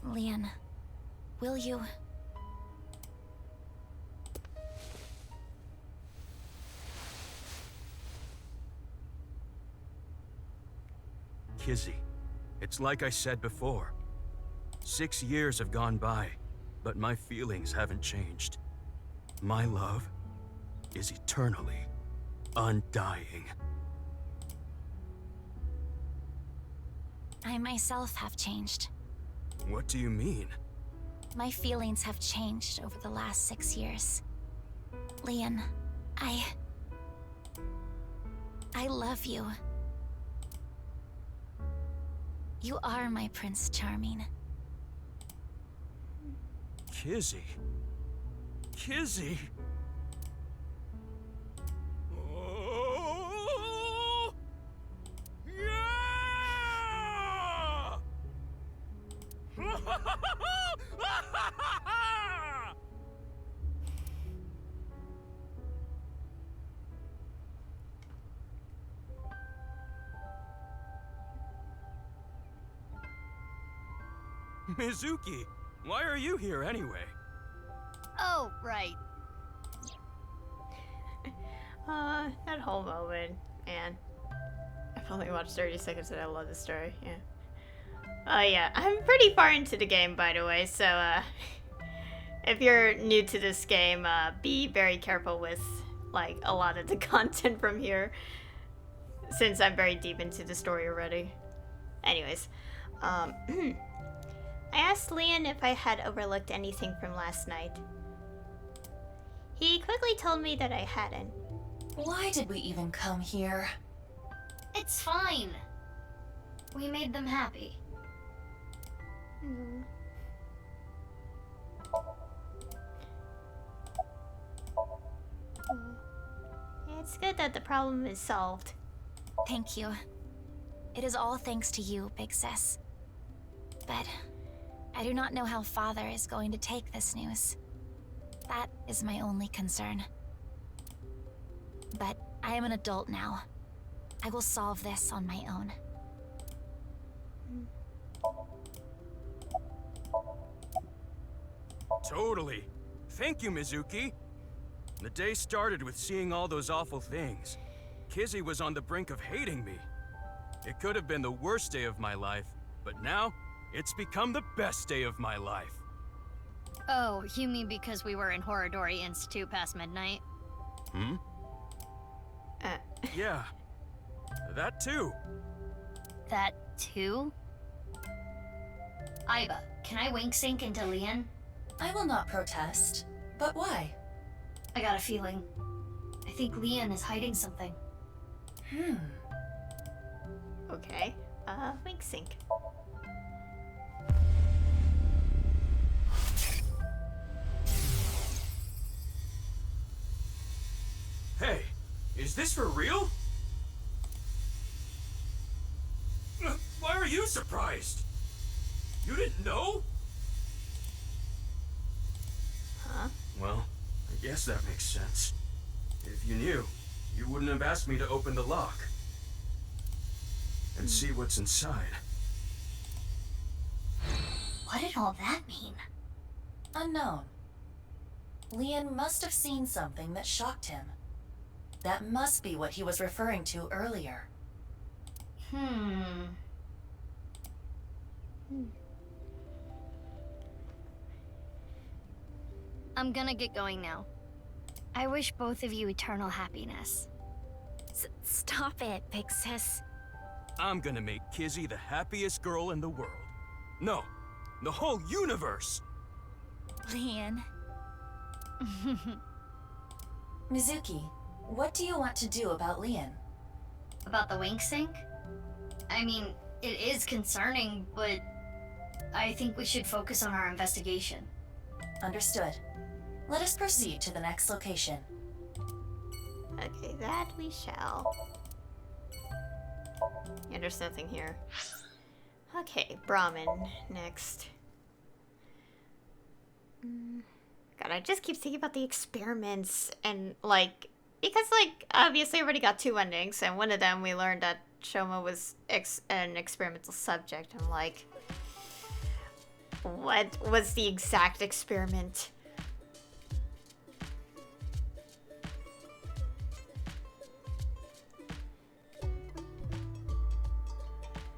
Leon, will you... Kizzy, it's like I said before. 6 years have gone by, but my feelings haven't changed. My love is eternally undying. I myself have changed. What do you mean? My feelings have changed over the last 6 years. Leon, I love you. You are my Prince Charming. Kizzy? Kizzy? Oh! Yeah! Mizuki, why are you here anyway? Oh, right. That whole moment, man. I've only watched 30 seconds and I love the story, yeah. Yeah, I'm pretty far into the game, by the way, so, if you're new to this game, be very careful with, like, a lot of the content from here, since I'm very deep into the story already. Anyways, I asked Leon if I had overlooked anything from last night. He quickly told me that I hadn't. Why did we even come here? It's fine. We made them happy. It's good that the problem is solved. Thank you. It is all thanks to you, Big Sis. But I do not know how Father is going to take this news. That is my only concern. But I am an adult now. I will solve this on my own. Totally. Thank you, Mizuki. The day started with seeing all those awful things. Kizzy was on the brink of hating me. It could have been the worst day of my life, but now, it's become the best day of my life. Oh, you mean because we were in Horadori Institute past midnight? Hmm? Yeah. That too. That too? Can I wink sync into Leon? I will not protest. But why? I got a feeling. I think Leon is hiding something. Okay. Wink sync. Hey, is this for real? Why are you surprised? You didn't know? Huh? Well, I guess that makes sense. If you knew, you wouldn't have asked me to open the lock. And see what's inside. What did all that mean? Unknown. Leon must have seen something that shocked him. That must be what he was referring to earlier. I'm gonna get going now. I wish both of you eternal happiness. Stop it, big sis. I'm gonna make Kizzy the happiest girl in the world. No, the whole universe! Leon. Mizuki, what do you want to do about Leon? About the wink sync? I mean, it is concerning, but I think we should focus on our investigation. Understood. Let us proceed to the next location. Okay, that we shall. Yeah, there's nothing here. Okay, Brahmin next. God, I just keep thinking about the experiments and like, because like obviously I already got 2 endings, and one of them we learned that Shoma was an experimental subject. I'm like, what was the exact experiment?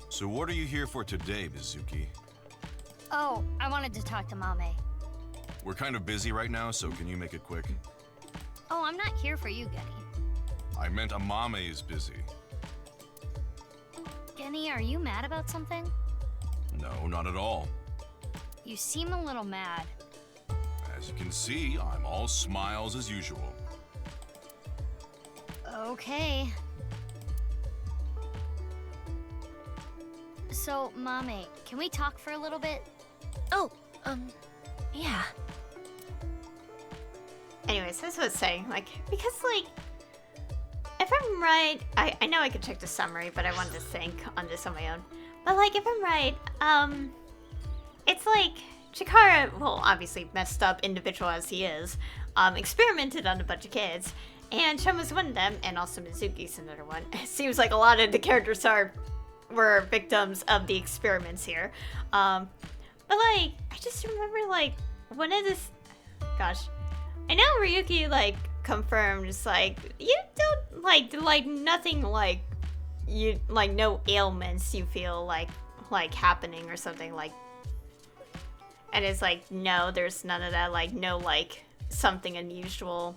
So what are you here for today, Mizuki? Oh, I wanted to talk to Mame. We're kind of busy right now, so can you make it quick? Oh, I'm not here for you, Genny. I meant Amame is busy. Genny, are you mad about something? No, not at all. You seem a little mad. As you can see, I'm all smiles as usual. Okay. So, Mame, can we talk for a little bit? Oh, yeah. Anyways, that's what I was saying. Like, because, like, if I'm right, I know I could check the summary, but I wanted to think on this on my own. But, like, if I'm right, it's like Chikara, well, obviously messed up individual as he is, experimented on a bunch of kids, and Shoma's one of them, and also Mizuki's another one. It seems like a lot of the characters were victims of the experiments here. But like, I just remember like one of this, gosh, I know Ryuki like confirmed, just like, you don't like nothing like, you like no ailments you feel like happening or something like, and it's like, no, there's none of that, like no like something unusual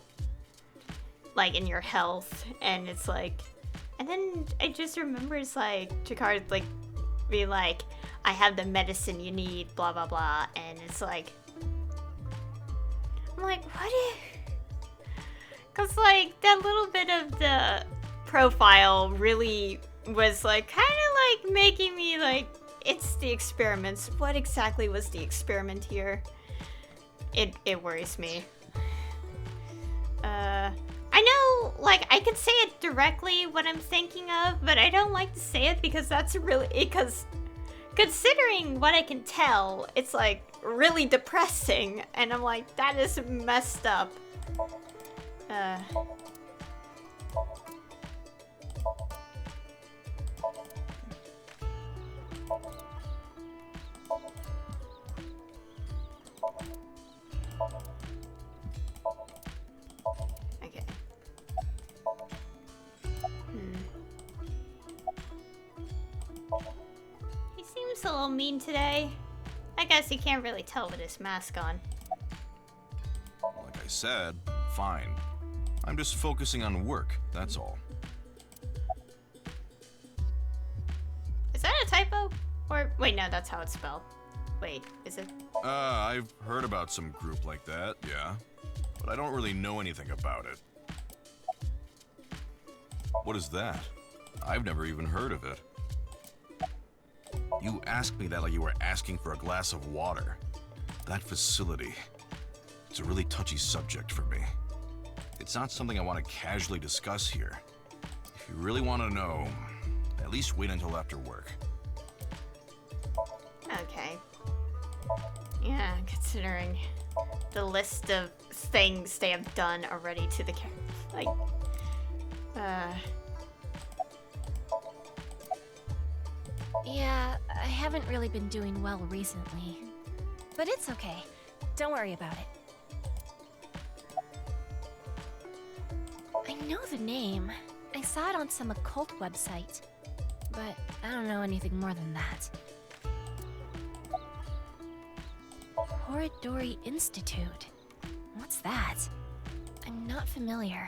like in your health. And it's like, and then I just remember it's like Chikara's like be like, I have the medicine you need, blah blah blah, and it's like, I'm like, what if, cause like that little bit of the profile really was like kind of like making me like, it's the experiments. What exactly was the experiment here? It worries me. I know, like, I could say it directly what I'm thinking of, but I don't like to say it because that's really, because Considering what I can tell, it's like really depressing, and I'm like, that is messed up. Okay. He seems a little mean today. I guess you can't really tell with his mask on. Like I said, fine. I'm just focusing on work, that's all. Is that a typo? Or, wait, no, that's how it's spelled. Wait, is it? I've heard about some group like that, yeah. But I don't really know anything about it. What is that? I've never even heard of it. You asked me that like you were asking for a glass of water. That facility, it's a really touchy subject for me. It's not something I want to casually discuss here. If you really want to know, at least wait until after work. Okay. Yeah, considering the list of things they have done already to the character. Like, Yeah, I haven't really been doing well recently. But it's okay. Don't worry about it. I know the name. I saw it on some occult website. But I don't know anything more than that. Horidori Institute. What's that? I'm not familiar.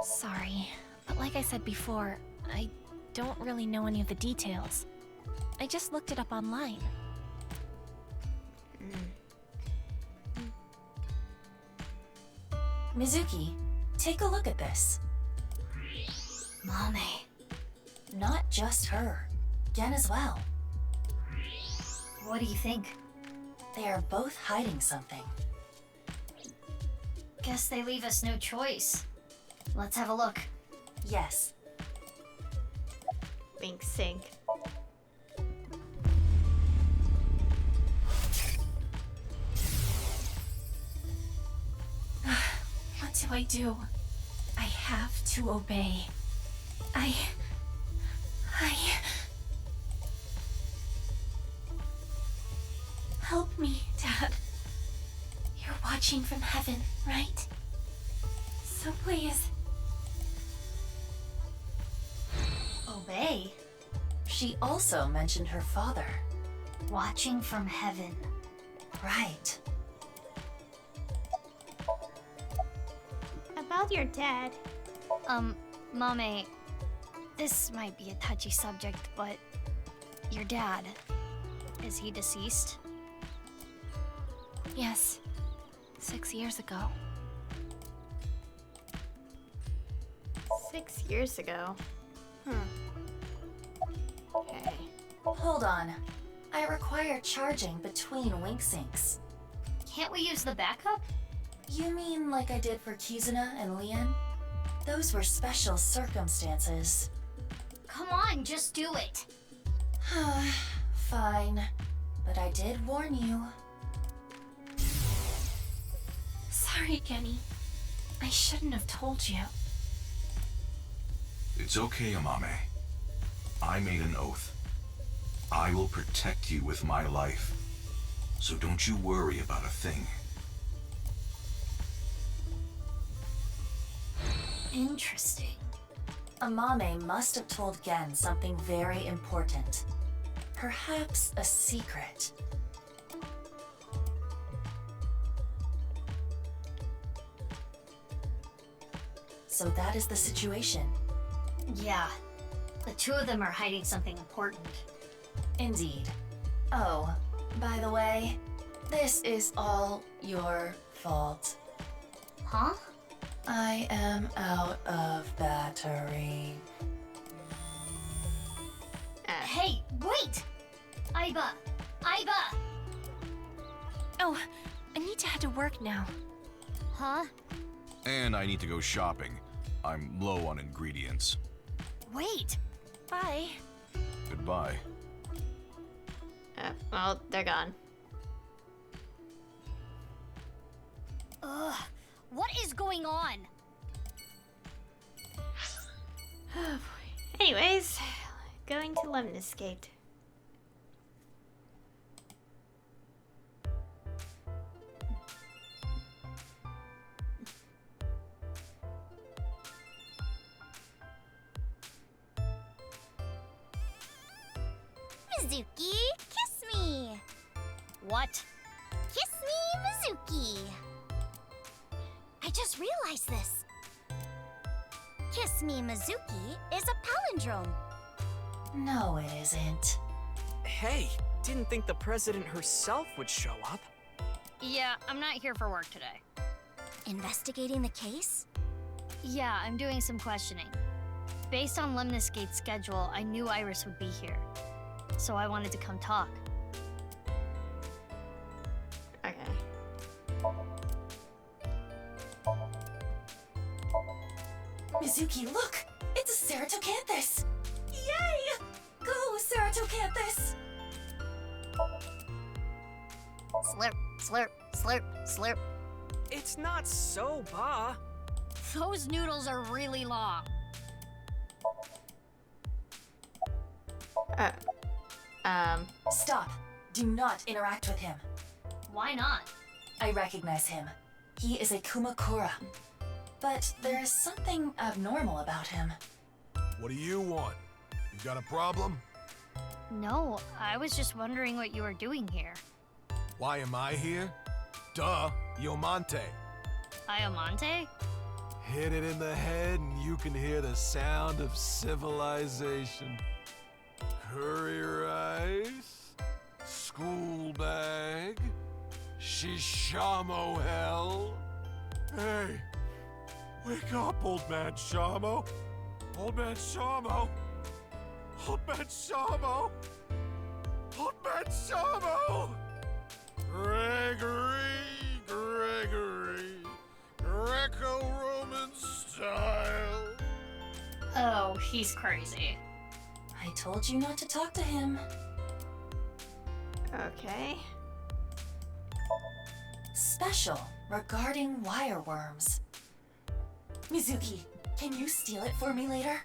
Sorry, but like I said before, I don't really know any of the details. I just looked it up online. Mizuki, take a look at this. Mame. Not just her. Gen as well. What do you think? They are both hiding something. Guess they leave us no choice. Let's have a look. Yes. Link sync. What do I do? I have to obey. I... Help me, Dad. You're watching from heaven, right? So please. Obey? She also mentioned her father. Watching from heaven. Right. About your dad. Mame, this might be a touchy subject, but your dad, is he deceased? Yes. 6 years ago. 6 years ago. Okay. Hold on. I require charging between wink syncs. Can't we use the backup? You mean like I did for Kizuna and Leon? Those were special circumstances. Come on, just do it. Fine. But I did warn you. Sorry, Genny. I shouldn't have told you. It's okay, Amame. I made an oath. I will protect you with my life. So don't you worry about a thing. Interesting. Amame must have told Gen something very important. Perhaps a secret. So that is the situation. Yeah. The two of them are hiding something important. Indeed. Oh, by the way, this is all your fault. Huh? I am out of battery. Hey, wait! Aiba! Aiba! Oh, I need to head to work now. Huh? And I need to go shopping. I'm low on ingredients. Wait. Bye. Goodbye. Well, they're gone. Ugh, what is going on? Oh boy. Anyways, going to Lemnis Gate. Mizuki, kiss me! What? Kiss me, Mizuki! I just realized this. Kiss me, Mizuki is a palindrome. No, it isn't. Hey, didn't think the president herself would show up. Yeah, I'm not here for work today. Investigating the case? Yeah, I'm doing some questioning. Based on Lemnis Gate's schedule, I knew Iris would be here. So I wanted to come talk. Okay. Mizuki, look! It's a Ceratocanthus! Yay! Go, Ceratocanthus! Slurp, slurp, slurp, slurp. It's not so, Ba. Those noodles are really long. Stop. Do not interact with him. Why not? I recognize him. He is a Kumakura. But there is something abnormal about him. What do you want? You got a problem? No, I was just wondering what you were doing here. Why am I here? Duh, Iomante. Iomante? Hit it in the head and you can hear the sound of civilization. Curry rice, school bag, Shishamo hell. Hey, wake up, old man Shamo. Old man Shamo. Old man Shamo. Old man Shamo. Gregory, Greco-Roman style. Oh, he's crazy. I told you not to talk to him. Okay. Special regarding wireworms. Mizuki, can you steal it for me later?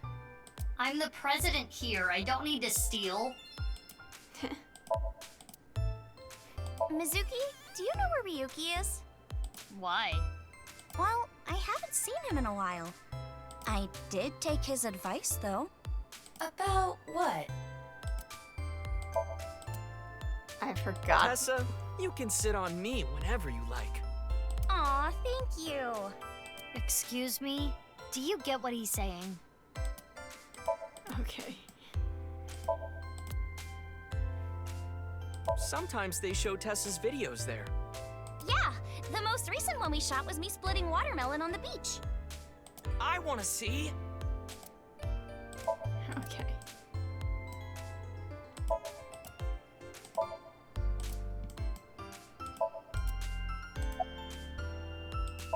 I'm the president here. I don't need to steal. Mizuki, do you know where Ryuki is? Why? Well, I haven't seen him in a while. I did take his advice, though. About what? I forgot. Tessa, you can sit on me whenever you like. Aw, thank you. Excuse me? Do you get what he's saying? Okay. Sometimes they show Tessa's videos there. Yeah, the most recent one we shot was me splitting watermelon on the beach. I want to see. Okay.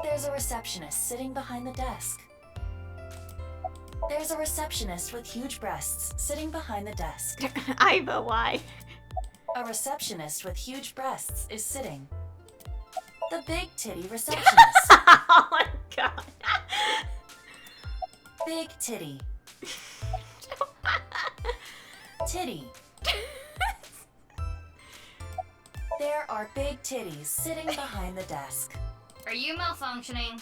There's a receptionist sitting behind the desk. There's a receptionist with huge breasts sitting behind the desk. Iva, why? A receptionist with huge breasts is sitting. The big titty receptionist. Oh my god. Big titty. Titty. There are big titties sitting behind the desk. Are you malfunctioning?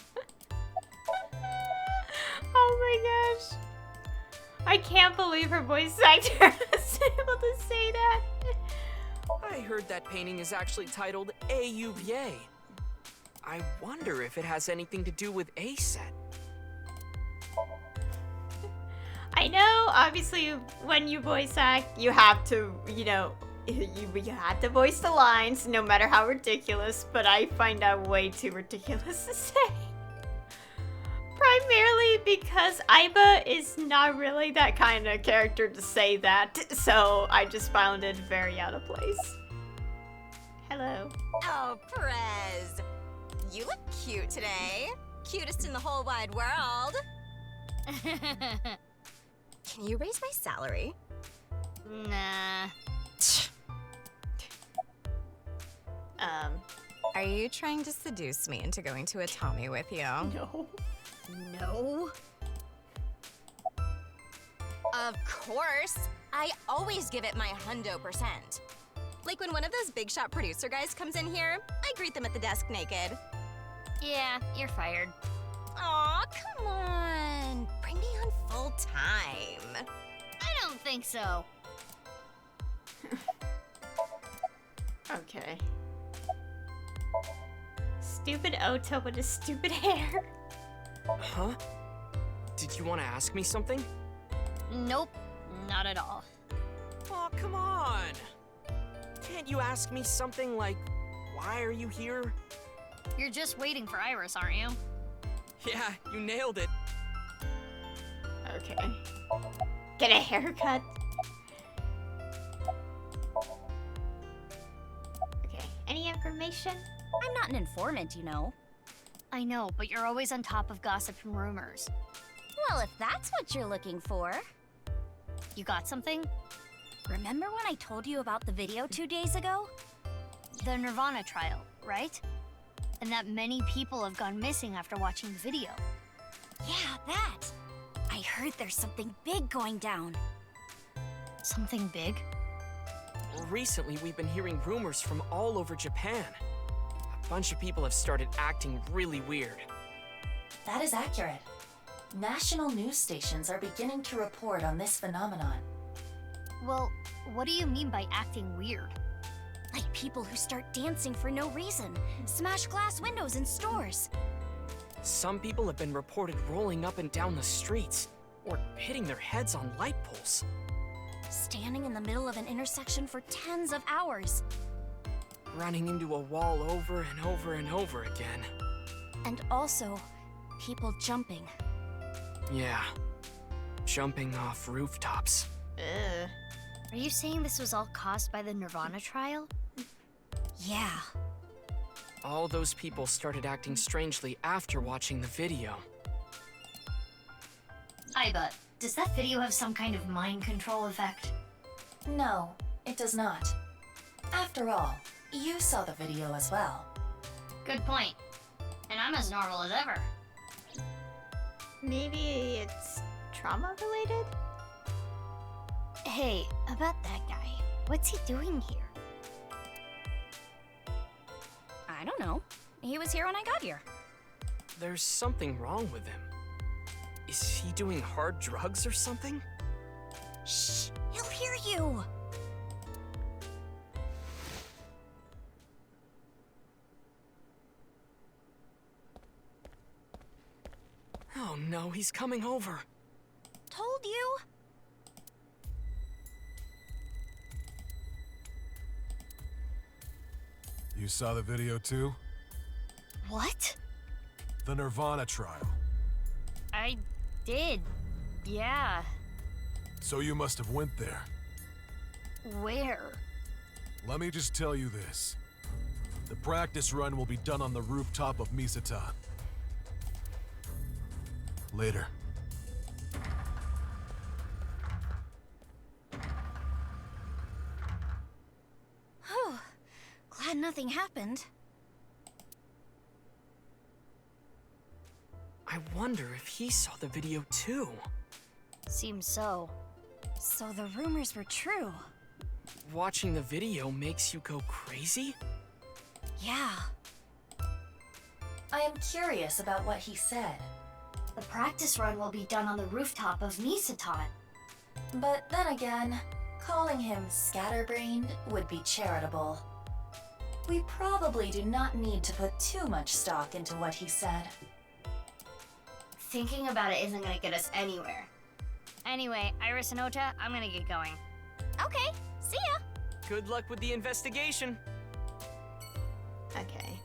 Oh my gosh. I can't believe her voice actor was able to say that. I heard that painting is actually titled AUVA. I wonder if it has anything to do with A-Set. I know, obviously, when you voice act, you have to, you know, you have to voice the lines, no matter how ridiculous, but I find that way too ridiculous to say. Primarily because Aiba is not really that kind of character to say that, so I just found it very out of place. Hello. Oh, Perez. You look cute today. Cutest in the whole wide world. Can you raise my salary? Nah. Are you trying to seduce me into going to a Tommy with you? No. No. Of course. I always give it my 100%. Like when one of those big shot producer guys comes in here, I greet them at the desk naked. Yeah, you're fired. Aw, come on. Bring me on full time. I don't think so. Okay. Stupid Ota with his stupid hair. Huh? Did you want to ask me something? Nope, not at all. Oh, come on. Can't you ask me something like, why are you here? You're just waiting for Iris, aren't you? Yeah, you nailed it. Okay. Get a haircut. Okay, any information? I'm not an informant, you know. I know, but you're always on top of gossip and rumors. Well, if that's what you're looking for. You got something? Remember when I told you about the video 2 days ago? The nirvanA trial, right? And that many people have gone missing after watching the video. Yeah, that. I heard there's something big going down. Something big? Recently, we've been hearing rumors from all over Japan. A bunch of people have started acting really weird. That is accurate. National news stations are beginning to report on this phenomenon. Well, what do you mean by acting weird? Like people who start dancing for no reason, smash glass windows in stores. Some people have been reported rolling up and down the streets, or hitting their heads on light poles. Standing in the middle of an intersection for tens of hours. Running into a wall over and over and over again. And also, people jumping. Yeah. Jumping off rooftops. Ugh. Are you saying this was all caused by the nirvanA trial? Yeah. All those people started acting strangely after watching the video. Aiba, does that video have some kind of mind control effect? No, it does not. After all, you saw the video as well. Good point. And I'm as normal as ever. Maybe it's trauma related? Hey, about that guy. What's he doing here? I don't know. He was here when I got here. There's something wrong with him. Is he doing hard drugs or something? Shh! He'll hear you! Oh no, he's coming over. Told you! You saw the video too? What? The nirvanA trial. I did. Yeah. So you must have went there. Where? Let me just tell you this. The practice run will be done on the rooftop of Misatan. Later. Whew. Glad nothing happened. I wonder if he saw the video too. Seems so. So the rumors were true. Watching the video makes you go crazy? Yeah. I am curious about what he said. The practice run will be done on the rooftop of Misatan. But then again, calling him scatterbrained would be charitable. We probably do not need to put too much stock into what he said. Thinking about it isn't gonna get us anywhere. Anyway, Iris and Ota, I'm gonna get going. Okay, see ya! Good luck with the investigation. Okay.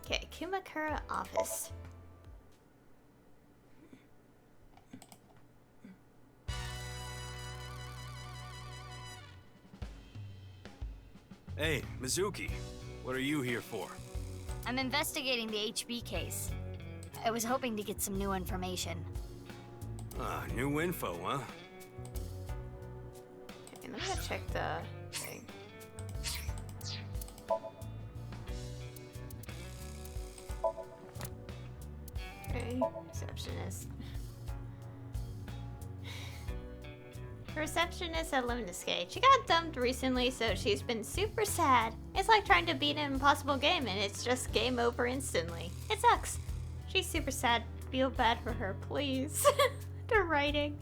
Okay, Kumakura office. Hey, Mizuki. What are you here for? I'm investigating the HB case. I was hoping to get some new information. New info, huh? let me go check the thing. Okay, receptionist. Receptionist at Lemnis Gate. She got dumped recently, so she's been super sad. It's like trying to beat an impossible game and it's just game over instantly. It sucks. She's super sad. Feel bad for her, please. They're writing.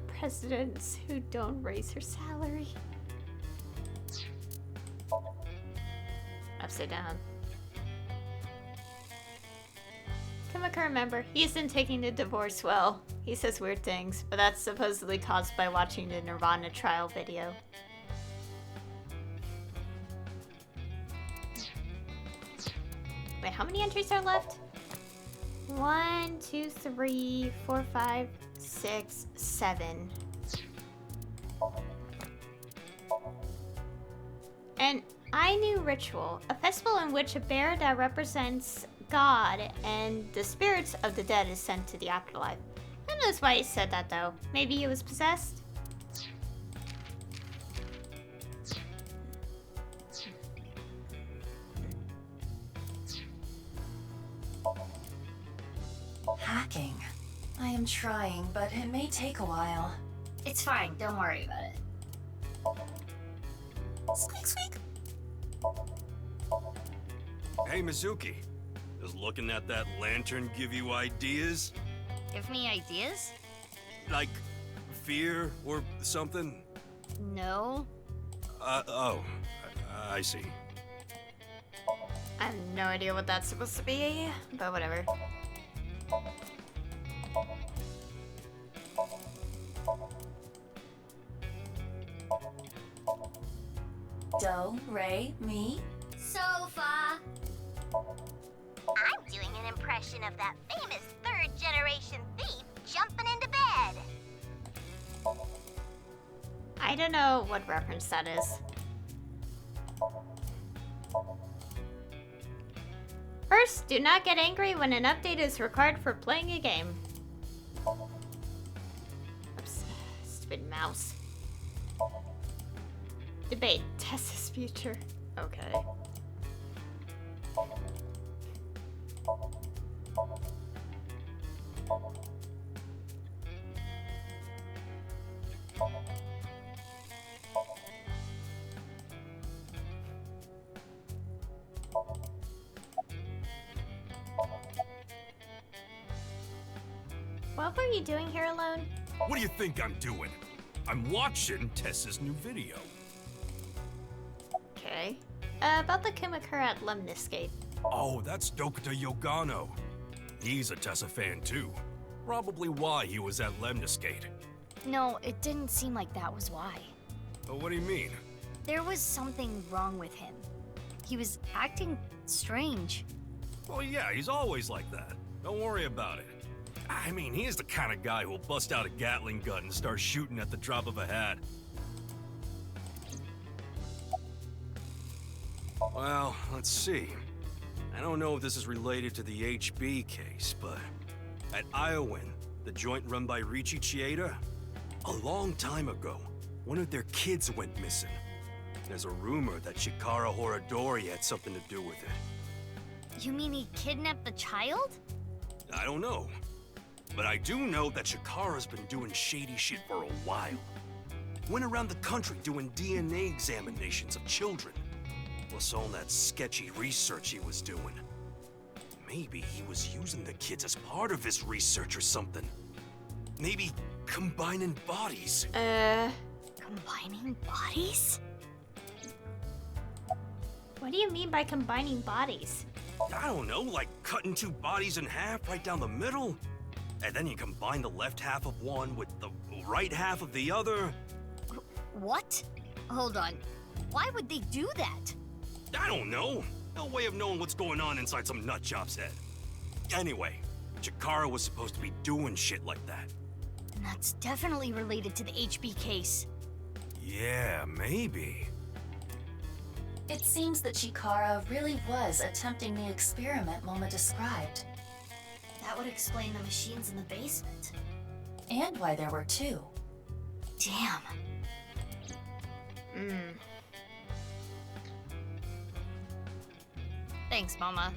Presidents who don't raise her salary. Upside down. Kumiko, remember, he isn't taking the divorce well. He says weird things, but that's supposedly caused by watching the nirvanA trial video. Wait, how many entries are left? 1, 2, 3, 4, 5, 6, 7. An Ainu ritual, a festival in which a bear that represents God and the spirits of the dead is sent to the afterlife. Who knows why he said that though? Maybe he was possessed? Hacking. I am trying, but it may take a while. It's fine, don't worry about it. Squeak, squeak. Hey, Mizuki. Does looking at that lantern give you ideas? Give me ideas? Like fear or something? No. I see. I have no idea what that's supposed to be, but whatever. Do, re, mi. Sofa. I'm doing an impression of that famous third-generation thief jumping into bed. I don't know what reference that is. First, do not get angry when an update is required for playing a game. Oops, stupid mouse. Debate. Test his future. Okay. What were you doing here alone? What do you think I'm doing? I'm watching Tessa's new video. Okay. About the Kumiko at Lemnis Gate. Oh, that's Dokita Yogano. He's a Tessa fan too. Probably why he was at Lemnis Gate. No, it didn't seem like that was why. Oh, what do you mean? There was something wrong with him. He was acting strange. Well, yeah, he's always like that. Don't worry about it. I mean, he is the kind of guy who'll bust out a Gatling gun and start shooting at the drop of a hat. Well, let's see. I don't know if this is related to the HB case, but at Iowan, the joint run by Richie Chieda, a long time ago, one of their kids went missing. There's a rumor that Chikara Horadori had something to do with it. You mean he kidnapped the child? I don't know. But I do know that Chikara's been doing shady shit for a while. Went around the country doing DNA examinations of children. Plus all that sketchy research he was doing. Maybe he was using the kids as part of his research or something. Maybe combining bodies. Combining bodies? What do you mean by combining bodies? I don't know, like cutting two bodies in half right down the middle? And then you combine the left half of one with the right half of the other? What? Hold on. Why would they do that? I don't know. No way of knowing what's going on inside some nutjob's head. Anyway, Chikara was supposed to be doing shit like that. And that's definitely related to the HB case. Yeah, maybe. It seems that Chikara really was attempting the experiment Moma described. That would explain the machines in the basement. And why there were two. Damn. Thanks, Mama.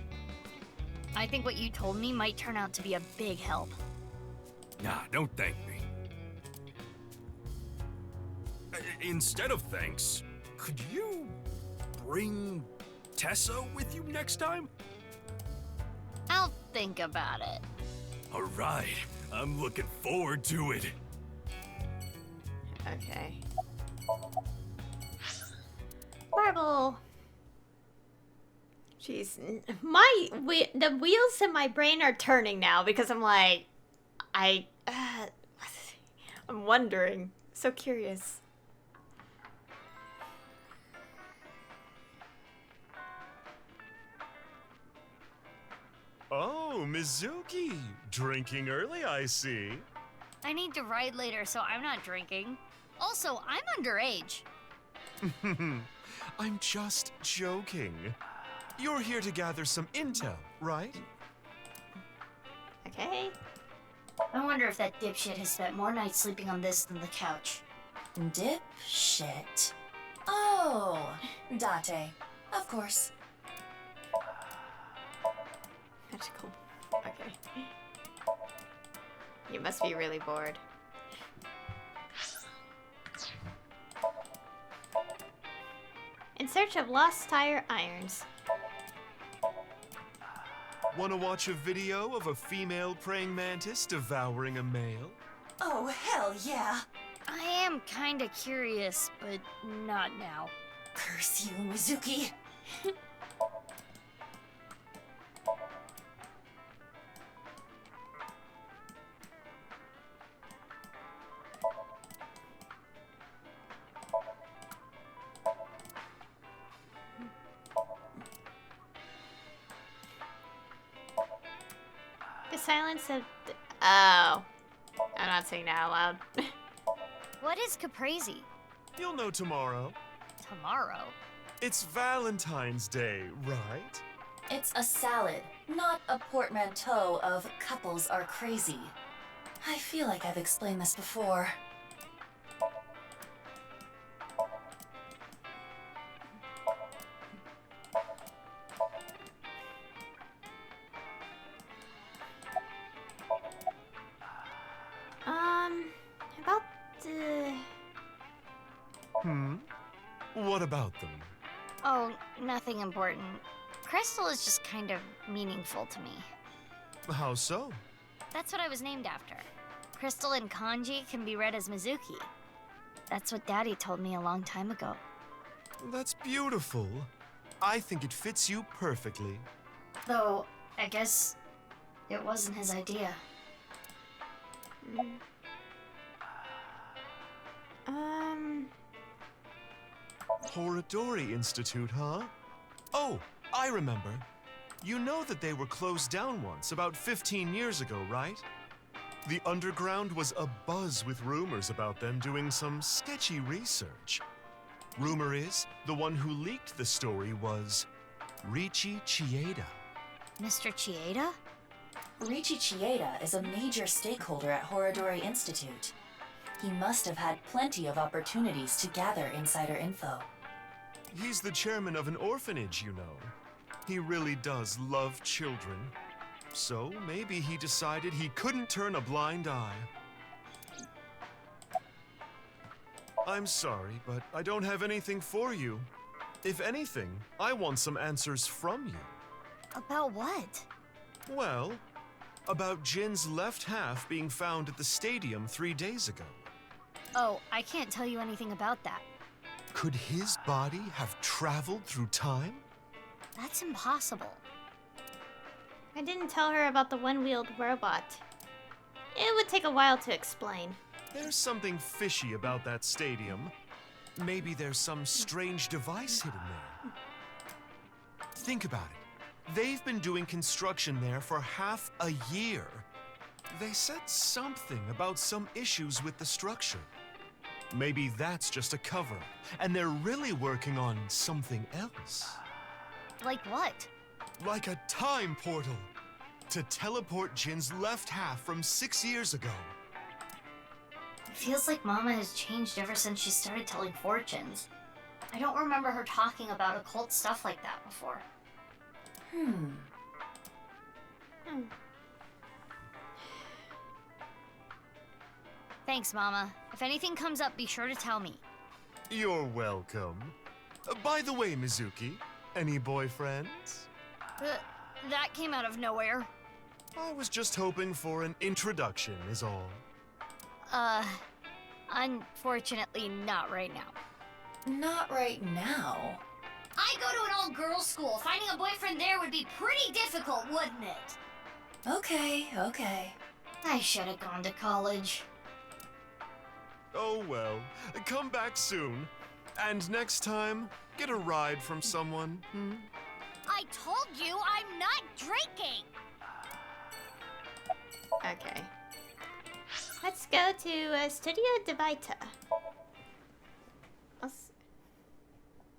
I think what you told me might turn out to be a big help. Nah, don't thank me. Instead of thanks, could you bring Tessa with you next time? I'll think about it. All right, I'm looking forward to it. Okay. Marble. Jeez, the wheels in my brain are turning now because I'm like, I'm wondering. So curious. Oh, Mizuki! Drinking early, I see. I need to ride later, so I'm not drinking. Also, I'm underage. I'm just joking. You're here to gather some intel, right? Okay. I wonder if that dipshit has spent more nights sleeping on this than the couch. Dipshit. Oh, Date. Of course. Magical. Okay. You must be really bored. In search of lost tire irons. Want to watch a video of a female praying mantis devouring a male? Oh, hell yeah. I am kinda curious, but not now. Curse you, Mizuki. The silence of... Oh. I'm not saying that out loud. What is caprese? You'll know tomorrow. Tomorrow? It's Valentine's Day, right? It's a salad, not a portmanteau of couples are crazy. I feel like I've explained this before. About the... What about them? Oh, nothing important. Crystal is just kind of meaningful to me. How so? That's what I was named after. Crystal in kanji can be read as Mizuki. That's what Daddy told me a long time ago. That's beautiful. I think it fits you perfectly. Though, I guess it wasn't his idea. Horadori Institute, huh? Oh, I remember. You know that they were closed down once, about 15 years ago, right? The underground was abuzz with rumors about them doing some sketchy research. Rumor is, the one who leaked the story was Riichi Chieda. Mr. Chieda? Riichi Chieda is a major stakeholder at Horadori Institute. He must have had plenty of opportunities to gather insider info. He's the chairman of an orphanage, you know. He really does love children. So maybe he decided he couldn't turn a blind eye. I'm sorry, but I don't have anything for you. If anything, I want some answers from you. About what? Well, about Jin's left half being found at the stadium 3 days ago. Oh, I can't tell you anything about that. Could his body have traveled through time? That's impossible. I didn't tell her about the one-wheeled robot. It would take a while to explain. There's something fishy about that stadium. Maybe there's some strange device hidden there. Think about it. They've been doing construction there for half a year. They said something about some issues with the structure. Maybe that's just a cover-up, and they're really working on something else. Like what? Like a time portal to teleport Jin's left half from 6 years ago. It feels like Mama has changed ever since she started telling fortunes. I don't remember her talking about occult stuff like that before. Thanks, Mama. If anything comes up, be sure to tell me. You're welcome. By the way, Mizuki, any boyfriends? That came out of nowhere. I was just hoping for an introduction, is all. Unfortunately, not right now. Not right now. I go to an all-girls school. Finding a boyfriend there would be pretty difficult, wouldn't it? Okay. I should have gone to college. Oh well, come back soon. And next time, get a ride from someone, I told you I'm not drinking! Okay. Let's go to Studio de Vita.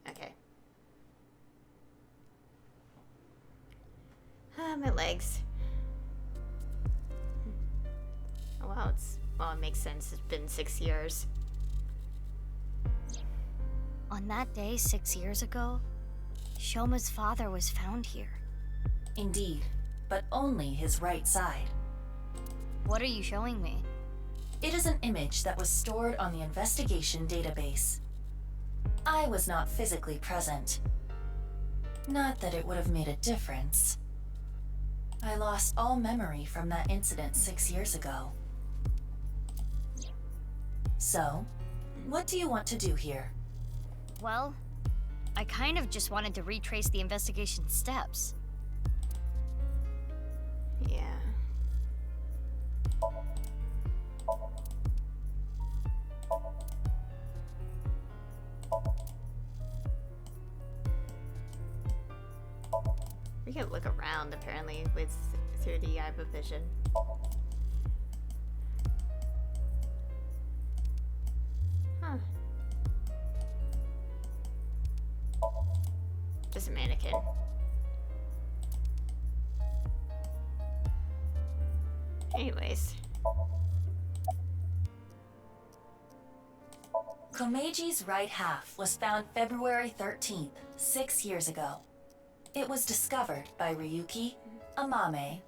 Okay. My legs. Oh, wow, well, it makes sense. It's been 6 years. On that day 6 years ago, Shoma's father was found here. Indeed, but only his right side. What are you showing me? It is an image that was stored on the investigation database. I was not physically present. Not that it would have made a difference. I lost all memory from that incident 6 years ago. So, what do you want to do here? Well, I kind of just wanted to retrace the investigation steps. Yeah. We can look around apparently through the eye of vision. Huh. Just a mannequin. Anyways. Komeji's right half was found February 13th, 6 years ago. It was discovered by Ryuki, Amame,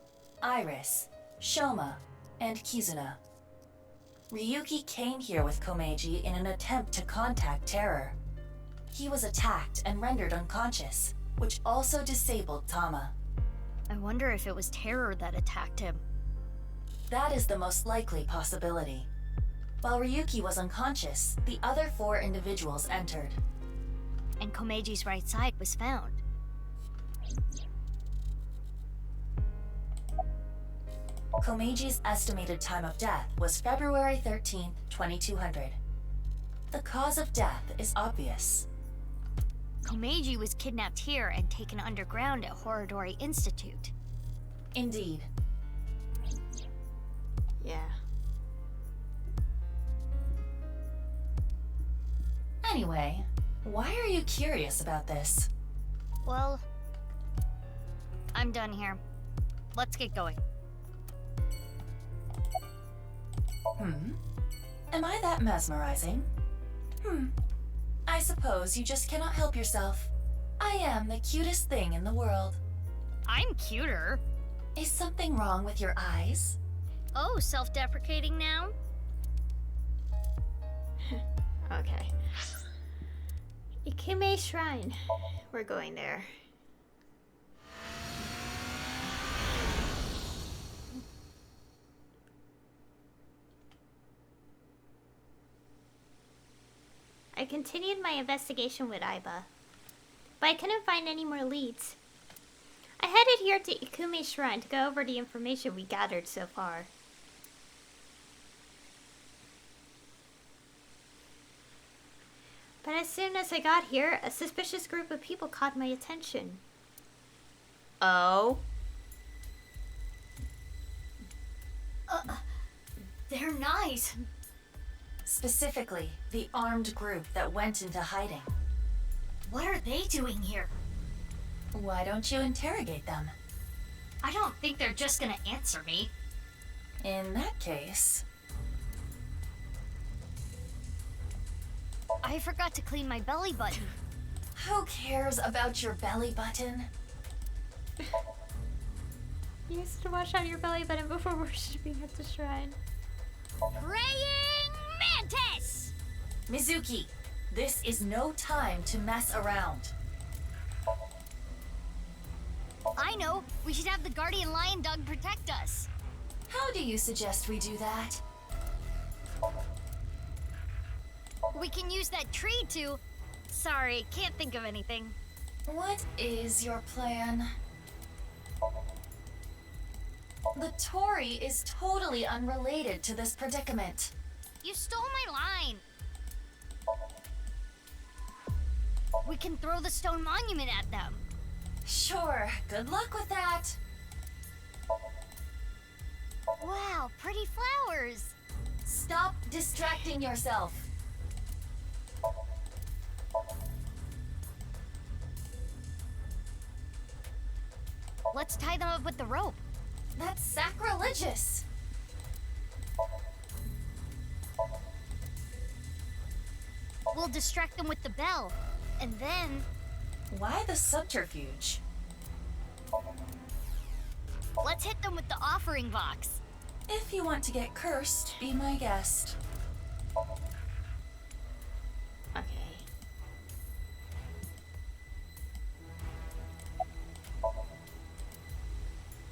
Iris, Shoma, and Kizuna. Ryuki came here with Komeji in an attempt to contact Terror. He was attacked and rendered unconscious, which also disabled Tama. I wonder if it was Terror that attacked him. That is the most likely possibility. While Ryuki was unconscious, the other 4 individuals entered. And Komeji's right side was found. Komeji's estimated time of death was February 13th, 2200. The cause of death is obvious. Komeji was kidnapped here and taken underground at Horodori Institute. Indeed. Yeah. Anyway, why are you curious about this? Well, I'm done here. Let's get going. Am I that mesmerizing? I suppose you just cannot help yourself. I am the cutest thing in the world. I'm cuter. Is something wrong with your eyes? Oh, self-deprecating now? Okay. Ikume Shrine. We're going there. I continued my investigation with Aiba, but I couldn't find any more leads. I headed here to Ikume Shrine to go over the information we gathered so far. But as soon as I got here, a suspicious group of people caught my attention. Oh? They're nice. Specifically, the armed group that went into hiding. What are they doing here? Why don't you interrogate them? I don't think they're just gonna answer me. In that case... I forgot to clean my belly button. Who cares about your belly button? You used to wash out your belly button before worshipping at the shrine. Praying mantis! Mizuki, this is no time to mess around. I know. We should have the guardian lion dog protect us. How do you suggest we do that? We can use that tree to... Sorry, can't think of anything. What is your plan? The Torii is totally unrelated to this predicament. You stole my line. We can throw the stone monument at them. Sure, good luck with that. Wow, pretty flowers. Stop distracting yourself. Let's tie them up with the rope. That's sacrilegious. We'll distract them with the bell. And then... Why the subterfuge? Let's hit them with the offering box. If you want to get cursed, be my guest. Okay.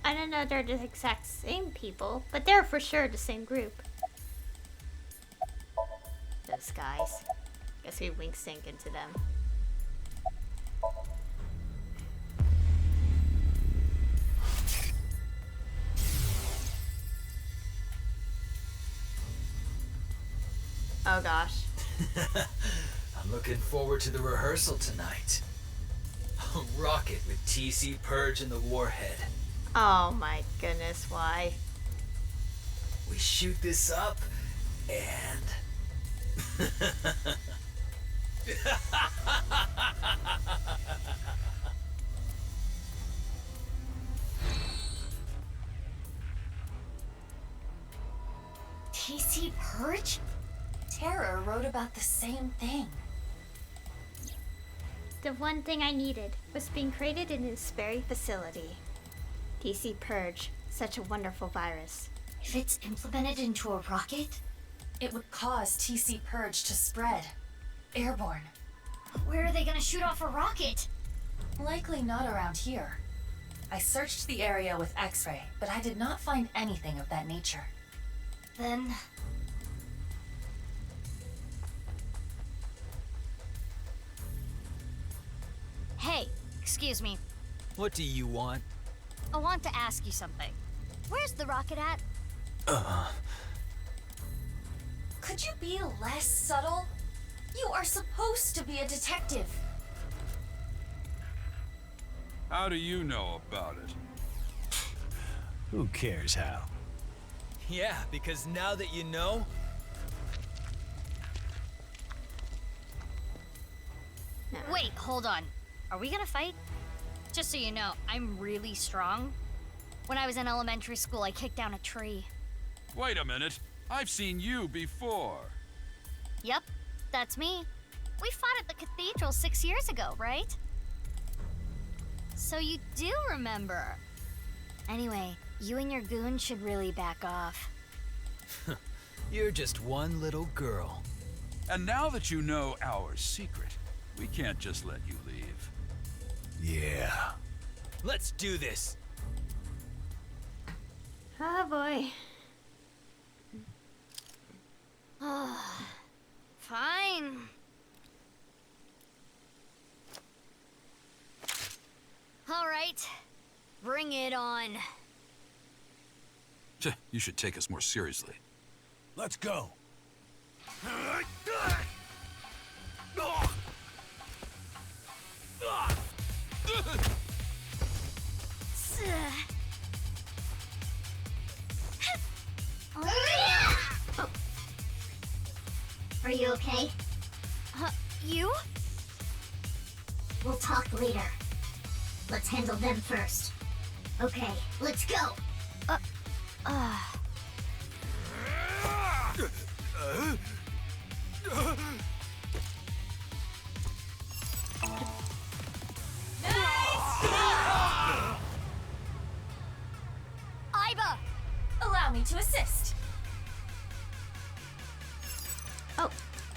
I don't know they're the exact same people, but they're for sure the same group. Those guys. Guess we wink sync into them. Oh gosh. I'm looking forward to the rehearsal tonight. I'll rock it with TC Purge and the Warhead. Oh my goodness, why? We shoot this up, and... TC Purge? Terror wrote about the same thing. The one thing I needed was being created in this very facility. TC Purge, such a wonderful virus. If it's implemented into a rocket, it would cause TC Purge to spread. Airborne. Where are they gonna shoot off a rocket? Likely not around here. I searched the area with X-ray, but I did not find anything of that nature. Then... Hey, excuse me. What do you want? I want to ask you something. Where's the rocket at? Could you be less subtle? You are supposed to be a detective. How do you know about it? Who cares how? Yeah, because now that you know... Wait, hold on. Are we gonna fight? Just so you know, I'm really strong. When I was in elementary school, I kicked down a tree. Wait a minute. I've seen you before. Yep, that's me. We fought at the cathedral 6 years ago, right? So you do remember. Anyway, you and your goon should really back off. You're just one little girl. And now that you know our secret, we can't just let you leave. Yeah. Let's do this. Oh boy. Fine. All right, bring it on. You should take us more seriously. Let's go. Are you okay? You? We'll talk later. Let's handle them first. Okay, let's go.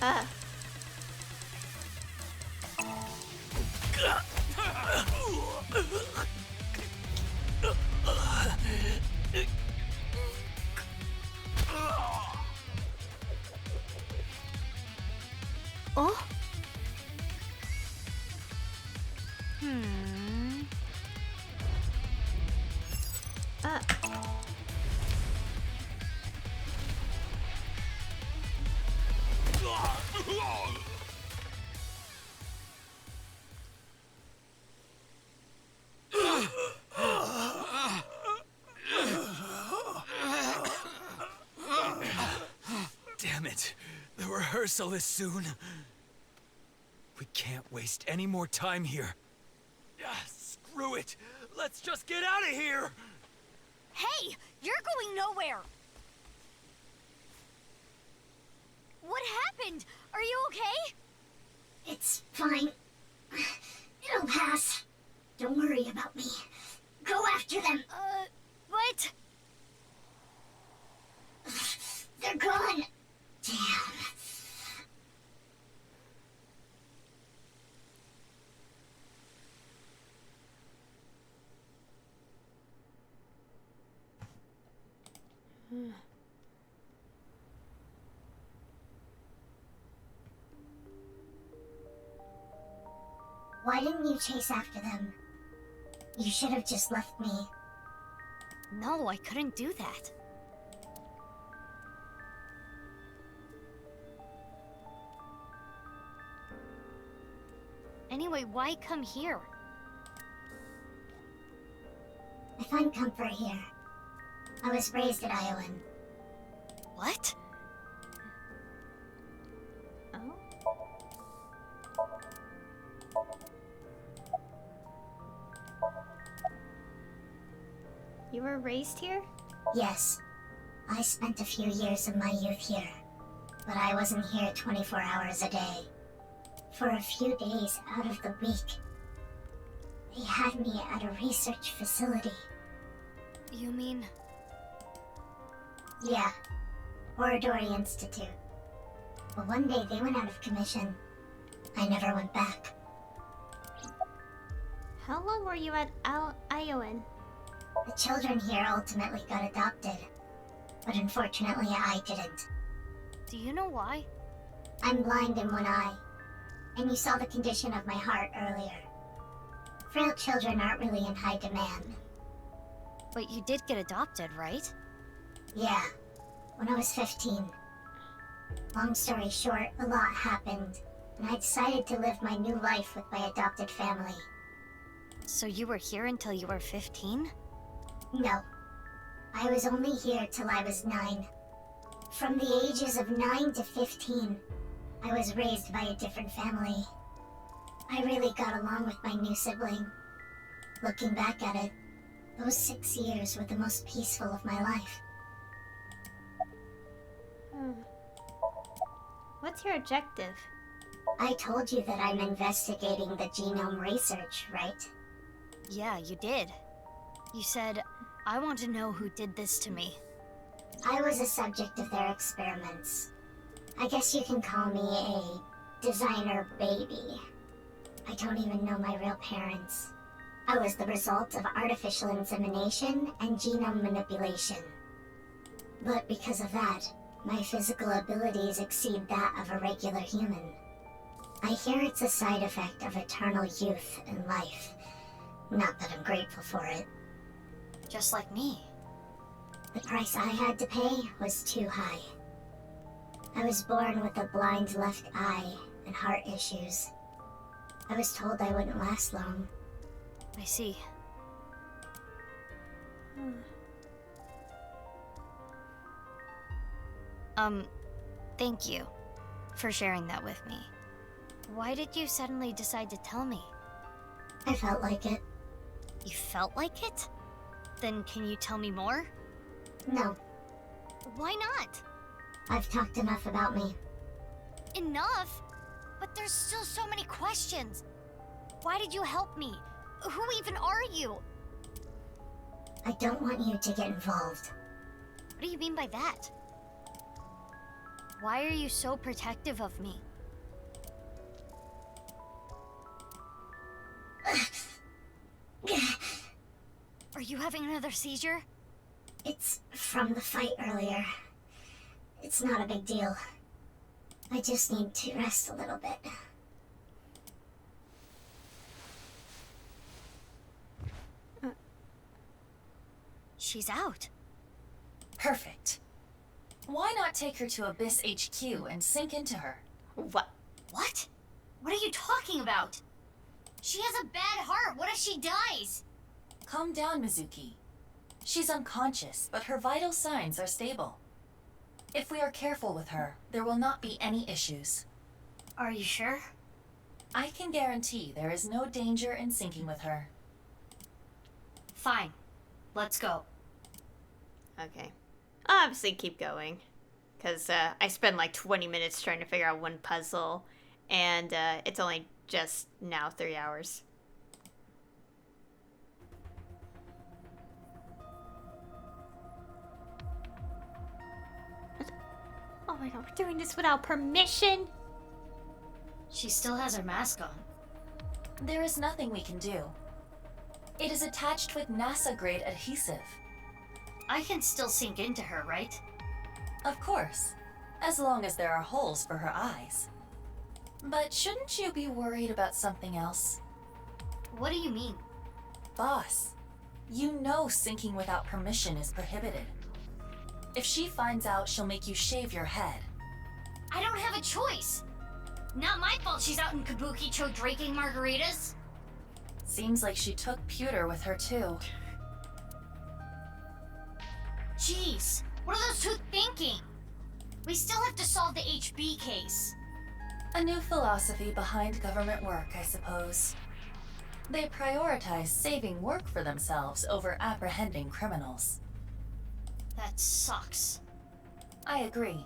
Oh? Damn it. The rehearsal is soon. We can't waste any more time here. Screw it. Let's just get out of here. Hey, you're going nowhere. What happened? Are you okay? It's fine. It'll pass. Don't worry about me. Go after them. What? They're gone. Damn. Why didn't you chase after them? You should have just left me. No, I couldn't do that. Anyway, why come here? I find comfort here. I was raised at Iowan. What? You were raised here? Yes. I spent a few years of my youth here. But I wasn't here 24 hours a day. For a few days out of the week, they had me at a research facility. You mean... Yeah. Oradori Institute. But one day they went out of commission. I never went back. How long were you at Iowan? The children here ultimately got adopted. But unfortunately, I didn't. Do you know why? I'm blind in one eye. And you saw the condition of my heart earlier. Frail children aren't really in high demand. But you did get adopted, right? Yeah, when I was 15. Long story short, a lot happened, and I decided to live my new life with my adopted family. So you were here until you were 15? No. I was only here till I was 9. From the ages of 9 to 15, I was raised by a different family. I really got along with my new sibling. Looking back at it, those 6 years were the most peaceful of my life. What's your objective? I told you that I'm investigating the genome research, right? Yeah, you did. You said, I want to know who did this to me. I was a subject of their experiments. I guess you can call me a designer baby. I don't even know my real parents. I was the result of artificial insemination and genome manipulation. But because of that, my physical abilities exceed that of a regular human. I hear it's a side effect of eternal youth and life. Not that I'm grateful for it. Just like me. The price I had to pay was too high. I was born with a blind left eye and heart issues. I was told I wouldn't last long. I see. Thank you for sharing that with me. Why did you suddenly decide to tell me? I felt like it. You felt like it? Then can you tell me more? No. Why not? I've talked enough about me. Enough? But there's still so many questions. Why did you help me? Who even are you? I don't want you to get involved. What do you mean by that? Why are you so protective of me? Are you having another seizure? It's from the fight earlier. It's not a big deal. I just need to rest a little bit. She's out. Perfect. Why not take her to Abyss HQ and sink into her? What? What? What are you talking about? She has a bad heart. What if she dies? Calm down, Mizuki. She's unconscious, but her vital signs are stable. If we are careful with her, there will not be any issues. Are you sure? I can guarantee there is no danger in sinking with her. Fine. Let's go. Okay. I'll obviously keep going. Because I spent like 20 minutes trying to figure out one puzzle. And it's only just now 3 hours. Oh my god, we're doing this without permission? She still has her mask on. There is nothing we can do. It is attached with NASA-grade adhesive. I can still sink into her, right? Of course, as long as there are holes for her eyes. But shouldn't you be worried about something else? What do you mean? Boss, you know sinking without permission is prohibited. If she finds out, she'll make you shave your head. I don't have a choice. Not my fault she's out in Kabukicho drinking margaritas. Seems like she took pewter with her too. Jeez, what are those two thinking? We still have to solve the HB case. A new philosophy behind government work, I suppose. They prioritize saving work for themselves over apprehending criminals. That sucks. I agree.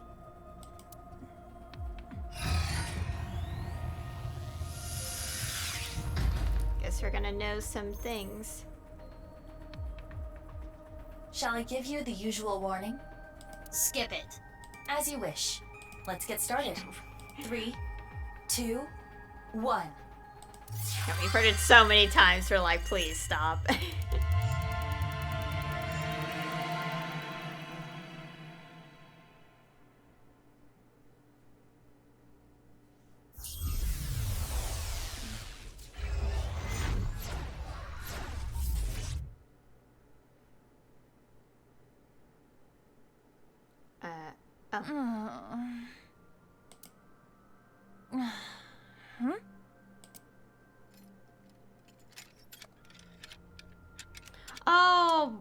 Guess we're gonna know some things. Shall I give you the usual warning? Skip it. As you wish. Let's get started. 3, 2, 1. Yeah, we've heard it so many times, we're like, please stop. Oh.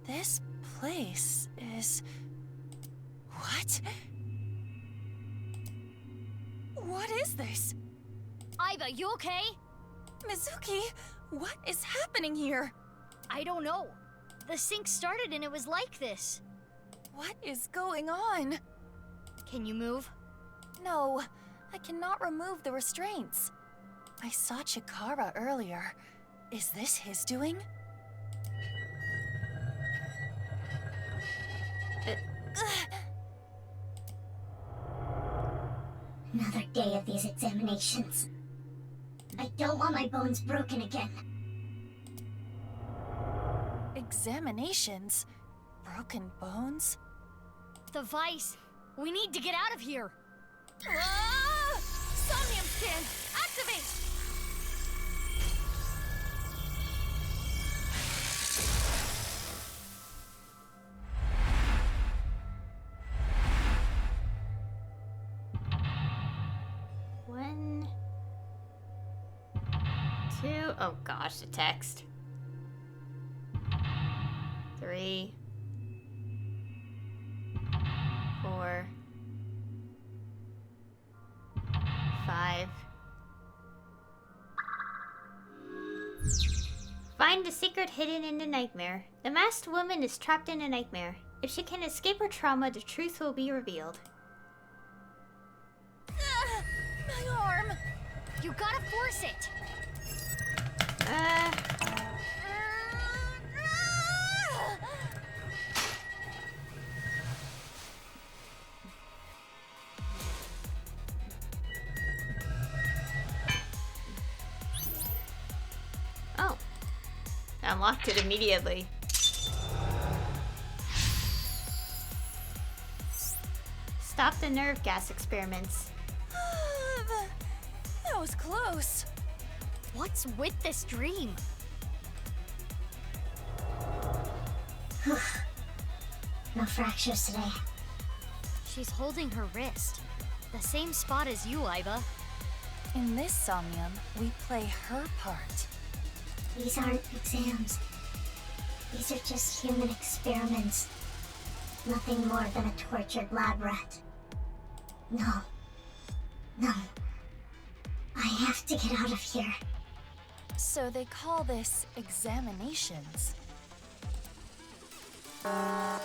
This place is... What? What is this? Aiba, you okay? Mizuki, what is happening here? I don't know. The sink started and it was like this. What is going on? Can you move? No, I cannot remove the restraints. I saw Chikara earlier. Is this his doing? Another day of these examinations. I don't want my bones broken again. Examinations? Broken bones? The vice. We need to get out of here. Ah! Somnium scan! Activate! One, two, oh gosh, the text. 3, 4, 5. Find the secret hidden in the nightmare. The masked woman is trapped in a nightmare. If she can escape her trauma, the truth will be revealed. You gotta force it! Oh. I unlocked it immediately. Stop the nerve gas experiments. That was close. What's with this dream? No fractures today. She's holding her wrist. The same spot as you, Iva. In this Somnium, we play her part. These aren't exams. These are just human experiments. Nothing more than a tortured lab rat. No. No. I have to get out of here. So they call this examinations. Huh?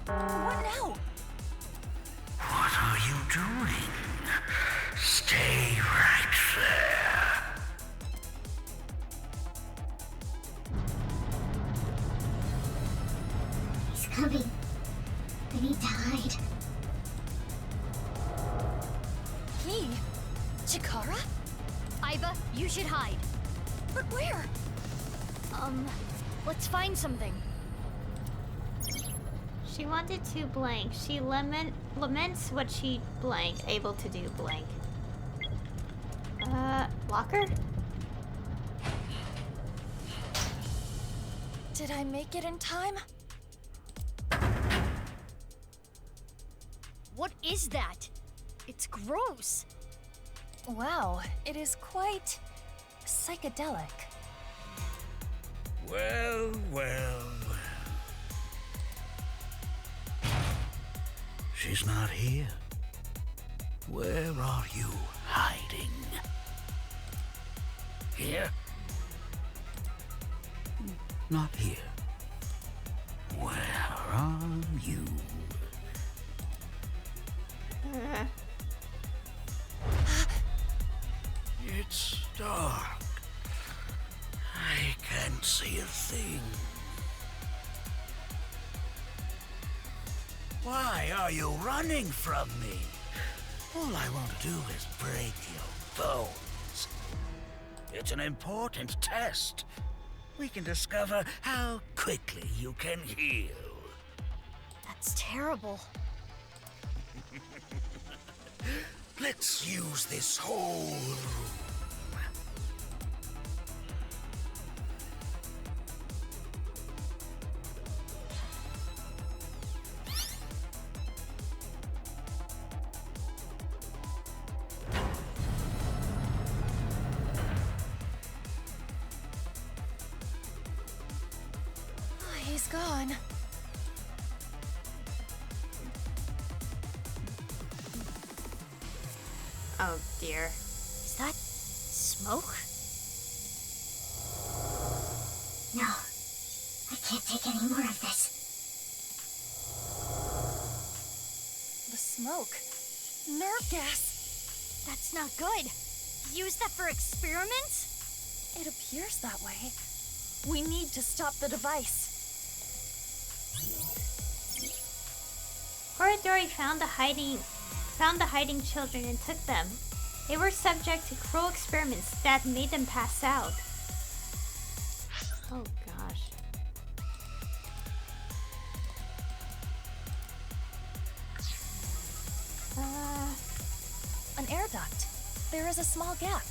What now? What are you doing? Stay right there. He's coming. I need to hide. He? Chikara? Iva, you should hide. But where? Let's find something. She wanted to blank. She laments what she blank, able to do blank. Locker? Did I make it in time? What is that? It's gross. Wow, it is quite psychedelic. Well, well. She's not here. Where are you hiding? Here? Not here. Where are you? It's dark. I can't see a thing. Why are you running from me? All I want to do is break your bones. It's an important test. We can discover how quickly you can heal. That's terrible. Let's use this whole room. He's gone. Oh dear. Is that smoke? No. I can't take any more of this. The smoke. Nerve gas. That's not good. Use that for experiments? It appears that way. We need to stop the device. Horadori found the hiding children and took them. They were subject to cruel experiments that made them pass out. Oh gosh. An air duct. There is a small gap.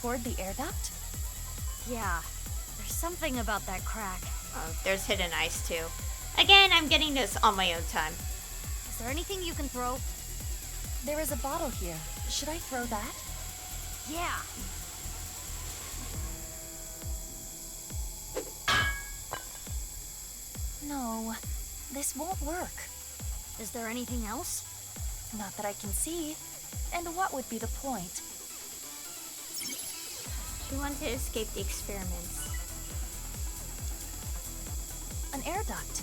Toward the air duct? Yeah. There's something about that crack. Oh, there's hidden ice too. Again, I'm getting this on my own time. Is there anything you can throw? There is a bottle here. Should I throw that? Yeah. No, this won't work. Is there anything else? Not that I can see. And what would be the point? She wanted to escape the experiments. An an air duct.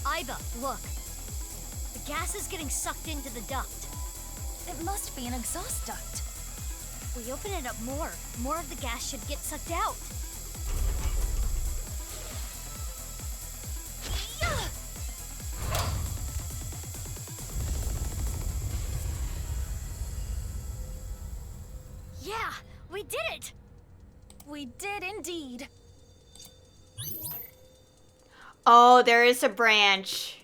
Iba, look. The gas is getting sucked into the duct. It must be an exhaust duct. If we open it up more of the gas should get sucked out. Yeah, we did it! We did indeed. Oh, there is a branch.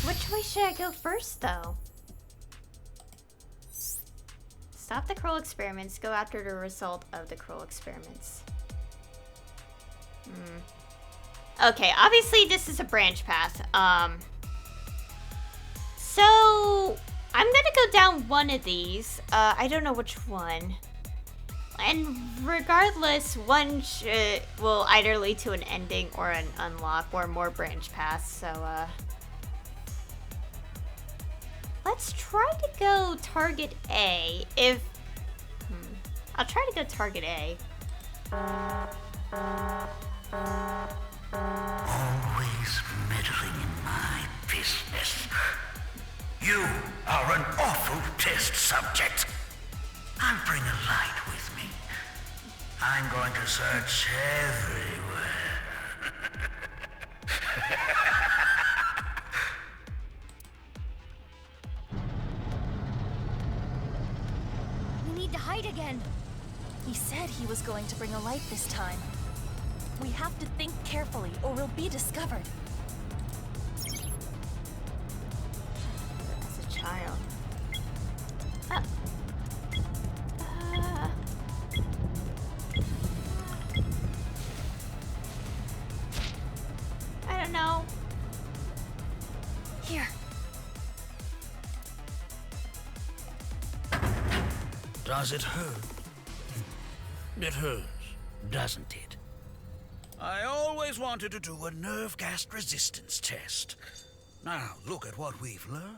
Which way should I go first, though? Stop the cruel experiments. Go after the result of the cruel experiments. Okay, obviously this is a branch path. So I'm gonna go down one of these. I don't know which one. And regardless, one will either lead to an ending or an unlock or more branch paths. So let's try to go target A. I'll try to go target A. Always meddling in my business. You are an awful test subject. I'll bring a light with me. I'm going to search everywhere. We need to hide again. He said he was going to bring a light this time. We have to think carefully or we'll be discovered. As a child. I don't know. Here. Does it hurt? It hurts, doesn't it? I always wanted to do a nerve gas resistance test. Now, look at what we've learned.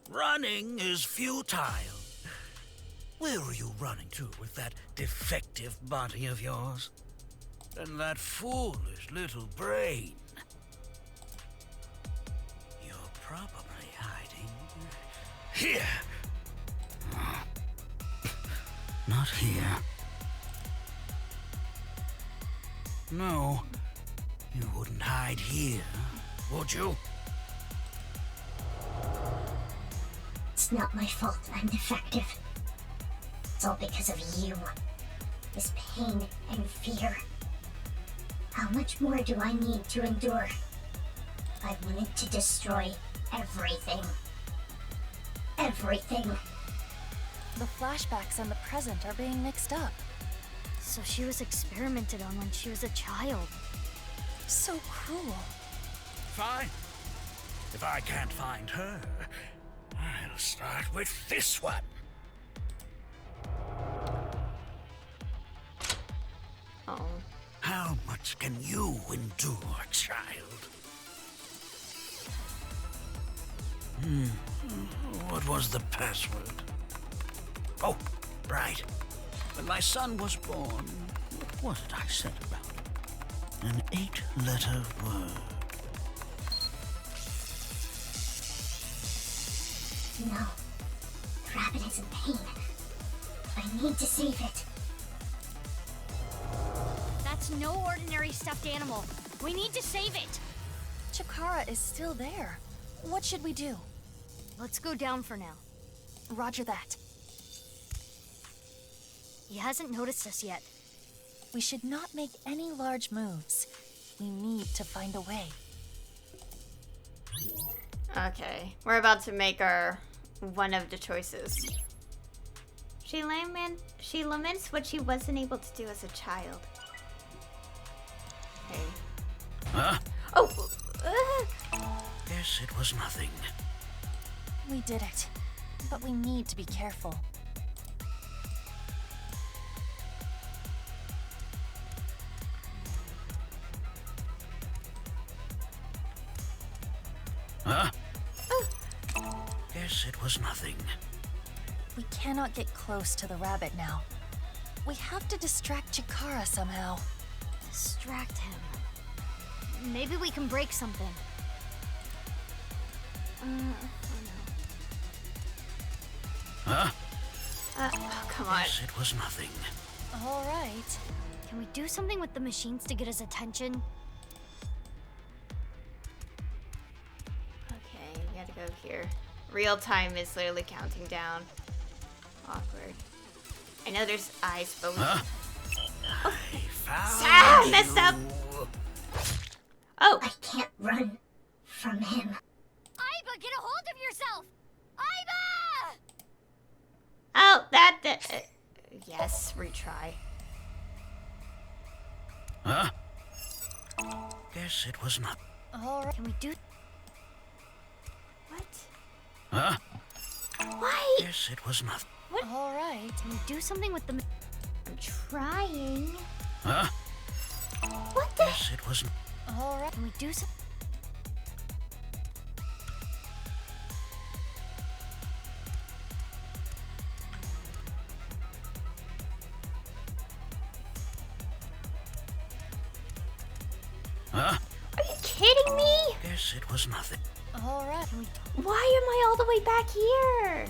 Running is futile. Where are you running to with that defective body of yours? And that foolish little brain? You're probably hiding here. Not here. No, you wouldn't hide here, would you? It's not my fault I'm defective. It's all because of you. This pain and fear. How much more do I need to endure? I wanted to destroy everything. Everything. The flashbacks and the present are being mixed up. So she was experimented on when she was a child. So cruel. Fine. If I can't find her, I'll start with this one. Oh. How much can you endure, child? What was the password? Oh, right. When my son was born, what did I say about it? An 8-letter word. No. The rabbit is in pain. I need to save it. That's no ordinary stuffed animal. We need to save it. Chikara is still there. What should we do? Let's go down for now. Roger that. He hasn't noticed us yet. We should not make any large moves. We need to find a way. Okay, we're about to make our one of the choices. She laments what she wasn't able to do as a child. Okay. Huh? Oh! Guess it was nothing. We did it. But we need to be careful. Huh? Guess it was nothing. We cannot get close to the rabbit now. We have to distract Chikara somehow. Distract him. Maybe we can break something. Oh no. Huh? Oh, come on. Yes, it was nothing. All right. Can we do something with the machines to get his attention? Okay, we gotta go here. Real time is literally counting down. Awkward. I know there's eyes, but we... Huh? Ah, messed up! Oh! I can't run from him. Aiba, get a hold of yourself! Aiba! Oh, yes, retry. Huh? Guess it was not. All right. Can we do... What? Huh? Why? Guess it was not. What? All right. Can we do something with the... I'm trying. Huh? What the... Guess it was... All right. Can we do some... Huh? Are you kidding me? Guess it was nothing. All right. Can we... Why am I all the way back here?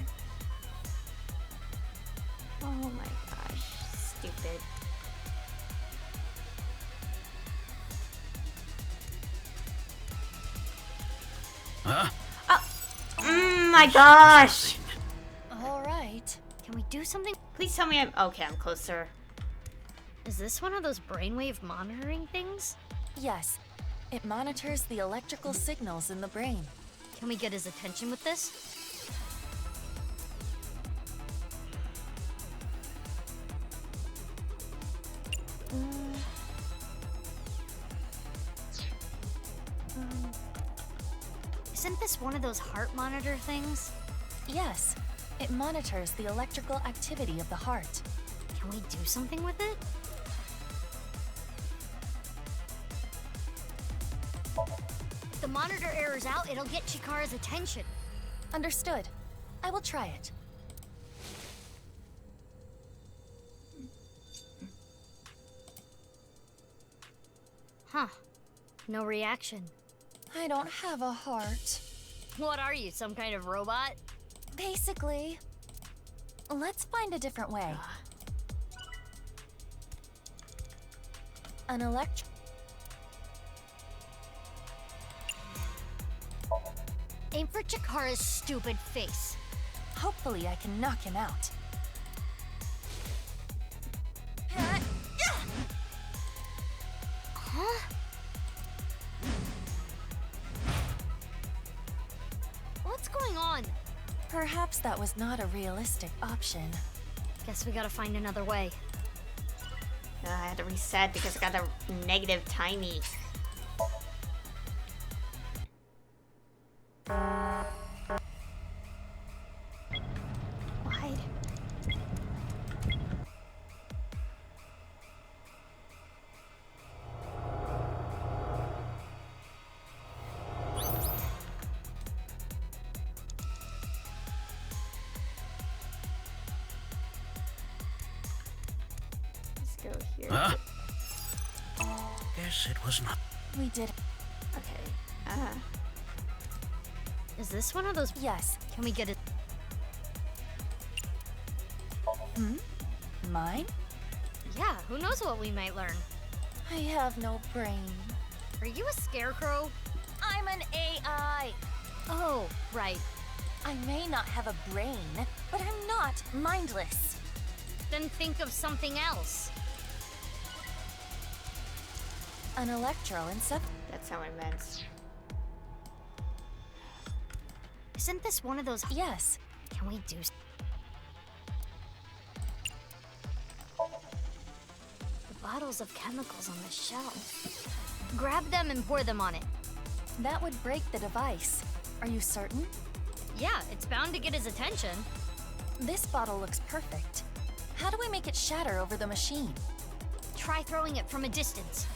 Oh my gosh. Stupid. Huh? Oh my gosh. All right. Can we do something? Please tell me I'm... Okay, I'm closer. Is this one of those brainwave monitoring things? Yes. It monitors the electrical signals in the brain. Can we get his attention with this? Isn't this one of those heart monitor things? Yes. It monitors the electrical activity of the heart. Can we do something with it? If the monitor errors out, it'll get Chikara's attention. Understood. I will try it. Huh. No reaction. I don't have a heart. What are you, some kind of robot? Basically. Let's find a different way. An Aim for Chikara's stupid face. Hopefully I can knock him out. Huh? What's going on? Perhaps that was not a realistic option. Guess we gotta find another way. I had to reset because I got a negative timey. Why? Let's go here. Huh? Guess it was not. We did. Okay. Is this one of those? Yes. Can we get it? Mine? Yeah, who knows what we might learn. I have no brain. Are you a scarecrow? I'm an AI. Oh, right. I may not have a brain, but I'm not mindless. Then think of something else. An electroencephalograph. That's how I meant. Isn't this one of those? Yes. Can we do? The bottles of chemicals on the shelf. Grab them and pour them on it. That would break the device. Are you certain? Yeah, it's bound to get his attention. This bottle looks perfect. How do we make it shatter over the machine? Try throwing it from a distance.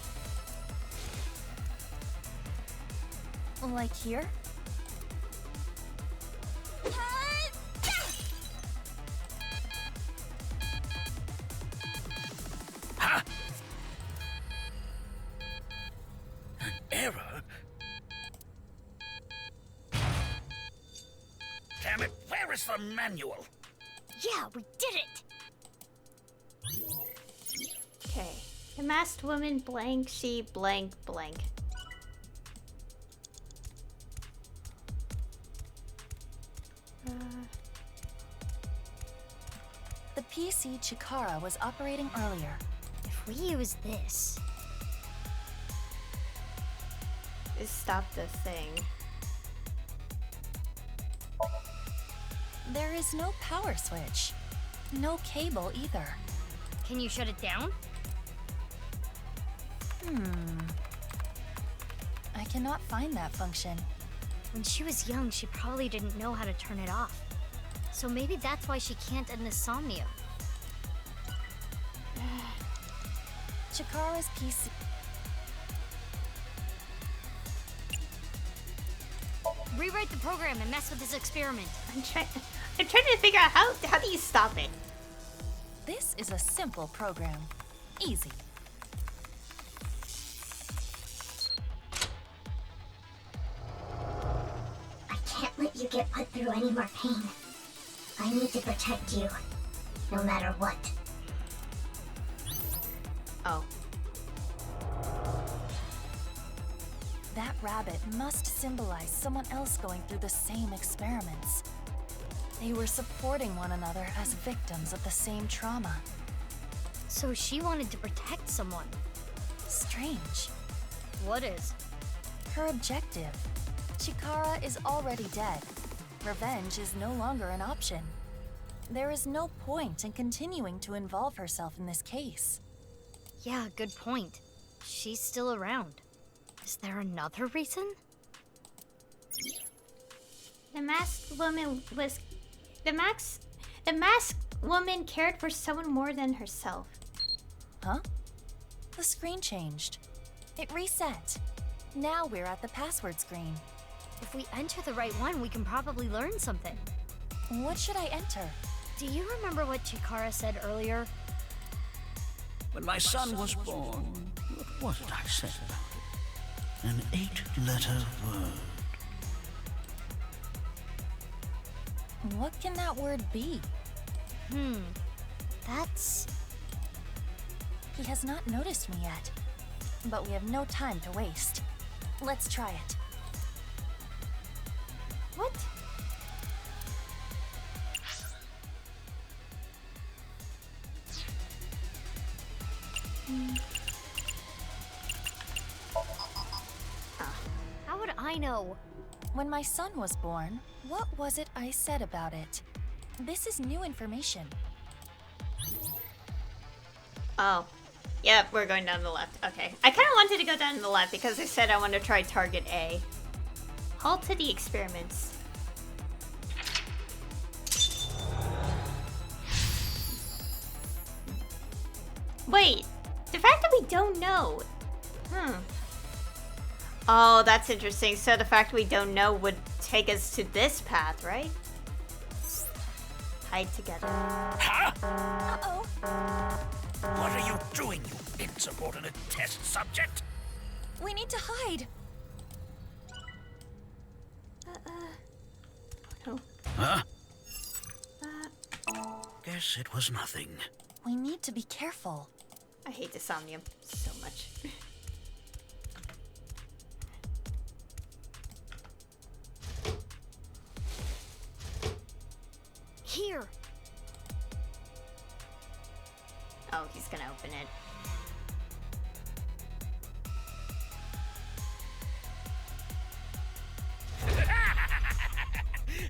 Like here? Where is the manual? Yeah, we did it! Okay. The masked woman blank, she blank blank. The PC Chikara was operating earlier. If we use this... Stop the thing. There is no power switch. No cable either. Can you shut it down? I cannot find that function. When she was young, she probably didn't know how to turn it off. So maybe that's why she can't end the Somnium. Chikara's PC... Rewrite the program and mess with this experiment. I'm trying to figure out how do you stop it? This is a simple program. Easy. I can't let you get put through any more pain. I need to protect you, no matter what. Oh. That rabbit must symbolize someone else going through the same experiments. They were supporting one another as victims of the same trauma. So she wanted to protect someone. Strange. What is? Her objective. Chikara is already dead. Revenge is no longer an option. There is no point in continuing to involve herself in this case. Yeah, good point. She's still around. Is there another reason? The masked woman was... The masked woman cared for someone more than herself. Huh? The screen changed. It reset. Now we're at the password screen. If we enter the right one, we can probably learn something. What should I enter? Do you remember what Chikara said earlier? When my son was born, what did I say about it? An 8-letter word. What can that word be? That's... He has not noticed me yet. But we have no time to waste. Let's try it. What? How would I know? When my son was born, what was it I said about it? This is new information. Oh. Yep, we're going down the left. Okay. I kind of wanted to go down the left because I said I want to try target A. Halt to the experiments. Wait. The fact that we don't know. Oh, that's interesting. So the fact we don't know would take us to this path, right? Hide together. Huh? Uh-oh. What are you doing, you insubordinate test subject? We need to hide. Huh? Guess it was nothing. We need to be careful. I hate the Somnium so much. Here. Oh, he's gonna open it.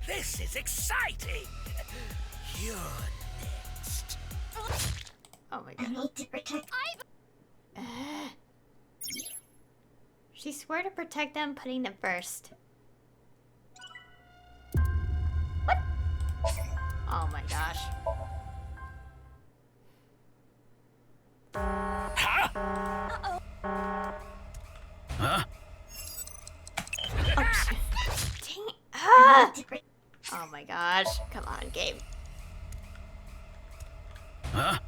This is exciting! You're next. Oh my I god. need to protect... She swore to protect them, putting them first. What? Oh my gosh. Huh? Huh? Oh, dang it. Ah! Oh my gosh. Come on, game. Huh?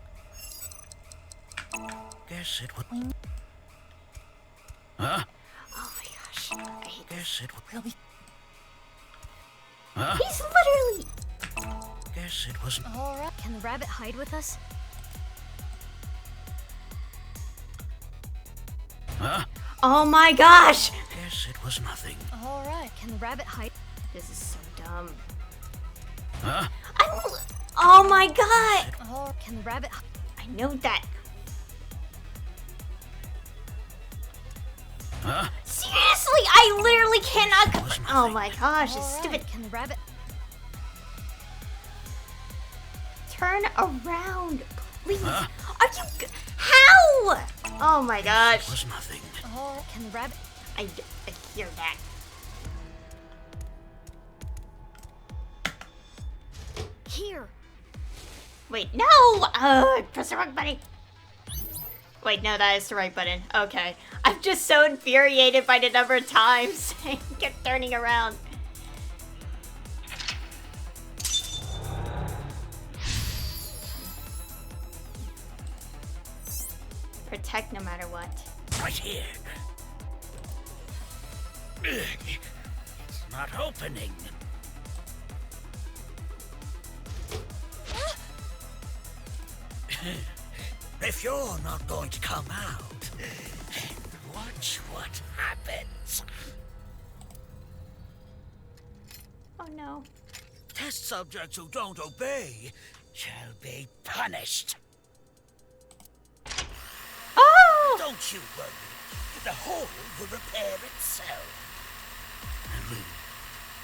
Guess it would... Huh? Oh my gosh. I hate this. Guess it would... We'll be... Huh? He's literally... Guess it was... Alright, can the rabbit hide with us? Huh? Oh my gosh! Guess it was nothing. Alright, can the rabbit hide? This is so dumb. Huh? Oh my god! Oh, can the rabbit I know that. Huh? Seriously, I literally cannot. Oh my gosh, it's stupid. Can the rabbit Turn around, please. Huh? Are you? How? Oh my gosh. It was nothing. Oh, can the rabbit I hear that. Here. Wait, no! I pressed the wrong button. Wait, no, that is the right button. Okay. I'm just so infuriated by the number of times I kept turning around. Protect no matter what. Right here. It's not opening. If you're not going to come out, watch what happens. Oh no. Test subjects who don't obey shall be punished. Oh! Don't you worry. The hole will repair itself.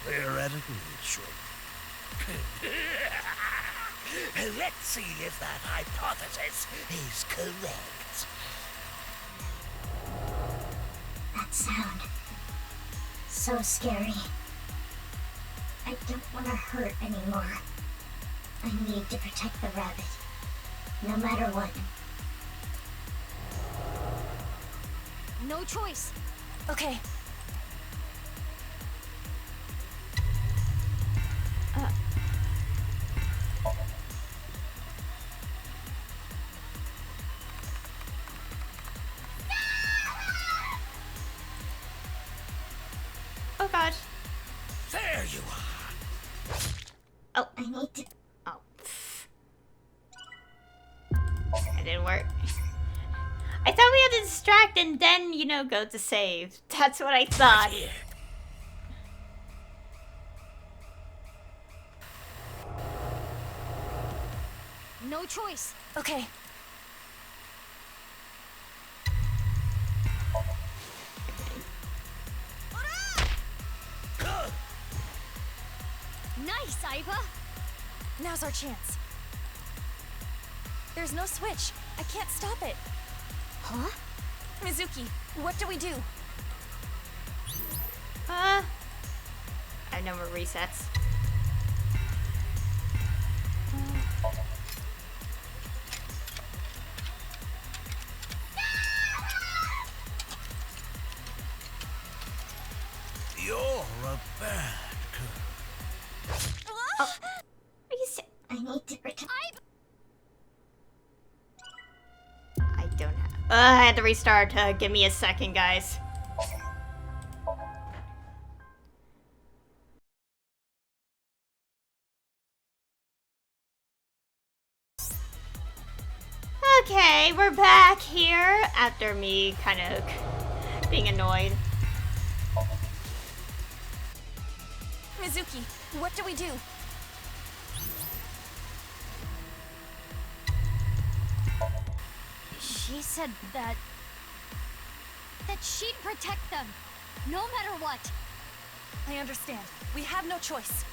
Theoretically, it should. Let's see if that hypothesis is correct. That sound. So scary. I don't want to hurt anymore. I need to protect the rabbit. No matter what. No choice. Okay. Oh gosh. There you are. Oh, I need to... Oh. That didn't work. I thought we had to distract and then, you know, go to save. That's what I thought. No choice. Okay. Nice, Aiba. Now's our chance. There's no switch. I can't stop it. Huh? Mizuki, what do we do? I have no more resets. You're a bad girl. Oh. Are you I need to protect... I don't have... I had to restart. Give me a second, guys. Okay, we're back here after me kind of being annoyed. Mizuki, what do we do? She said that she'd protect them, no matter what. I understand. We have no choice.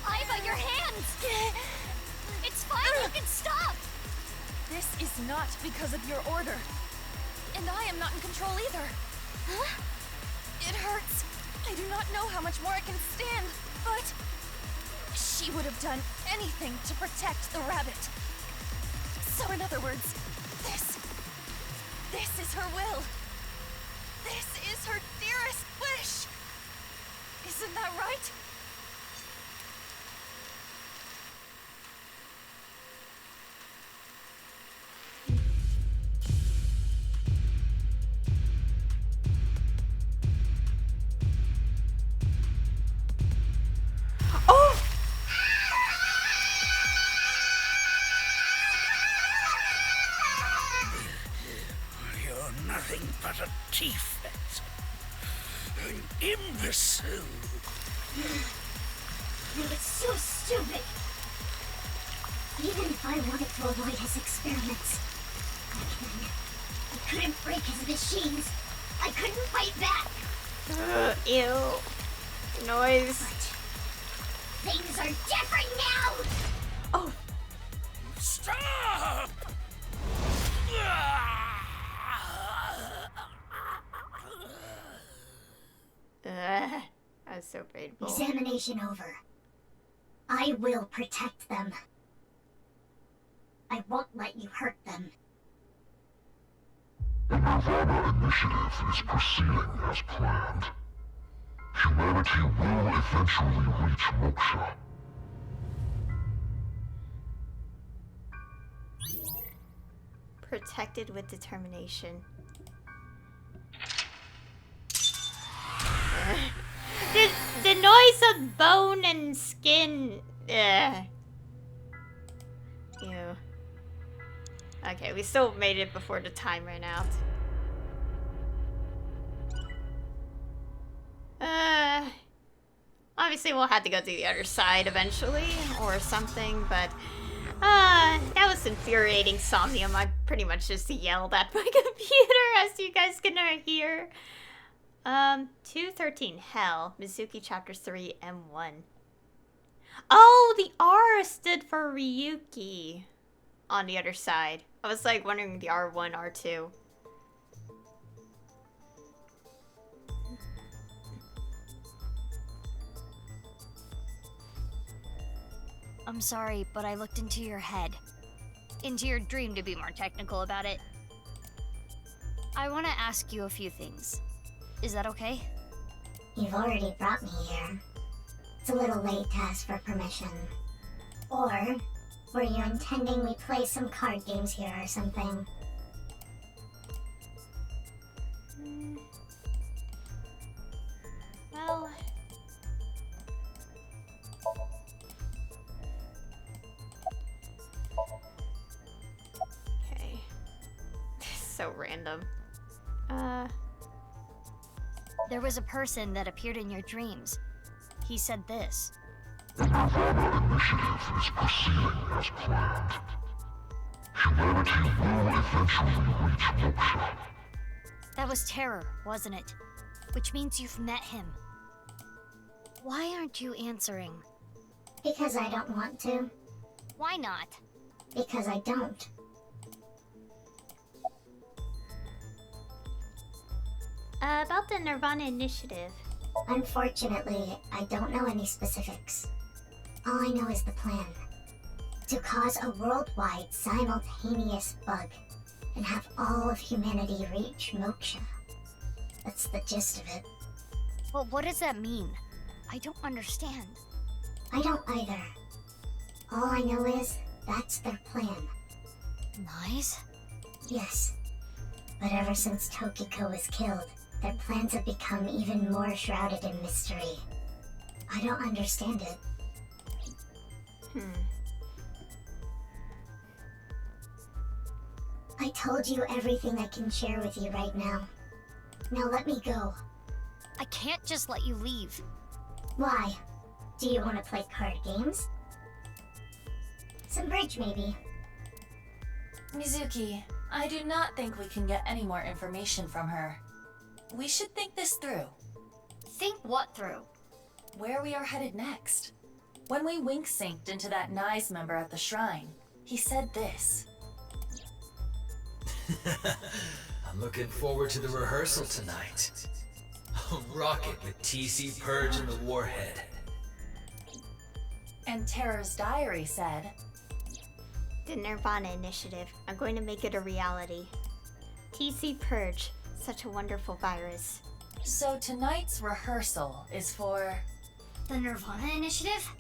Aiba, your hands! It's fine, you can stop! This is not because of your order. And I am not in control either. Huh? It hurts. I do not know how much more I can stand, but... She would have done anything to protect the rabbit. So in other words, this is her will. This is her dearest wish. Isn't that right? nothing but a defect. An imbecile. It was so stupid. Even if I wanted to avoid his experiments, I couldn't break his machines. I couldn't fight back. Ew. Noise. But things are different now. Oh. Stop! That's so painful. Examination over. I will protect them. I won't let you hurt them. The nirvanA initiative is proceeding as planned. Humanity will eventually reach moksha. Protected with determination. The noise of bone and skin. Ew. Okay, we still made it before the time ran out. Obviously we'll have to go to the other side eventually, or something, but that was infuriating, Somnium. I pretty much just yelled at my computer, as you guys can hear. 213, Hell, Mizuki chapters 3 and 1. Oh, the R stood for Ryuki on the other side. I was like wondering the R1, R2. I'm sorry, but I looked into your head. Into your dream, to be more technical about it. I want to ask you a few things. Is that okay? You've already brought me here. It's a little late to ask for permission. Or were you intending we play some card games here or something? Well... Okay. So random. There was a person that appeared in your dreams. He said this. The nirvanA initiative is proceeding as planned. Humanity will eventually reach moksha. That was Terror, wasn't it? Which means you've met him. Why aren't you answering? Because I don't want to. Why not? Because I don't. About the nirvanA initiative. Unfortunately, I don't know any specifics. All I know is the plan. To cause a worldwide simultaneous bug and have all of humanity reach moksha. That's the gist of it. Well, what does that mean? I don't understand. I don't either. All I know is that's their plan. Nice? Yes. But ever since Tokiko was killed, their plans have become even more shrouded in mystery. I don't understand it. I told you everything I can share with you right now. Now let me go. I can't just let you leave. Why? Do you want to play card games? Some bridge, maybe. Mizuki, I do not think we can get any more information from her. We should think this through. Think what through? Where we are headed next. When we wink-synced into that Nye's member at the shrine, he said this. I'm looking forward to the rehearsal tonight. A rocket with TC Purge and the warhead. And Terror's diary said, The nirvanA initiative. I'm going to make it a reality. TC Purge. Such a wonderful virus. So tonight's rehearsal is for... The nirvanA initiative?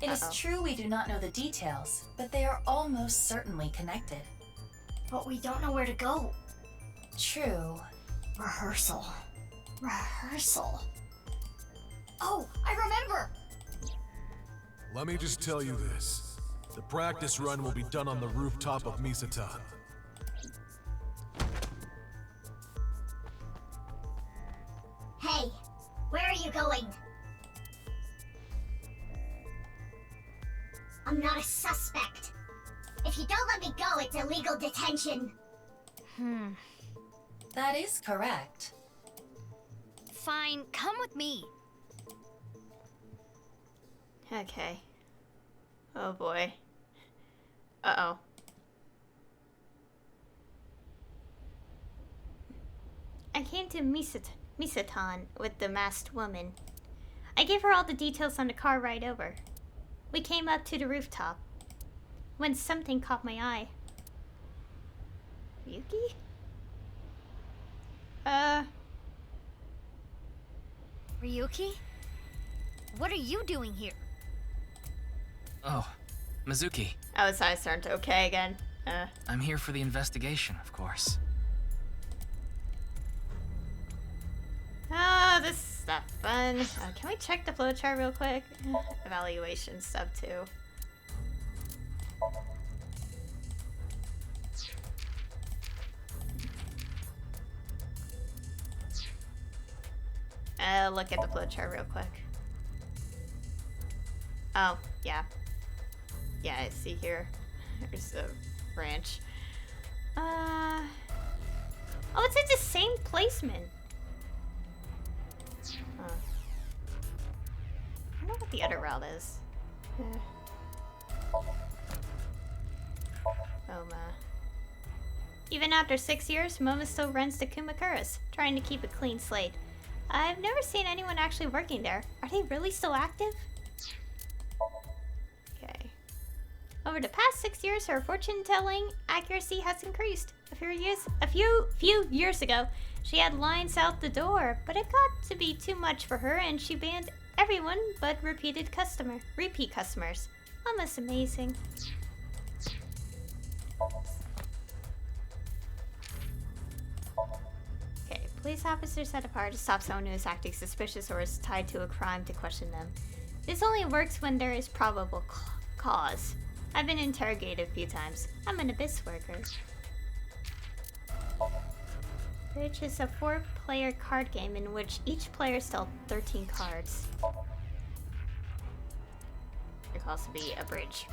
It is true we do not know the details, but they are almost certainly connected. But we don't know where to go. True. Rehearsal. Rehearsal. Oh, I remember! Let me just tell you this. The practice run will be done on the rooftop of Misatan. going. I'm not a suspect. If you don't let me go, it's illegal detention. That is correct. Fine, come with me. Okay. Oh boy. Uh-oh. I came to Misatan with the masked woman. I gave her all the details on the car ride over. We came up to the rooftop when something caught my eye. Ryuki? Ryuki? What are you doing here? Oh, Mizuki. Oh, his eyes turned okay again. I'm here for the investigation, of course. Oh, this is not fun. Can we check the flowchart real quick? Evaluation stuff too. Look at the flowchart real quick. Oh, yeah. Yeah, I see here. There's a branch. Oh, it's at the same placement. I don't know what the other route is. Moma. Even after 6 years, Moma still runs the Kumakuras, trying to keep a clean slate. I've never seen anyone actually working there. Are they really still active? Okay. Over the past 6 years, her fortune-telling accuracy has increased. A few years ago, she had lines out the door, but it got to be too much for her, and she banned everyone but repeat customers. Almost amazing. Okay, police officers set apart to stop someone who is acting suspicious or is tied to a crime to question them. This only works when there is probable cause. I've been interrogated a few times. I'm an abyss worker. Bridge is a 4-player card game in which each player is dealt 13 cards. It could also be a bridge.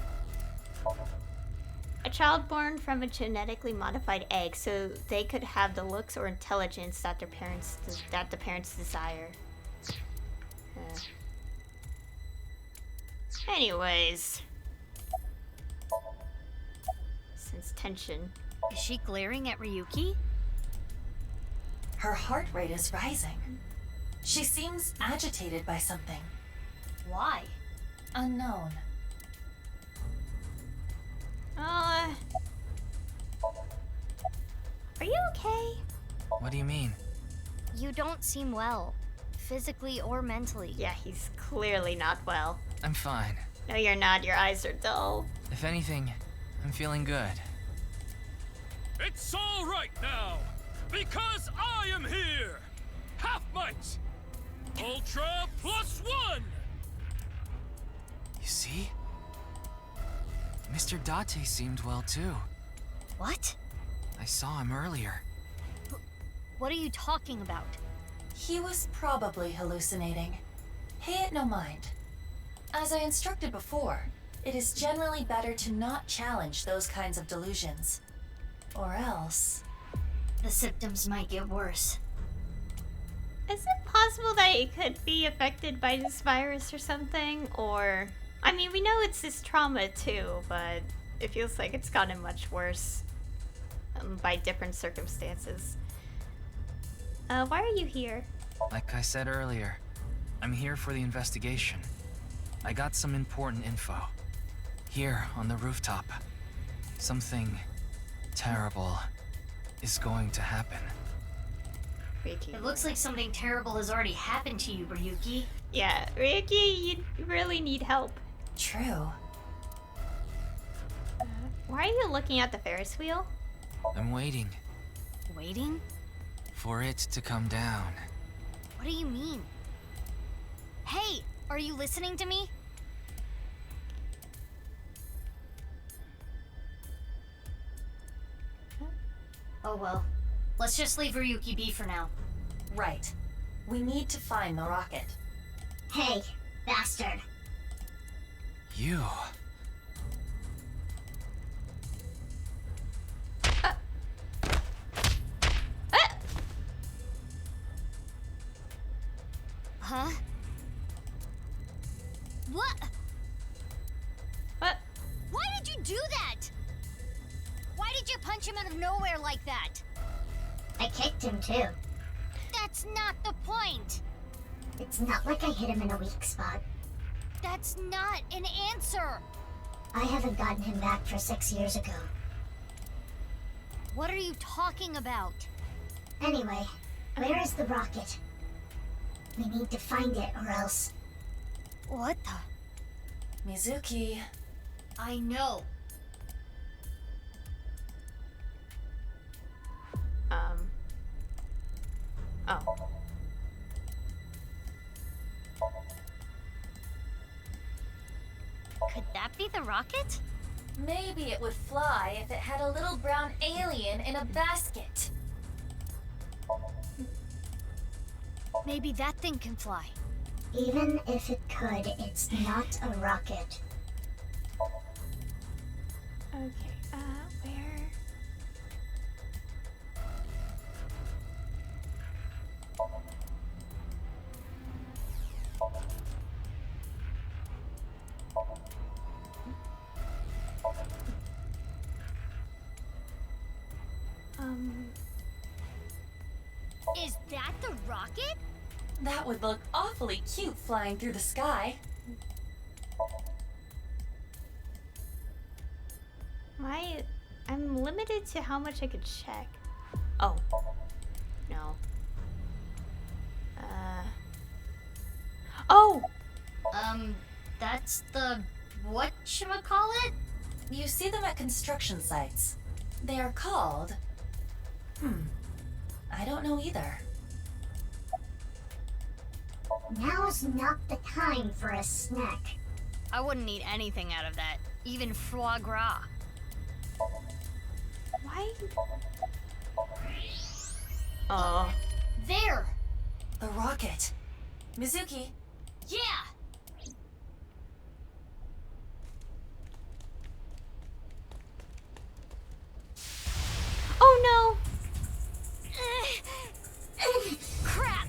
A child born from a genetically modified egg, so they could have the looks or intelligence that the parents desire. Anyways, sense tension. Is she glaring at Ryuki? Her heart rate is rising. She seems agitated by something. Why? Unknown. Are you okay? What do you mean? You don't seem well, physically or mentally. Yeah, he's clearly not well. I'm fine. No, you're not. Your eyes are dull. If anything, I'm feeling good. It's all right now, because I am here! Half might! Ultra +1! You see? Mr. Date seemed well too. What? I saw him earlier. What are you talking about? He was probably hallucinating. Pay it no mind. As I instructed before, it is generally better to not challenge those kinds of delusions. Or else... The symptoms might get worse. Is it possible that it could be affected by this virus or something? Or... I mean, we know it's this trauma too, but it feels like it's gotten much worse by different circumstances. Why are you here? Like I said earlier, I'm here for the investigation. I got some important info. Here, on the rooftop. Something terrible is going to happen. It looks like something terrible has already happened to you, Ryuki. Yeah, Ryuki, you really need help. True. Why are you looking at the Ferris wheel? I'm waiting. Waiting? For it to come down. What do you mean? Hey, are you listening to me? Oh well. Let's just leave Ryuki be for now. Right. We need to find the rocket. Hey, bastard. You. Huh? What? What? Why did you do that? Why did you punch him out of nowhere like that? I kicked him too. That's not the point. It's not like I hit him in a weak spot. That's not an answer. I haven't gotten him back for 6 years ago. What are you talking about? Anyway, where is the rocket? We need to find it or else... What the? Mizuki. I know. Oh. Could that be the rocket? Maybe it would fly if it had a little brown alien in a basket. Maybe that thing can fly. Even if it could, it's not a rocket. Okay, where? Is that the rocket? That would look awfully cute flying through the sky. I'm limited to how much I could check. Oh. No. Oh! That's the... whatchamacallit? You see them at construction sites. They are called... I don't know either. Now's not the time for a snack. I wouldn't eat anything out of that. Even foie gras. Why? Oh. There! A rocket. Mizuki. Yeah! Oh no! Crap!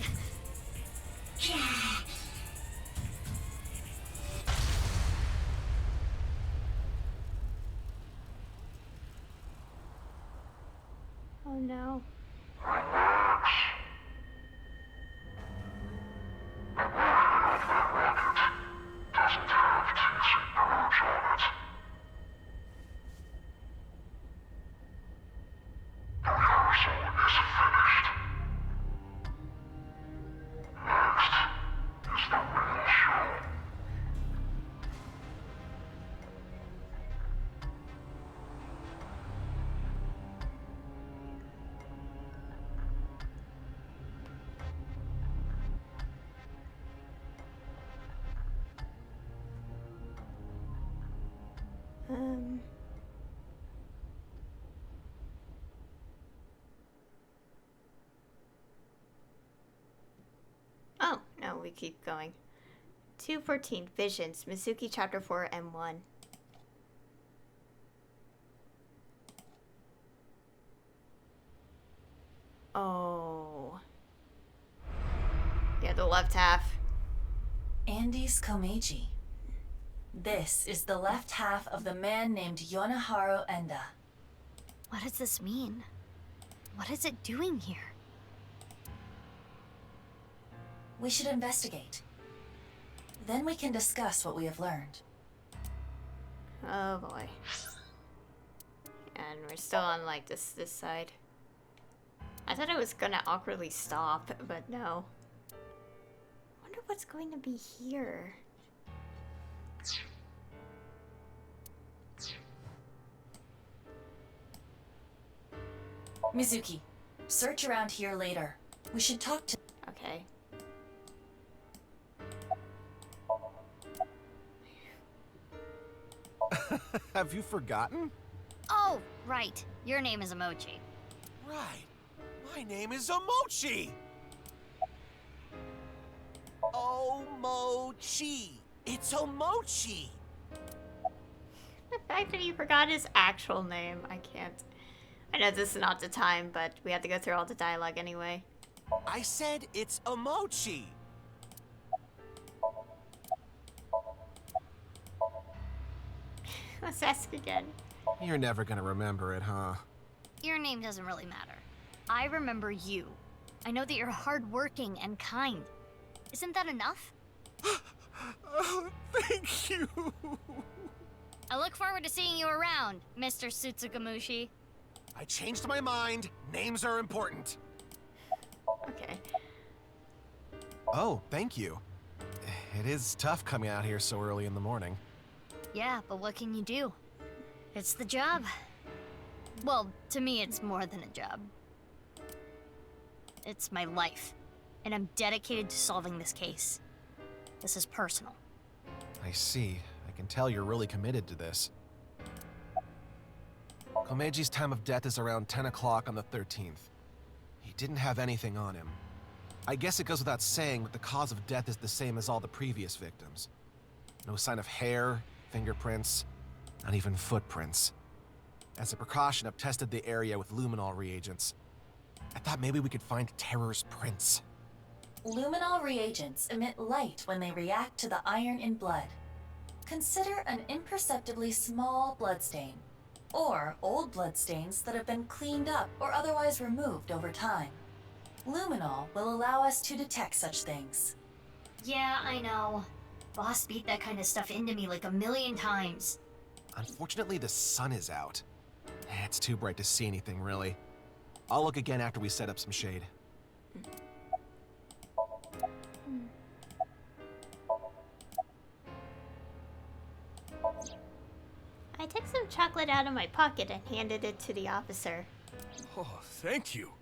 Oh no. Doesn't have TC purge on it. The rehearsal is finished. Next is the real show. Oh, no, we keep going. 214 Visions, Mizuki Chapter 4 M1. Oh. Yeah, the left half. Andes Komeiji. This is the left half of the man named Yonaharu Enda. What does this mean? What is it doing here? We should investigate. Then we can discuss what we have learned. Oh boy. And we're still on like this side. I thought it was gonna awkwardly stop, but no. Wonder what's going to be here. Mizuki, search around here later. We should talk to... Okay. Have you forgotten? Oh, right. Your name is Emoji. Right. My name is Omochi! Oh, Omochi. It's Omochi. The fact that you forgot his actual name, I can't. I know this is not the time, but we have to go through all the dialogue anyway. I said it's Omochi. Let's ask again. You're never gonna remember it, huh? Your name doesn't really matter. I remember you. I know that you're hardworking and kind. Isn't that enough? Oh, thank you. I look forward to seeing you around, Mr. Sutsugamushi. I changed my mind. Names are important. Okay. Oh, thank you. It is tough coming out here so early in the morning. Yeah, but what can you do? It's the job. Well, to me, it's more than a job. It's my life, and I'm dedicated to solving this case. This is personal. I see. I can tell you're really committed to this. Komeji's time of death is around 10 o'clock on the 13th. He didn't have anything on him. I guess it goes without saying, but the cause of death is the same as all the previous victims. No sign of hair, fingerprints, not even footprints. As a precaution, I've tested the area with luminol reagents. I thought maybe we could find Terror's prints. Luminol reagents emit light when they react to the iron in blood. Consider an imperceptibly small bloodstain, or old bloodstains that have been cleaned up or otherwise removed over time. Luminol will allow us to detect such things. Yeah, I know. Boss beat that kind of stuff into me like a million times. Unfortunately, the sun is out. It's too bright to see anything, really. I'll look again after we set up some shade. I took some chocolate out of my pocket and handed it to the officer. Oh, thank you.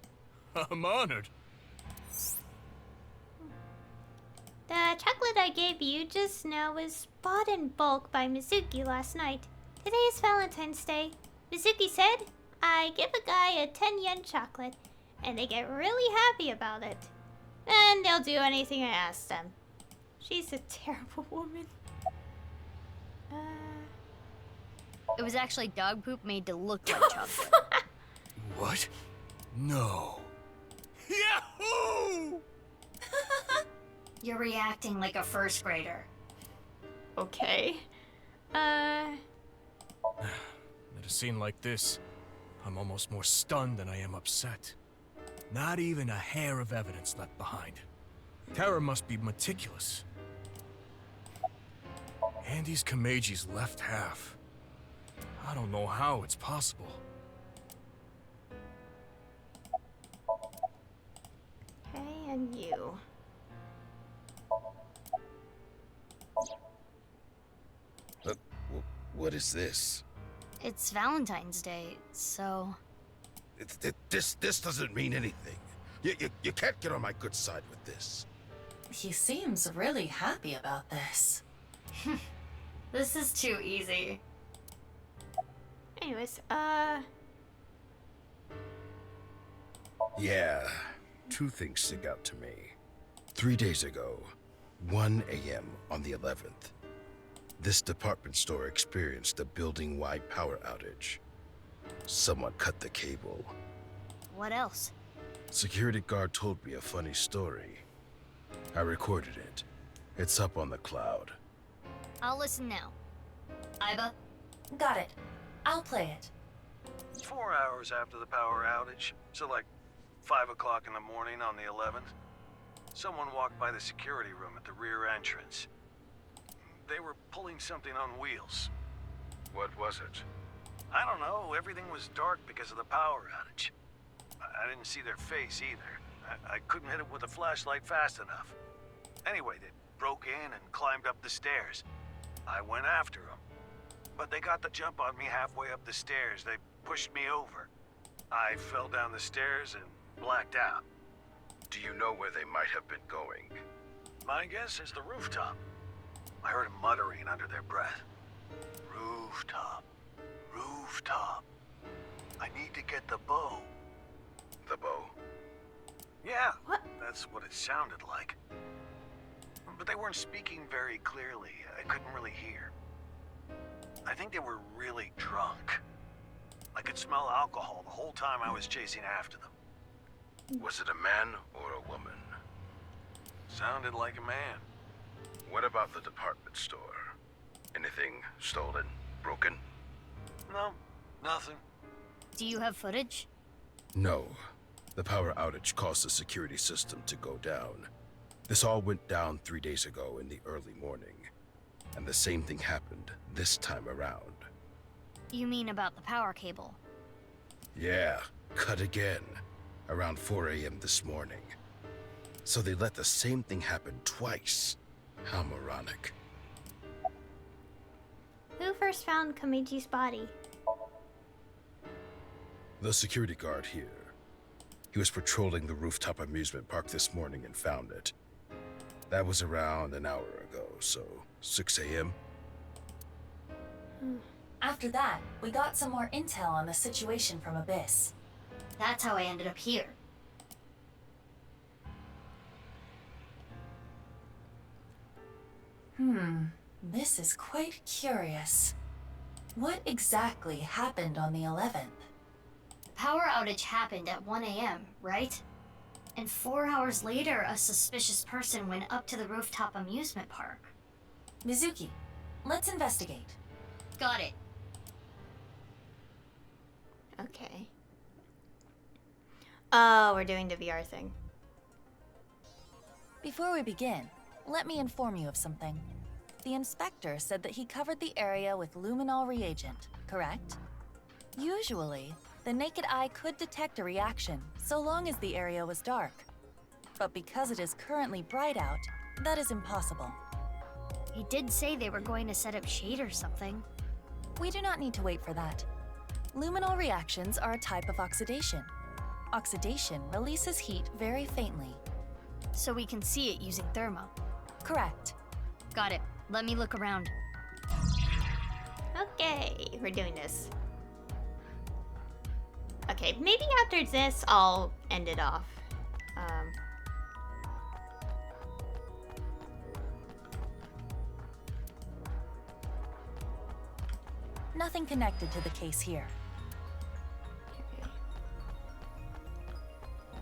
I'm honored. The chocolate I gave you just now was bought in bulk by Mizuki last night. Today is Valentine's Day. Mizuki said, I give a guy a 10 yen chocolate, and they get really happy about it. And they'll do anything I ask them. She's a terrible woman. It was actually dog poop made to look like chocolate. What? No. Yahoo! You're reacting like a first grader. Okay. At a scene like this, I'm almost more stunned than I am upset. Not even a hair of evidence left behind. Terra must be meticulous. Andy's Komeji's left half. I don't know how it's possible. Okay, and you. What is this? It's Valentine's Day, so... This doesn't mean anything. You can't get on my good side with this. He seems really happy about this. This is too easy. Anyways, Yeah, two things stick out to me. 3 days ago, 1 a.m. on the 11th, this department store experienced a building-wide power outage. Someone cut the cable. What else? Security guard told me a funny story. I recorded it. It's up on the cloud. I'll listen now. Aiba? Got it. I'll play it. 4 hours after the power outage, so like 5 o'clock in the morning on the 11th, someone walked by the security room at the rear entrance. They were pulling something on wheels. What was it? I don't know, everything was dark because of the power outage. I didn't see their face either. I couldn't hit it with a flashlight fast enough. Anyway, they broke in and climbed up the stairs. I went after them. But they got the jump on me halfway up the stairs. They pushed me over. I fell down the stairs and blacked out. Do you know where they might have been going? My guess is the rooftop. I heard them muttering under their breath. Rooftop. Rooftop. I need to get the bow. The bow? Yeah, what? That's what it sounded like. but they weren't speaking very clearly. I couldn't really hear. I think they were really drunk. I could smell alcohol the whole time I was chasing after them. Was it a man or a woman? Sounded like a man. What about the department store? Anything stolen? Broken? No, nothing. Do you have footage? No. The power outage caused the security system to go down. This all went down 3 days ago in the early morning. And the same thing happened this time around. You mean about the power cable? Yeah, cut again. Around 4 a.m. this morning. So they let the same thing happen twice. How moronic. Who first found Komeji's body? The security guard here. He was patrolling the rooftop amusement park this morning and found it. That was around an hour ago, so 6 a.m. After that, we got some more intel on the situation from Abyss. That's how I ended up here. This is quite curious. What exactly happened on the 11th? The power outage happened at 1 a.m., right? And 4 hours later, a suspicious person went up to the rooftop amusement park. Mizuki, let's investigate. Got it. Okay. Oh, we're doing the VR thing. Before we begin, let me inform you of something. The inspector said that he covered the area with luminol reagent, correct? Usually, the naked eye could detect a reaction so long as the area was dark. But because it is currently bright out, that is impossible. He did say they were going to set up shade or something. We do not need to wait for that. Luminol reactions are a type of oxidation. Oxidation releases heat very faintly. So we can see it using thermo. Correct. Got it. Let me look around. Okay, we're doing this. Okay, maybe after this, I'll end it off. Nothing connected to the case here. Okay.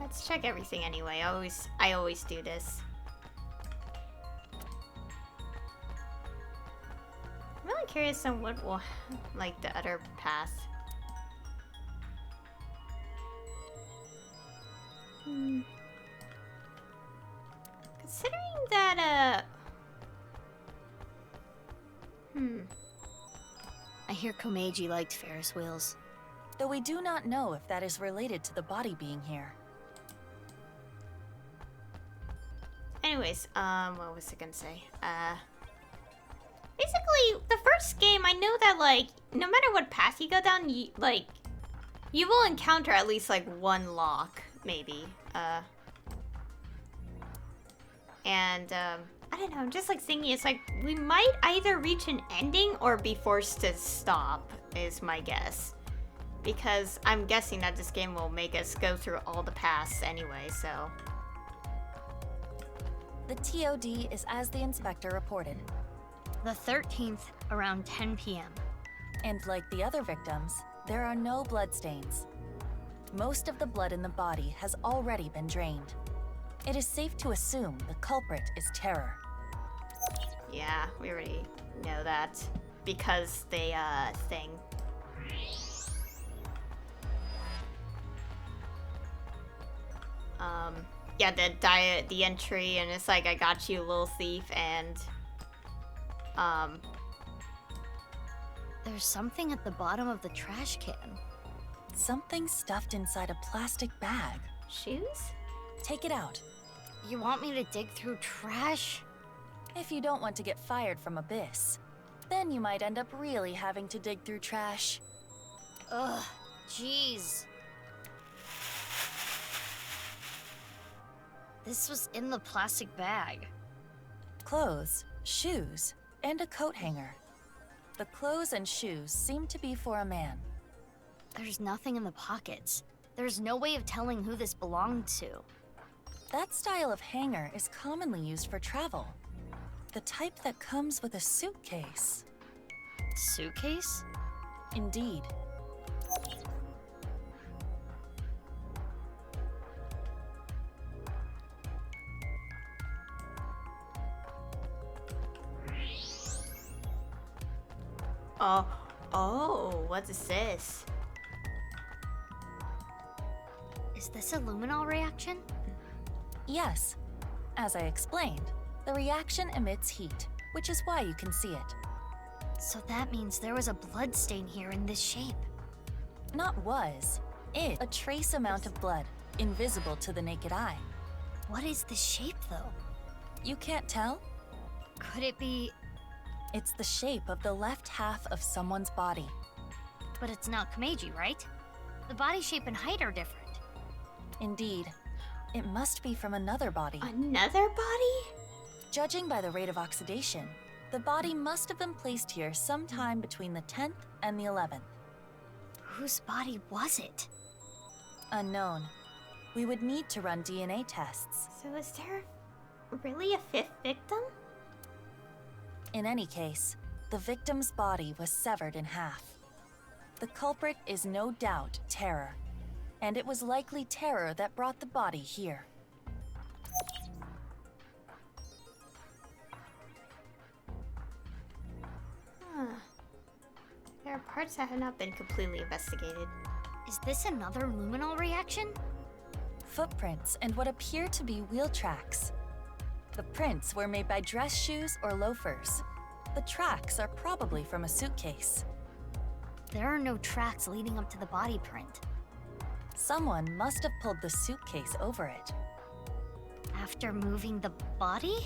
Let's check everything anyway. I always do this. I'm really curious on what will, like, the other path. Considering that, I hear Komeji liked Ferris wheels. Though we do not know if that is related to the body being here. Anyways, what was I gonna say? Basically, the first game, I know that, like, no matter what path you go down, you will encounter at least, like, one lock, maybe. I don't know, I'm just, like, thinking, it's like, we might either reach an ending or be forced to stop, is my guess. Because I'm guessing that this game will make us go through all the paths anyway, so... The TOD is as the inspector reported. The 13th, around 10 p.m. And like the other victims, there are no bloodstains. Most of the blood in the body has already been drained. It is safe to assume the culprit is Terror. Yeah, we already know that. Because they, thing. Yeah, the entry, and it's like, I got you, little thief, and... There's something at the bottom of the trash can. Something stuffed inside a plastic bag. Shoes? Take it out. You want me to dig through trash? If you don't want to get fired from Abyss, then you might end up really having to dig through trash. Ugh, jeez. This was in the plastic bag. Clothes, shoes, and a coat hanger. The clothes and shoes seem to be for a man. There's nothing in the pockets. There's no way of telling who this belonged to. That style of hanger is commonly used for travel. The type that comes with a suitcase. Suitcase? Indeed. Oh, what is this? Is this a luminol reaction? Yes. As I explained, the reaction emits heat, which is why you can see it. So that means there was a blood stain here in this shape. Not was. A trace amount of blood, invisible to the naked eye. What is this shape, though? You can't tell? Could it be... It's the shape of the left half of someone's body. But it's not Komeiji, right? The body shape and height are different. Indeed. It must be from another body. Another body? Judging by the rate of oxidation, the body must have been placed here sometime between the 10th and the 11th. Whose body was it? Unknown. We would need to run DNA tests. So is there really a fifth victim? In any case, the victim's body was severed in half. The culprit is no doubt Terror, and it was likely Terror that brought the body here. There are parts that have not been completely investigated. Is this another luminol reaction? Footprints and what appear to be wheel tracks. The prints were made by dress shoes or loafers. The tracks are probably from a suitcase. There are no tracks leading up to the body print. Someone must have pulled the suitcase over it. After moving the body?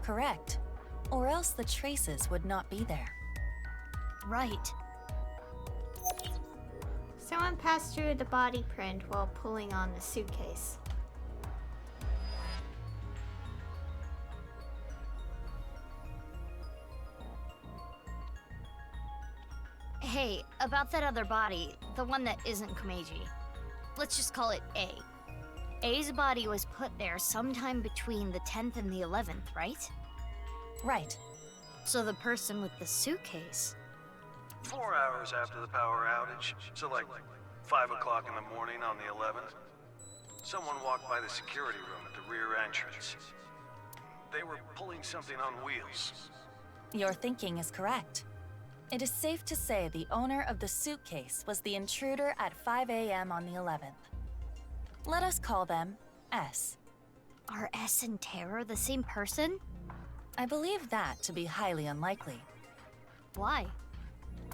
Correct. Or else the traces would not be there. Right. Someone passed through the body print while pulling on the suitcase. Hey, about that other body, the one that isn't Komeiji. Let's just call it A. A's body was put there sometime between the 10th and the 11th, right? Right. So the person with the suitcase... 4 hours after the power outage, so like 5 o'clock in the morning on the 11th, someone walked by the security room at the rear entrance. They were pulling something on wheels. Your thinking is correct. It is safe to say the owner of the suitcase was the intruder at 5 a.m. on the 11th. Let us call them S. Are S and Terror the same person? I believe that to be highly unlikely. Why?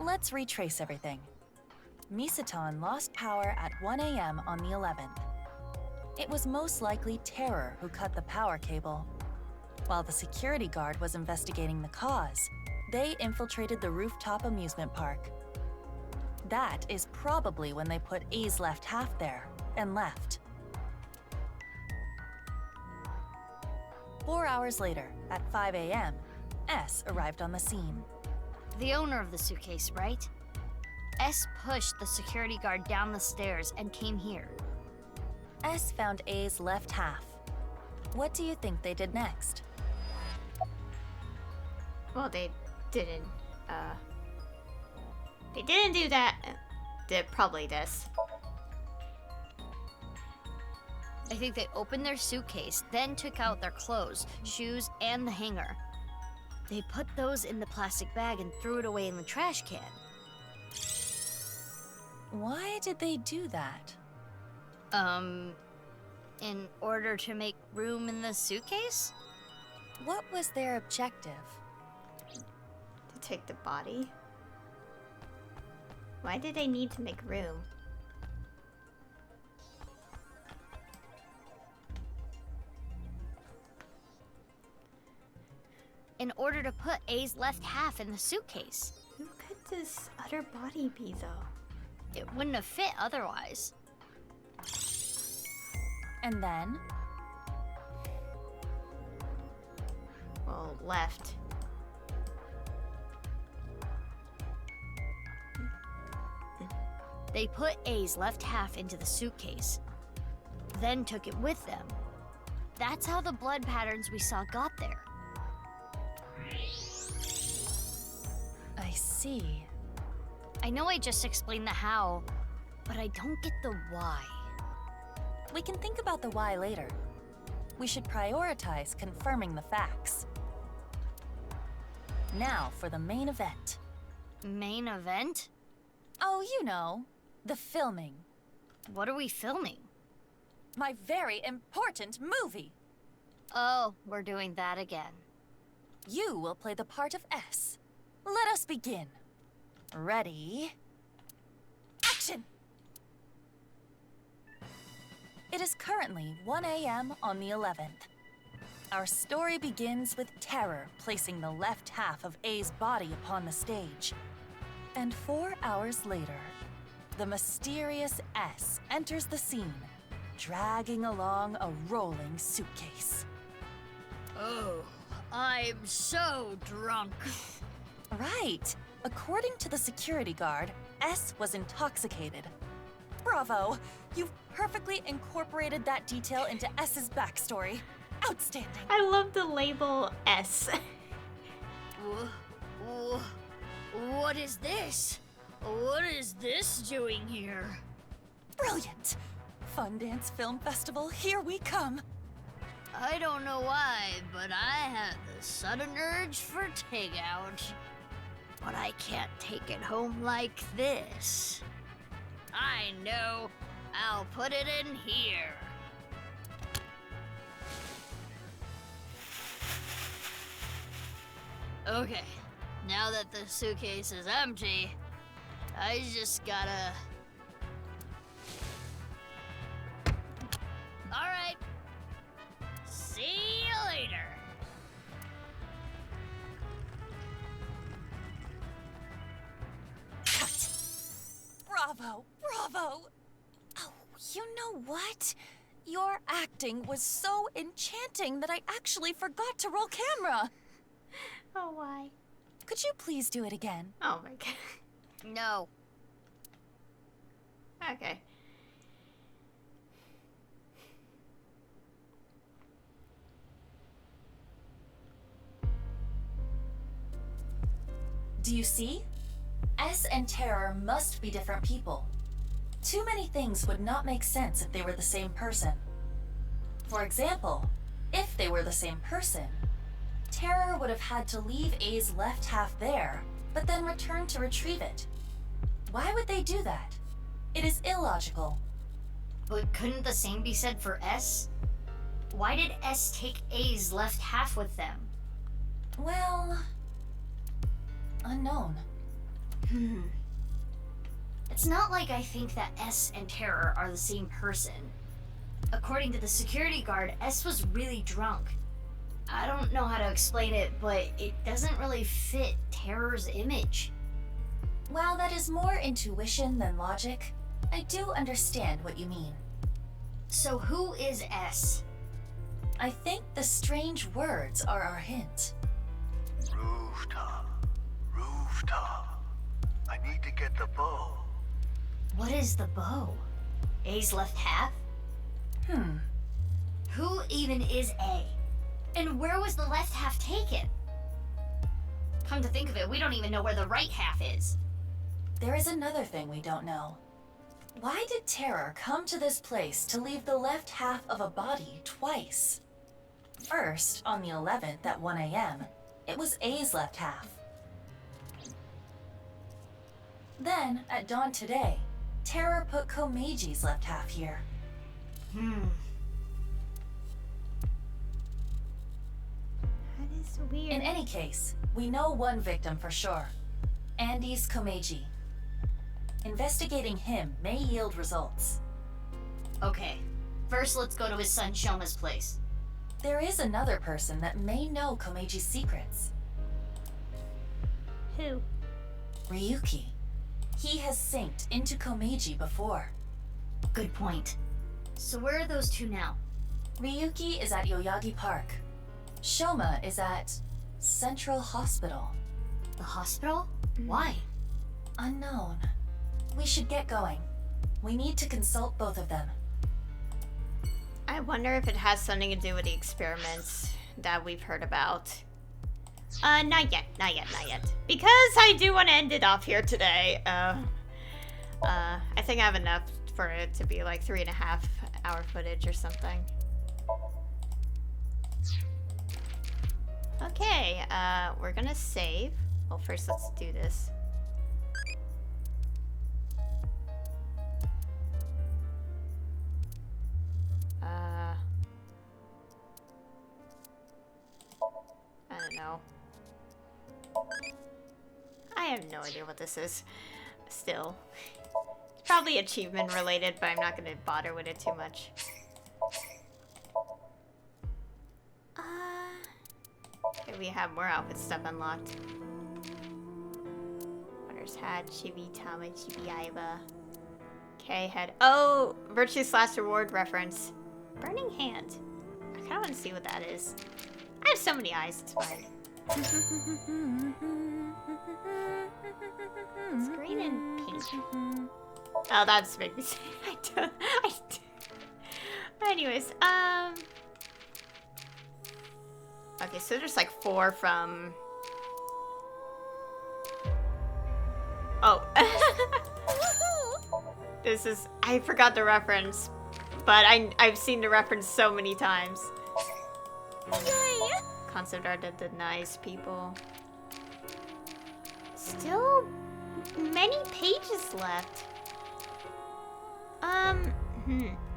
Let's retrace everything. Misaton lost power at 1 a.m. on the 11th. It was most likely Terror who cut the power cable. While the security guard was investigating the cause, they infiltrated the rooftop amusement park. That is probably when they put A's left half there and left. 4 hours later, at 5 a.m., S arrived on the scene. The owner of the suitcase, right? S pushed the security guard down the stairs and came here. S found A's left half. What do you think they did next? Well, they didn't do that. Did probably this. I think they opened their suitcase, then took out their clothes, shoes, and the hanger. They put those in the plastic bag and threw it away in the trash can. Why did they do that? In order to make room in the suitcase? What was their objective? To take the body? Why did they need to make room? In order to put A's left half in the suitcase. Who could this other body be, though? It wouldn't have fit otherwise. And then? Well, left. They put A's left half into the suitcase, then took it with them. That's how the blood patterns we saw got there. see. I know I just explained the how, but I don't get the why. We can think about the why later. We should prioritize confirming the facts. Now for the main event. Main event? Oh, you know, the filming. What are we filming? My very important movie! Oh, we're doing that again. You will play the part of S. Let us begin. Ready? Action! It is currently 1 a.m. on the 11th. Our story begins with Terror placing the left half of A's body upon the stage. And 4 hours later, the mysterious S enters the scene, dragging along a rolling suitcase. Oh, I'm so drunk. Right. According to the security guard, S was intoxicated. Bravo! You've perfectly incorporated that detail into S's backstory. Outstanding. I love the label S. What is this? What is this doing here? Brilliant! Fun Dance Film Festival, here we come! I don't know why, but I had the sudden urge for takeout. But I can't take it home like this. I know. I'll put it in here. Okay, now that the suitcase is empty, I just gotta... Alright. See you later. Cut! Bravo! Bravo! Oh, you know what? Your acting was so enchanting that I actually forgot to roll camera. Oh, why? Could you please do it again? Oh my god. No. Okay. Do you see? S and Terror must be different people. Too many things would not make sense if they were the same person. For example, if they were the same person, Terror would have had to leave A's left half there, but then return to retrieve it. Why would they do that? It is illogical. But couldn't the same be said for S? Why did S take A's left half with them? Well... unknown. It's not like I think that S and Terror are the same person. According to the security guard, S was really drunk. I don't know how to explain it, but it doesn't really fit Terror's image. While that is more intuition than logic, I do understand what you mean. So who is S? I think the strange words are our hint. Rooftop. Rooftop. I need to get the bow. What is the bow? A's left half? Who even is A? And where was the left half taken? Come to think of it, we don't even know where the right half is. There is another thing we don't know. Why did Terror come to this place to leave the left half of a body twice? First, on the 11th at 1 a.m., it was A's left half. Then, at dawn today, Terror put Komeiji's left half here. That is weird. In any case, we know one victim for sure. Andy's Komeiji. Investigating him may yield results. Okay, first let's go to his son Shoma's place. There is another person that may know Komeiji's secrets. Who? Ryuki. He has synced into Komeiji before. Good point. So where are those two now? Ryuki is at Yoyagi Park. Shoma is at Central Hospital. The hospital? Why? Unknown. We should get going. We need to consult both of them. I wonder if it has something to do with the experiments that we've heard about. Not yet. Because I do want to end it off here today. I think I have enough for it to be like 3.5 hour footage or something. Okay, we're gonna save. Well, first let's do this. I don't know. I have no idea what this is. Still. It's probably achievement related, but I'm not gonna bother with it too much. Okay, we have more outfit stuff unlocked. Runner's hat, Chibi Tama, Chibi Aiba. Okay, head. Oh! Virtue's Last Reward reference. Burning Hand. I kinda wanna see what that is. I have so many eyes, it's fine. It's green and pink. Oh, that's making me say I don't. Anyways, okay, so there's like 4 from. Oh. This is. I forgot the reference, but I've seen the reference so many times. Yay! Concept art of the nice people. Still many pages left.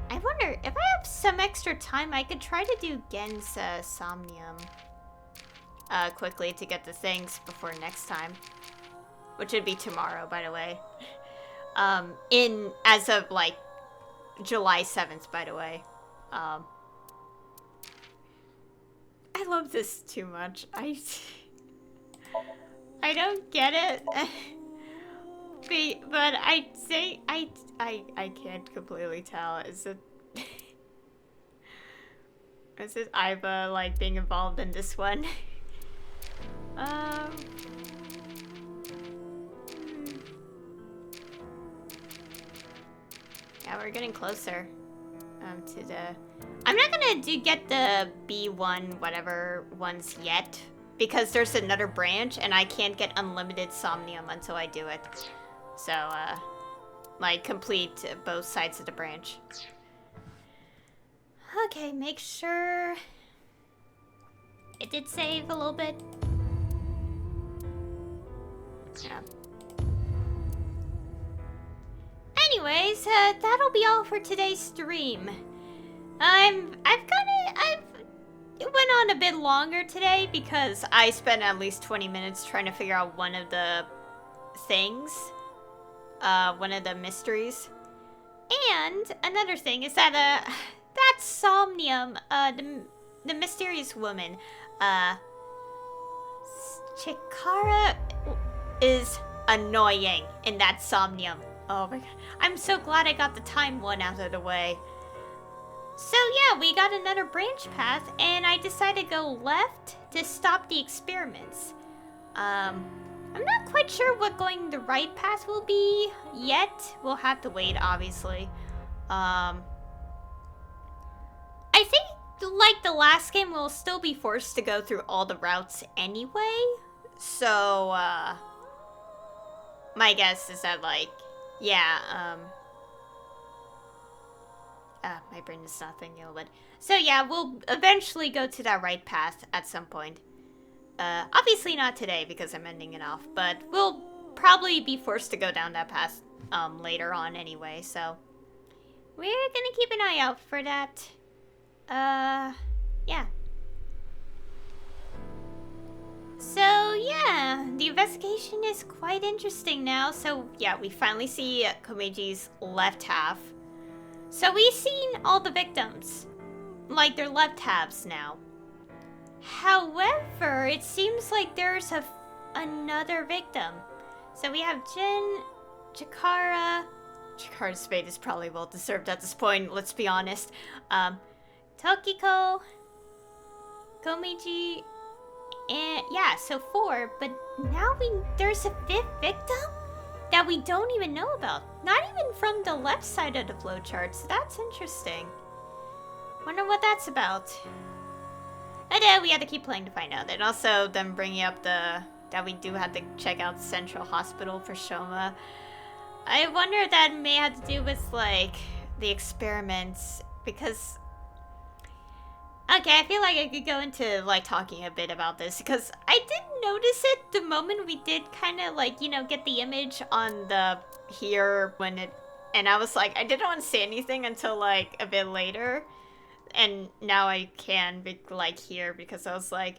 I wonder if I have some extra time, I could try to do Gen's Somnium quickly to get the things before next time, which would be tomorrow, by the way. As of like July 7th, by the way. I love this too much. I don't get it. But I say I can't completely tell. Is it Aiba like being involved in this one? Yeah, we're getting closer to the. I'm not gonna get the B1 whatever ones yet because there's another branch and I can't get unlimited Somnium until I do it. So like complete both sides of the branch. Okay, make sure it did save a little bit. Yeah. Anyways, that'll be all for today's stream. It went on a bit longer today because I spent at least 20 minutes trying to figure out one of the things. One of the mysteries. And another thing is that, that Somnium, the mysterious woman, Chikara is annoying in that Somnium. Oh my god. I'm so glad I got the time one out of the way. So yeah, we got another branch path, and I decided to go left to stop the experiments. I'm not quite sure what going the right path will be yet. We'll have to wait, obviously. I think, like the last game, we'll still be forced to go through all the routes anyway. So, my guess is that, like, yeah, my brain is not thinking a little bit. So yeah, we'll eventually go to that right path at some point. Obviously not today because I'm ending it off, but we'll probably be forced to go down that path later on anyway, so we're gonna keep an eye out for that. Yeah. So yeah, the investigation is quite interesting now. So yeah, we finally see Komiji's left half. So we've seen all the victims, like their left halves now. However, it seems like there's another victim. So we have Jin, Chikara. Chikara's fate is probably well deserved at this point, let's be honest. Tokiko, Komiji, and yeah, so 4. But now there's a 5th victim that we don't even know about. Not even from the left side of the flowchart, so that's interesting. Wonder what that's about. And we had to keep playing to find out. And also them bringing up that we do have to check out Central Hospital for Shoma. I wonder if that may have to do with, like, the experiments, because... Okay, I feel like I could go into, like, talking a bit about this, because I did notice it the moment we did kind of, like, you know, get the image on the here when it... And I was like, I didn't want to say anything until, like, a bit later. And now I can, like, here, because I was like...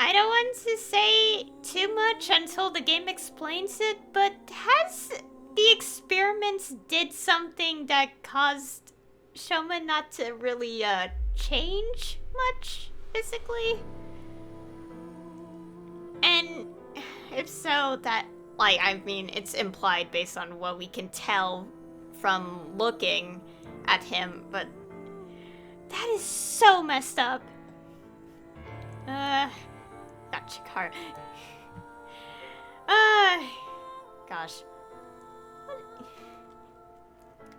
I don't want to say too much until the game explains it, but has the experiments did something that caused Shoma not to really change much physically? And if so, that, like, I mean, it's implied based on what we can tell from looking at him, but that is so messed up. Not Chikara. Gosh.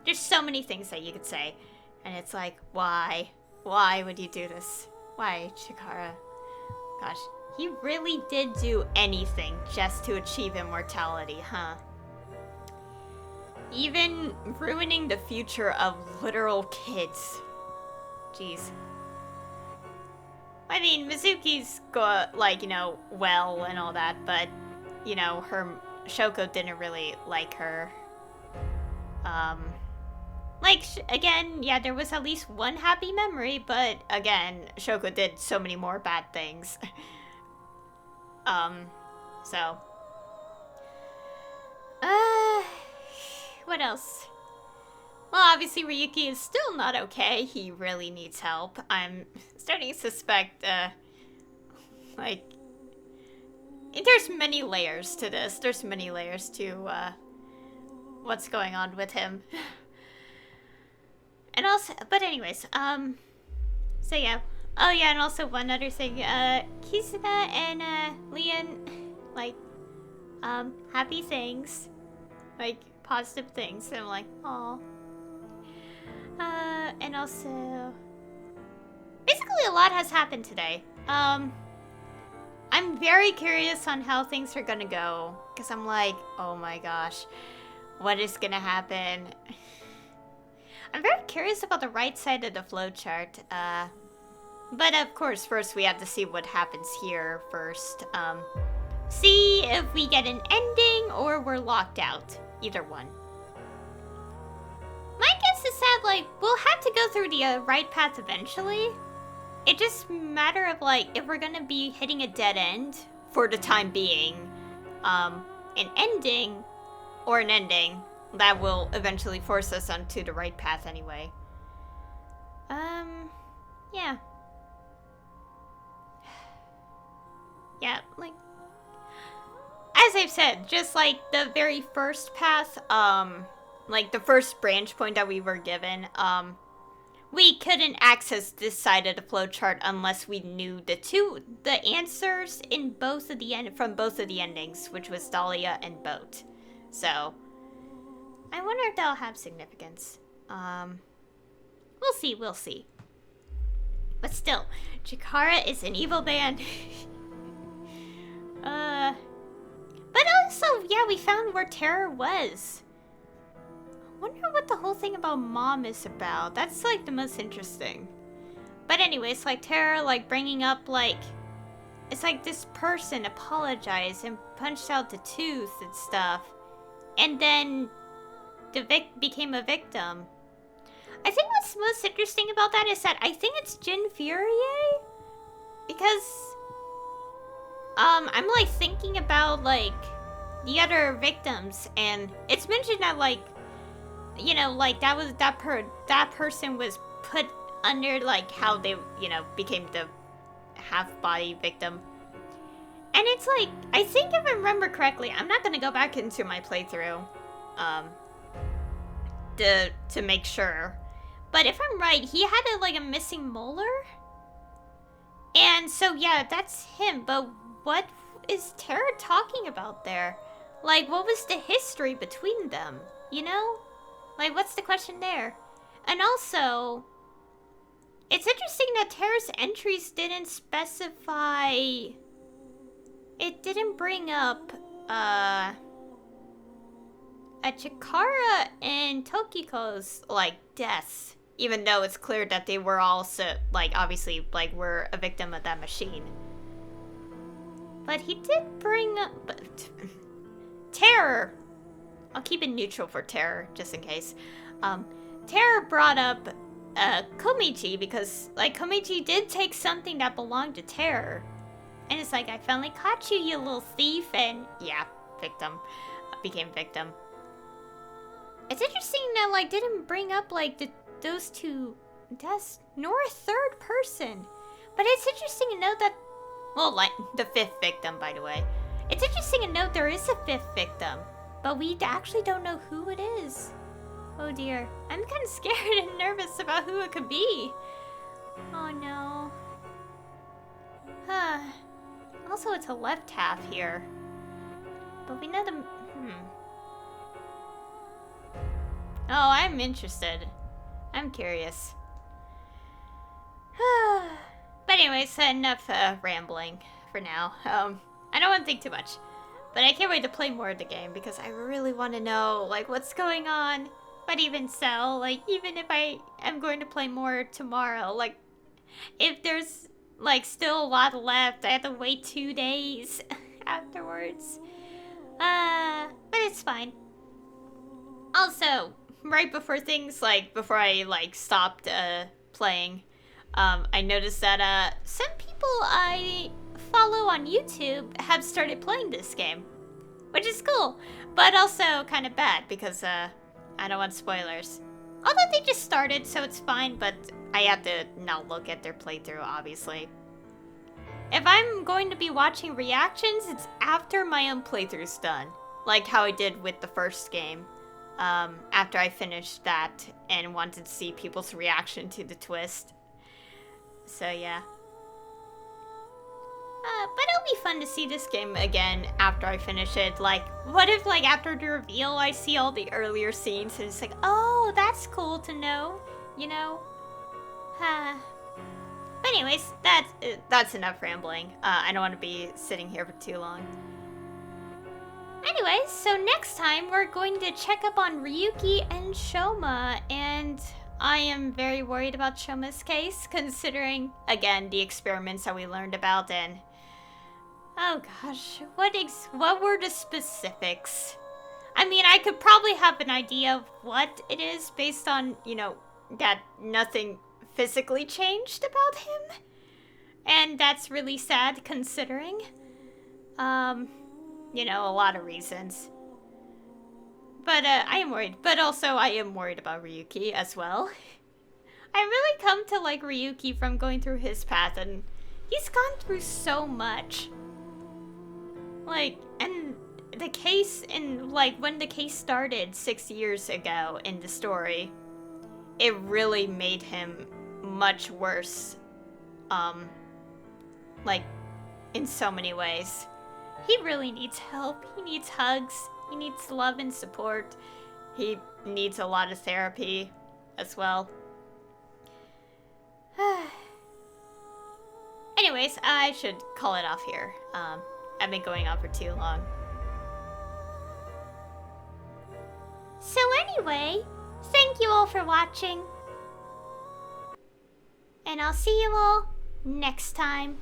There's so many things that you could say. And it's like, why? Why would you do this? Why, Chikara? Gosh, he really did do anything just to achieve immortality, huh? Even ruining the future of literal kids. Jeez. I mean, Mizuki's got, like, you know, well and all that, but, you know, Shoko didn't really like her. Like, again, yeah, there was at least one happy memory, but, again, Shoko did so many more bad things. So. What else? Well, obviously Ryuki is still not okay. He really needs help. I'm starting to suspect, like... There's many layers to this. There's many layers to, what's going on with him. And also, but anyways, so yeah. Oh yeah, and also one other thing, Kisuga and, Leon, like, happy things. Like, positive things. And I'm like, aw. And also... Basically, a lot has happened today. I'm very curious on how things are gonna go. Because I'm like, oh my gosh. What is gonna happen? I'm very curious about the right side of the flowchart. But of course, first we have to see what happens here first. See if we get an ending or we're locked out. Either one. My guess is that, like, we'll have to go through the right path eventually. It just matter of, like, if we're gonna be hitting a dead end for the time being, an ending or an ending that will eventually force us onto the right path anyway. Yeah. Yeah, like, as I've said, just like the very first path, like the first branch point that we were given, we couldn't access this side of the flowchart unless we knew the answers in both of from both of the endings, which was Dahlia and Boat. So, I wonder if that'll have significance. We'll see, we'll see. But still, Chikara is an evil band. But also, yeah, we found where Terror was. I wonder what the whole thing about Mom is about. That's, like, the most interesting. But anyways, like, Terror, like, bringing up, like... It's like this person apologized and punched out the tooth and stuff. And then became a victim. I think what's most interesting about that is that I think it's Jin Furier. Because... I'm, like, thinking about, like, the other victims. And it's mentioned that, like... You know, like, that person was put under, like, how they, you know, became the half-body victim. And it's like, I think if I remember correctly, I'm not gonna go back into my playthrough, to make sure. But if I'm right, he had, like, a missing molar? And so, yeah, that's him, but what is Terra talking about there? Like, what was the history between them, you know? Like, what's the question there? And also, It's interesting that Terra's entries didn't specify... It didn't bring up, a Chikara and Tokiko's, like, deaths. Even though it's clear that they were also, like, obviously, like, were a victim of that machine. But he did bring up... Terror. I'll keep it neutral for Terror, just in case. Terror brought up Komichi because, like, Komichi did take something that belonged to Terror. And it's like, I finally caught you, you little thief, and yeah, victim. Became victim. It's interesting that, like, didn't bring up, like, those two deaths, nor a third person. But it's interesting to note that, well, like, the fifth victim, by the way. It's interesting to note there is a fifth victim, but we actually don't know who it is. Oh dear. I'm kind of scared and nervous about who it could be. Oh no. Also, it's a left half here. But we know the... Oh, I'm interested. I'm curious. But anyways, enough rambling for now. I don't want to think too much. But I can't wait to play more of the game because I really want to know, like, what's going on. But even so, like, even if I am going to play more tomorrow, like, if there's, like, still a lot left, I have to wait 2 days afterwards. But it's fine. Also, right before things, like, before I, like, stopped, playing, I noticed that, some people I follow on YouTube have started playing this game. Which is cool, but also kind of bad because, I don't want spoilers. Although they just started, so it's fine, but I have to not look at their playthrough, obviously. If I'm going to be watching reactions, it's after my own playthrough's done. Like how I did with the first game. After I finished that and wanted to see people's reaction to the twist. So yeah. But it'll be fun to see this game again after I finish it. Like, what if, like, after the reveal, I see all the earlier scenes and it's like, oh, that's cool to know, you know? But anyways, that's enough rambling. I don't want to be sitting here for too long. Anyways, so next time we're going to check up on Ryuki and Shoma, and I am very worried about Shoma's case, considering, again, the experiments that we learned about, and... Oh gosh, what were the specifics? I mean, I could probably have an idea of what it is based on, you know, that nothing physically changed about him. And that's really sad considering. You know, a lot of reasons. But I am worried. But also I am worried about Ryuki as well. I really come to like Ryuki from going through his path, and he's gone through so much. Like, and the case in, like, when the case started 6 years ago in the story, it really made him much worse. Like, in so many ways. He really needs help. He needs hugs. He needs love and support. He needs a lot of therapy as well. Anyways, I should call it off here. I've been going on for too long. So anyway, thank you all for watching. And I'll see you all next time.